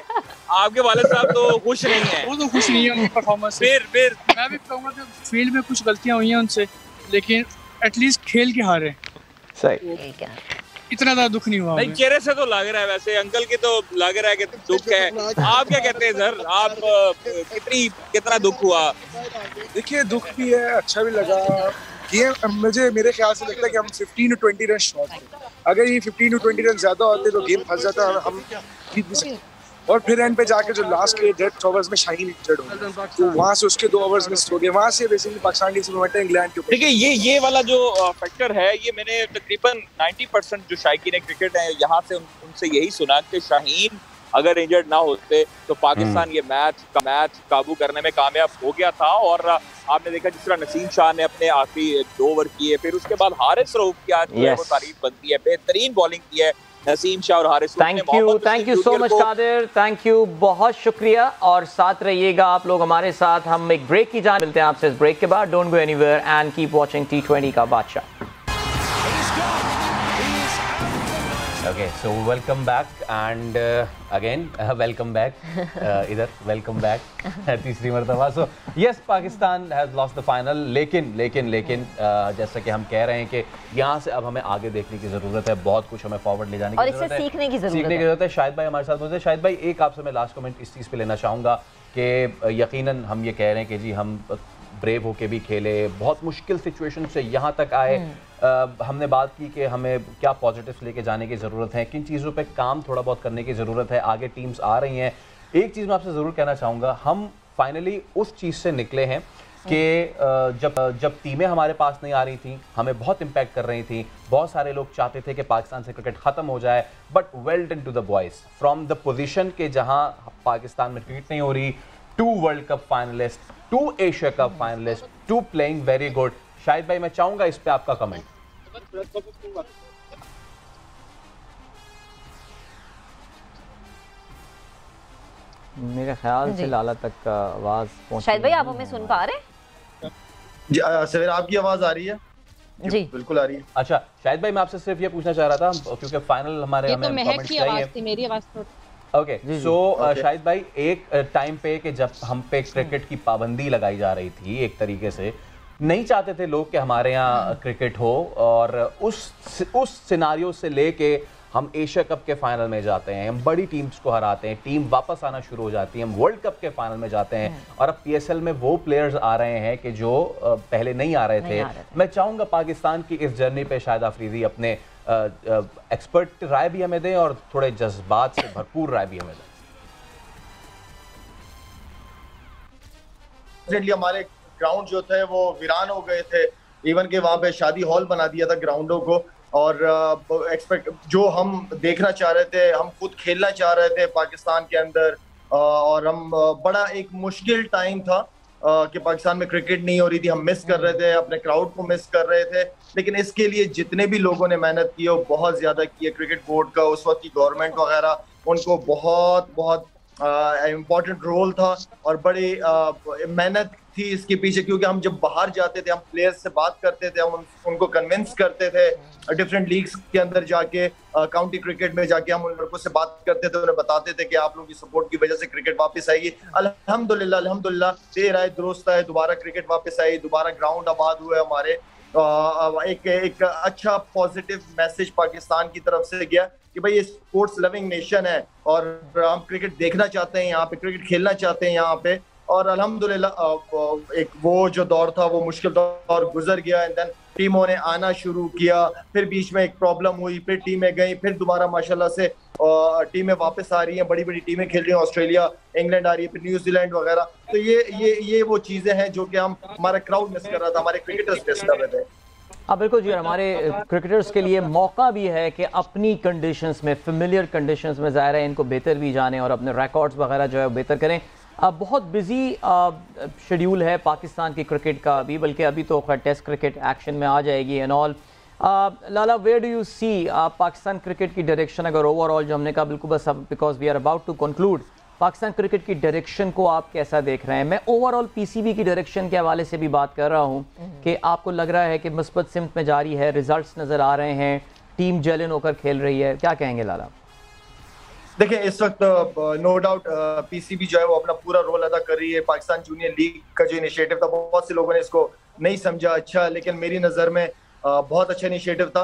आपके वालिद साहब तो खुश नहीं है? वो तो खुश नहीं है परफॉर्मेंस। फिर मैं भी कहूँगा कि फील्ड में कुछ गलतियाँ हुई हैं उनसे, लेकिन एटलीस्ट खेल के हारे। सही, इतना ज्यादा दुख नहीं हुआ। नहीं, चेहरे से तो लग रहा है, वैसे अंकल की तो लग रहा है कि दुख है। आप क्या कहते हैं सर, आप कितना दुख हुआ? देखिए, दुख भी है, अच्छा भी लगा। गेम मेरे ख्याल से लगता है कि हम 15 to 20 रन शॉर्ट थे। अगर ये 15 to 20 रन ज्यादा होते तो गेम फंस जाता, हम जीत भी सकते। और फिर एंड पे जाके जो लास्ट के डेथ ओवर्स में शाहीन इंजर्ड हो गया, तो वहां से उसके 2 ओवर्स मिस हो गए, वहां से बेसिकली पाकिस्तान टीम से मोमेंटम इंग्लैंड के ऊपर। देखिए, ये वाला जो फैक्टर है, ये मैंने तकरीबन 90% जो शायकीन क्रिकेट है यहाँ से उनसे यही सुना कि शाहीन अगर इंजर्ड ना होते तो पाकिस्तान ये मैच काबू करने में कामयाब हो गया था। और आपने देखा जिस तरह नसीम शाह ने अपने आखिरी 2 ओवर किए, फिर उसके बाद हारिस रऊफ की आज वो तारीफ बनती है, बेहतरीन बॉलिंग की है नसीम शाह और Haris. Thank you so much Qadir, thank you, बहुत शुक्रिया। और साथ रहिएगा आप लोग हमारे साथ। हम एक ब्रेक की जान मिलते हैं आपसे इस ब्रेक के बाद। Don't go anywhere and keep watching T20 का बादशाह। Okay, so welcome back and again welcome back इधर welcome back तीसरी मर्तबा। So yes, Pakistan has lost the final, लेकिन जैसा कि हम कह रहे हैं कि यहाँ से अब हमें आगे देखने की ज़रूरत है, बहुत कुछ हमें फॉरवर्ड ले जाने की ज़रूरत है, और इससे सीखने की ज़रूरत है। शाहिद भाई हमारे साथ मौजूद है। शाहिद भाई, एक आपसे मैं लास्ट कमेंट इस चीज़ पे लेना चाहूँगा कि यकीनन हम ये कह रहे हैं कि जी हम ब्रेव होके भी खेले, बहुत मुश्किल सिचुएशन से यहाँ तक आए। हमने बात की कि हमें क्या पॉजिटिव्स लेके जाने की ज़रूरत है, किन चीज़ों पे काम थोड़ा बहुत करने की ज़रूरत है, आगे टीम्स आ रही हैं। एक चीज़ मैं आपसे ज़रूर कहना चाहूँगा, हम फाइनली उस चीज़ से निकले हैं कि जब टीमें हमारे पास नहीं आ रही थी, हमें बहुत इम्पैक्ट कर रही थी, बहुत सारे लोग चाहते थे कि पाकिस्तान से क्रिकेट ख़त्म हो जाए, but well done to the boys from the position के जहां पाकिस्तान में क्रिकेट नहीं हो रही, 2 World Cup finalist, 2 Asia Cup finalist, 2 playing very good. Shahid भाई, मैं चाहूंगा इस पे आपका कमेंट। मेरे ख्याल से लाला तक आवाज पहुंच। शाहिद भाई, आप हमें सुन पा रहे हैं? जी सवेरा, आपकी आवाज आ रही है? जी बिल्कुल आ रही है। अच्छा शाहिद भाई, मैं आपसे सिर्फ ये पूछना चाह रहा था क्योंकि फाइनल हमारे ये तो महक की आवाज थी, मेरी आवाज तो ओके। सो शाहिद भाई, एक टाइम पे कि जब हम पे क्रिकेट की पाबंदी लगाई जा रही थी, एक तरीके से नहीं चाहते थे लोग कि हमारे यहाँ क्रिकेट हो, और उस सिनारियो से लेके हम एशिया कप के फाइनल में जाते हैं, हम बड़ी टीम्स को हराते हैं, टीम वापस आना शुरू हो जाती है, हम वर्ल्ड कप के फाइनल में जाते हैं, और अब PSL में वो प्लेयर्स आ रहे हैं कि जो पहले नहीं आ रहे थे। मैं चाहूँगा पाकिस्तान की इस जर्नी पे शाहिद अफरीदी अपने एक्सपर्ट राय भी हमें दें और थोड़े जज्बात से भरपूर राय भी हमें दें। हमारे ग्राउंड जो थे वो वीरान हो गए थे, इवन के वहाँ पे शादी हॉल बना दिया था ग्राउंडों को, और एक्सपेक्ट जो हम देखना चाह रहे थे, हम खुद खेलना चाह रहे थे पाकिस्तान के अंदर, और हम बड़ा एक मुश्किल टाइम था कि पाकिस्तान में क्रिकेट नहीं हो रही थी, हम मिस कर रहे थे, अपने क्राउड को मिस कर रहे थे। लेकिन इसके लिए जितने भी लोगों ने मेहनत की है वो बहुत ज्यादा की है, क्रिकेट बोर्ड का, उस वक्त की गवर्नमेंट वगैरह, उनको बहुत बहुत इम्पोर्टेंट रोल था और बड़ी मेहनत थी इसके पीछे, क्योंकि हम जब बाहर जाते थे, हम प्लेयर्स से बात करते थे, हम उनको कन्विंस करते थे, डिफरेंट लीग्स के अंदर जाके, काउंटी क्रिकेट में जाके हम उन लड़कों से बात करते थे, उन्हें बताते थे कि आप लोगों की सपोर्ट की वजह से क्रिकेट वापस आई है। अल्हम्दुलिल्लाह देर आए दुरुस्त आए, दोबारा क्रिकेट वापस आई, दोबारा ग्राउंड आबाद हुए हमारे। एक अच्छा पॉजिटिव मैसेज पाकिस्तान की तरफ से गया कि भाई ये स्पोर्ट्स लविंग नेशन है और हम क्रिकेट देखना चाहते हैं यहाँ पे, क्रिकेट खेलना चाहते हैं यहाँ पे। और अल्हम्दुलिल्लाह एक वो जो दौर था वो मुश्किल दौर गुजर गया, एंड देन टीमों ने आना शुरू किया, फिर बीच में एक प्रॉब्लम हुई, फिर टीमें गई, फिर दोबारा माशाल्लाह से टीमें वापस आ रही हैं, बड़ी बड़ी टीमें खेल रही हैं, ऑस्ट्रेलिया, इंग्लैंड आ रही है, फिर न्यूजीलैंड वगैरह। तो ये वो चीजें हैं जो कि हमारा क्राउड मिस कर रहा था, हमारे क्रिकेटर्स मिस कर रहे थे। हाँ बिल्कुल जी, हमारे क्रिकेटर्स के लिए मौका भी है कि अपनी कंडीशंस में, फेमिलियर कंडीशंस में ज़ाहिर है इनको बेहतर भी जाने और अपने रिकॉर्ड्स वगैरह जो है बेहतर करें। बहुत बिजी शेड्यूल है पाकिस्तान की क्रिकेट का अभी, बल्कि अभी तो खैर टेस्ट क्रिकेट एक्शन में आ जाएगी and all. Lala, where do you see Pakistan cricket की डायरेक्शन, अगर ओवरऑल जो हमने कहा बिल्कुल बस अब because we are about to conclude, Pakistan cricket की डायरेक्शन को आप कैसा देख रहे हैं? मैं ओवरऑल पीसीबी की डायरेक्शन के हवाले से भी बात कर रहा हूं कि आपको लग रहा है कि मुस्बत सिमत में जारी है, रिजल्ट्स नज़र आ रहे हैं, टीम जेलिन होकर खेल रही है, क्या कहेंगे लाला? देखिए इस वक्त नो डाउट पीसीबी जो है वो अपना पूरा रोल अदा कर रही है। पाकिस्तान जूनियर लीग का जो इनिशिएटिव था, बहुत से लोगों ने इसको नहीं समझा अच्छा, लेकिन मेरी नज़र में बहुत अच्छा इनिशिएटिव था।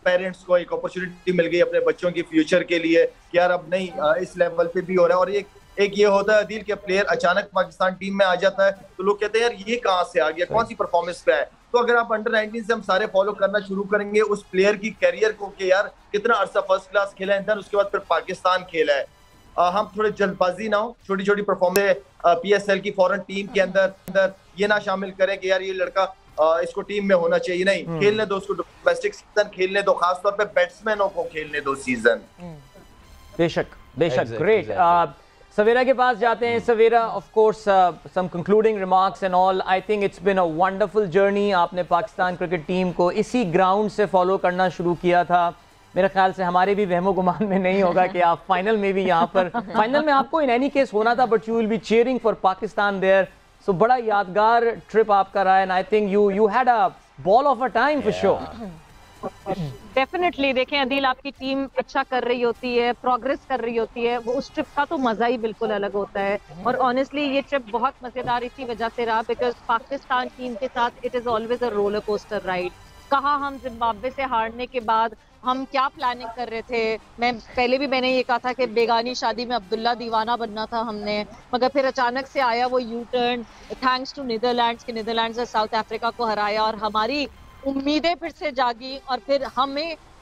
पेरेंट्स को एक अपॉर्चुनिटी मिल गई अपने बच्चों की फ्यूचर के लिए कि यार अब नहीं इस लेवल पे भी हो रहा है। और एक ये होता है दिल के प्लेयर अचानक पाकिस्तान टीम में आ जाता है तो लोग कहते हैं यार ये कहाँ से आ गया, कौन सी परफॉर्मेंस पे है। तो अगर आप अंडर 19 से हम सारे फॉलो करना शुरू करेंगे उस प्लेयर की कैरियर को कि यार कितना अरसा फर्स्ट क्लास खेला है, उसके बाद फिर पाकिस्तान खेला है, हम थोड़े जल्दबाजी ना हो, छोटी छोटी परफॉर्मेंस PSL की फॉरेन टीम के अंदर ये ना शामिल करें कि यार ये लड़का इसको टीम में होना चाहिए, नहीं, खेलने दो उसको, डोमेस्टिक सीजन खेलने दो, खासतौर पे बैट्समैनों को खेलने दो सीजन। बेशक ग्रेट। सवेरा के पास जाते हैं। Sawera, of course some concluding remarks and all. I think it's been a wonderful journey. आपने पाकिस्तान क्रिकेट टीम को इसी ग्राउंड से फॉलो करना शुरू किया था। मेरे ख्याल से हमारे भी वहमो गुमान में नहीं होगा कि आप फाइनल में भी यहाँ पर, फाइनल में आपको इन एनी केस होना था, but you will be cheering for Pakistan there. So बड़ा यादगार ट्रिप आपका रहा है, and I think you had a ball of a time for sure. Definitely देखें अदील, आपकी टीम अच्छा कर रही होती है, प्रोग्रेस कर रही होती है, वो उस ट्रिप का तो मजा ही बिल्कुल अलग होता है। और ऑनेस्टली ये ट्रिप बहुत मजेदार इसी वजह से रहा बिकॉज पाकिस्तान टीम के साथ it is always a roller coaster ride. कहा हम जिम्बाब्वे से हारने के बाद हम क्या प्लानिंग कर रहे थे, मैंने ये कहा था कि बेगानी शादी में अब्दुल्ला दीवाना बनना था हमने, मगर फिर अचानक से आया वो U turn, thanks to Netherlands के नीदरलैंड्स ने साउथ अफ्रीका को हराया और हमारी उम्मीदें फिर से जागी और फिर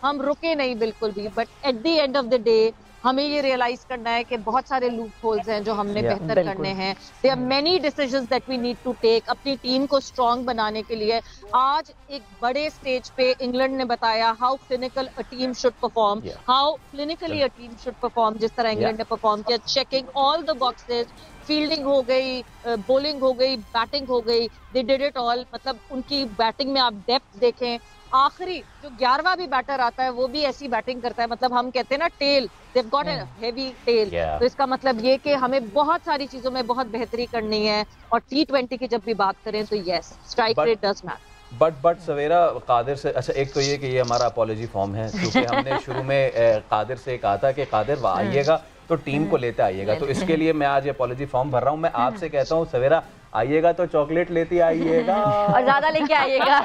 हम रुके नहीं बिल्कुल भी। But at the end of the day हमें ये रियलाइज करना है कि बहुत सारे लूप होल्स हैं जो हमने बेहतर करने हैं। There are many decisions that we need to take अपनी टीम को स्ट्रांग बनाने के लिए। आज एक बड़े स्टेज पे इंग्लैंड ने बताया how clinical a team should perform, how clinically a team should perform, जिस तरह इंग्लैंड ने परफॉर्म किया, checking all the boxes, fielding हो गई, बॉलिंग हो गई, बैटिंग हो गई, दे डिड इट ऑल। मतलब उनकी बैटिंग में आप डेप्थ देखें, आखिरी जो 11वां भी बैटर आता है वो भी ऐसी बैटिंग करता है, मतलब हम कहते हैं ना tell, they've got a heavy tail। तो इसका मतलब ये कि हमें बहुत सारी चीजों में बहुत बेहतरी करनी है। और T20 की जब भी बात करें तो yes, strike rate does matter. But Sawera, Qadir से, अच्छा एक तो ये कि ये हमारा अपॉलॉजी फॉर्म है, क्योंकि हमने शुरू में कादिर से कहा था कि कादिर आइएगा तो टीम को लेते आइएगा, तो इसके लिए मैं आज अपॉलॉजी फॉर्म भर रहा हूँ। मैं आपसे कहता हूँ सवेरा आइएगा तो चॉकलेट लेते आइएगा और ज्यादा लेके आइएगा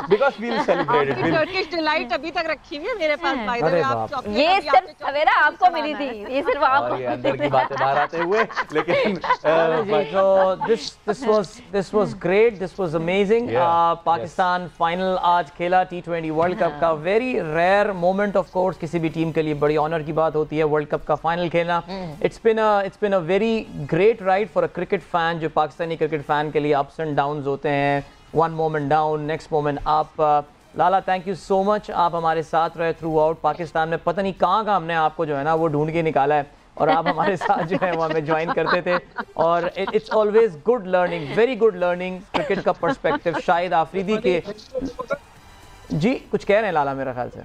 because we will celebrate it. Turkish delight अभी तक रखी हुई है मेरे पास, बाय द वे। आप चॉकलेट ये सिर्फ सवेरा आपको मिली थी, ये सिर्फ आपको। ये अंदर की बातें बाहर आते हुए, लेकिन this was great, this was amazing. Pakistan final आज खेला T20 वर्ल्ड कप का। Very rare moment of course, किसी भी टीम के लिए बड़ी ऑनर की बात होती है वर्ल्ड कप का फाइनल खेलना। It's been a very great ride for a cricket fan, जो पाकिस्तानी क्रिकेट फैन के लिए अप्स एंड डाउन्स होते हैं, one moment down, next moment up. Lala, thank you so much, आप हमारे साथ रहे थ्रू आउट। पाकिस्तान में पता नहीं कहाँ हमने आपको जो है ना वो ढूंढ के निकाला है और आप हमारे साथ जो है वो हमें ज्वाइन करते थे। और it's always good learning, very good learning cricket का पर्सपेक्टिव। शाहिद आफरीदी के जी कुछ कह रहे हैं लाला मेरे ख्याल से।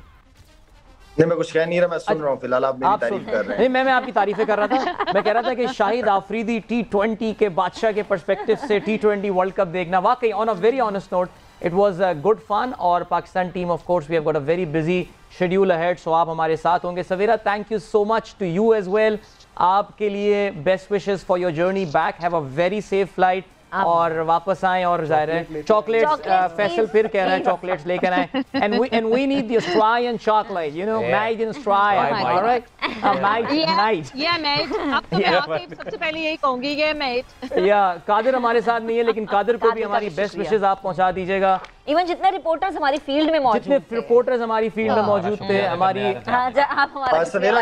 नहीं, मैं कुछ कह नहीं रहा, मैं सुन रहा हूँ फिलहाल। आप मेरी तारीफ कर रहे हैं। नहीं, मैं आपकी तारीफें कर रहा था। मैं कह रहा था कि शाहिद आफरीदी T20 के बादशाह के पर्सपेक्टिव से T20 वर्ल्ड कप देखना वाकई on a very honest note it was good fun. और Pakistan team of course we have got a very busy schedule ahead, so आप हमारे साथ होंगे। Sawera, thank you so much to you as well. आपके लिए best wishes for your journey back. Have a very safe flight और वापस आए। और जाहिर है चॉकलेट्स, फैसल फिर कह रहा है चॉकलेट्स लेकर आए। And we need the Australian chocolate, you know, made in Australia, all right? Made. Yeah, mate. अब तो मैं आके सबसे पहले यही कहूंगी, ये mate. या कादिर हमारे साथ नहीं है, लेकिन कादिर को भी हमारी बेस्ट विशेस आप पहुंचा दीजिएगा। इवन जितने रिपोर्टर्स हमारी फील्ड में मौजूद थे, जितने रिपोर्टर्स हमारी फील्ड में मौजूद थे, हमारी आप हमारा सवेरा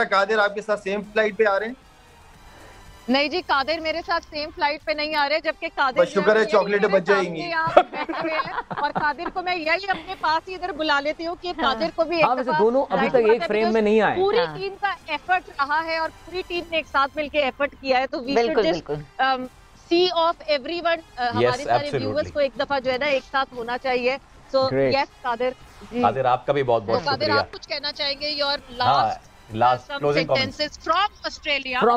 कादिर आपके साथ सेम फ्लाइट पे आ रहे हैं? नहीं जी, कादिर मेरे साथ सेम फ्लाइट पे नहीं आ रहे, जबकि कादिर शुक्र है चॉकलेट बच जाएंगी। और कादिर को मैं यही अपने पास ही इधर बुला लेती हूँ कि कादिर को भी एक दफा दोनों अभी तक एक फ्रेम में नहीं आए। पूरी टीम का एफर्ट रहा है और पूरी टीम ने एक साथ मिलकर एफर्ट किया है, तो we should just see off everyone. हमारे सारे व्यूअर्स को एक दफा जो है ना एक साथ होना चाहिए। सो यस कादिर आपका भी बहुत बहुत शुक्रिया। आप कुछ कहना चाहेंगे? Your last closing comments from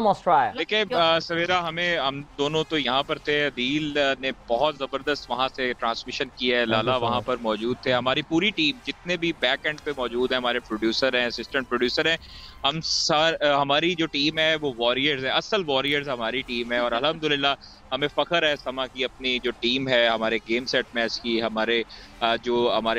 Australia. देखिए सवेरा, हम दोनों तो यहाँ पर थे। अदील ने बहुत जबरदस्त वहाँ से ट्रांसमिशन किया है। लाला वहाँ पर मौजूद थे। हमारी पूरी टीम जितने भी बैक एंड पे मौजूद है, हमारे प्रोड्यूसर हैं, असिस्टेंट प्रोड्यूसर हैं, हमारी जो टीम है वो वॉरियर्स है, असल वॉरियर्स हमारी टीम है। और अल्हम्दुलिल्लाह हमें फख्र है समा की अपनी जो टीम है, हमारे गेम सेट मैच की, हमारे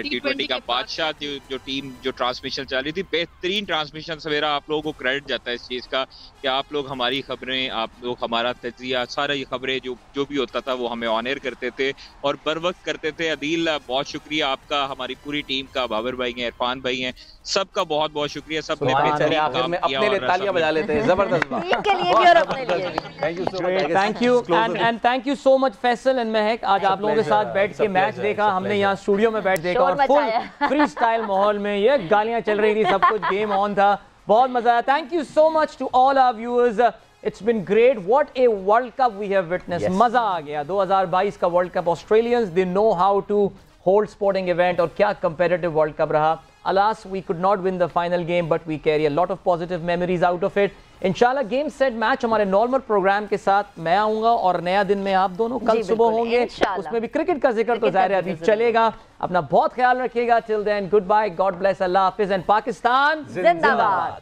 T20 का बादशाह जो टीम जो ट्रांसमिशन चल रही थी, बेहतरीन ट्रांसमिशन। सवेरा आप लोगों को क्रेडिट जाता है इस चीज़ का कि आप लोग हमारी खबरें, आप लोग हमारा तजिया, सारा ये खबरें जो भी होता था वो हमें ऑन एयर करते थे और बर वक्त करते थे। अदील बहुत शुक्रिया आपका, हमारी पूरी टीम का, बाबर भाई हैं, इरफान भाई हैं, सबका बहुत बहुत शुक्रिया। सबने अपने लिए तालियां बजा लेते हैं। जबरदस्त and thank you so much Faisal and महक। आज आप लोगों के साथ बैठ के मैच देखा हमने, यहाँ स्टूडियो में बैठ देखा और फुल फ्री स्टाइल माहौल में, ये गालियां चल रही थी, सब कुछ गेम ऑन था, बहुत मजा आया। Thank you so much to all our viewers. It's been great. What a World Cup we have witness. मजा आ गया। 2022 का World Cup, Australians they know how to hold sporting event और क्या कंपेटिटिव वर्ल्ड कप रहा। Alas, we could not win the final game, but we carry a lot of positive memories out of it. इंशाल्लाह game set match हमारे normal programme के साथ मैं आऊंगा और नया दिन में आप दोनों कल सुबह होंगे, उसमें भी क्रिकेट का जिक्र तो जाहिर है अभी चलेगा। अपना बहुत ख्याल रखिएगा। Till then good bye, God bless, अल्लाह हाफिज एंड पाकिस्तान जिंदाबाद।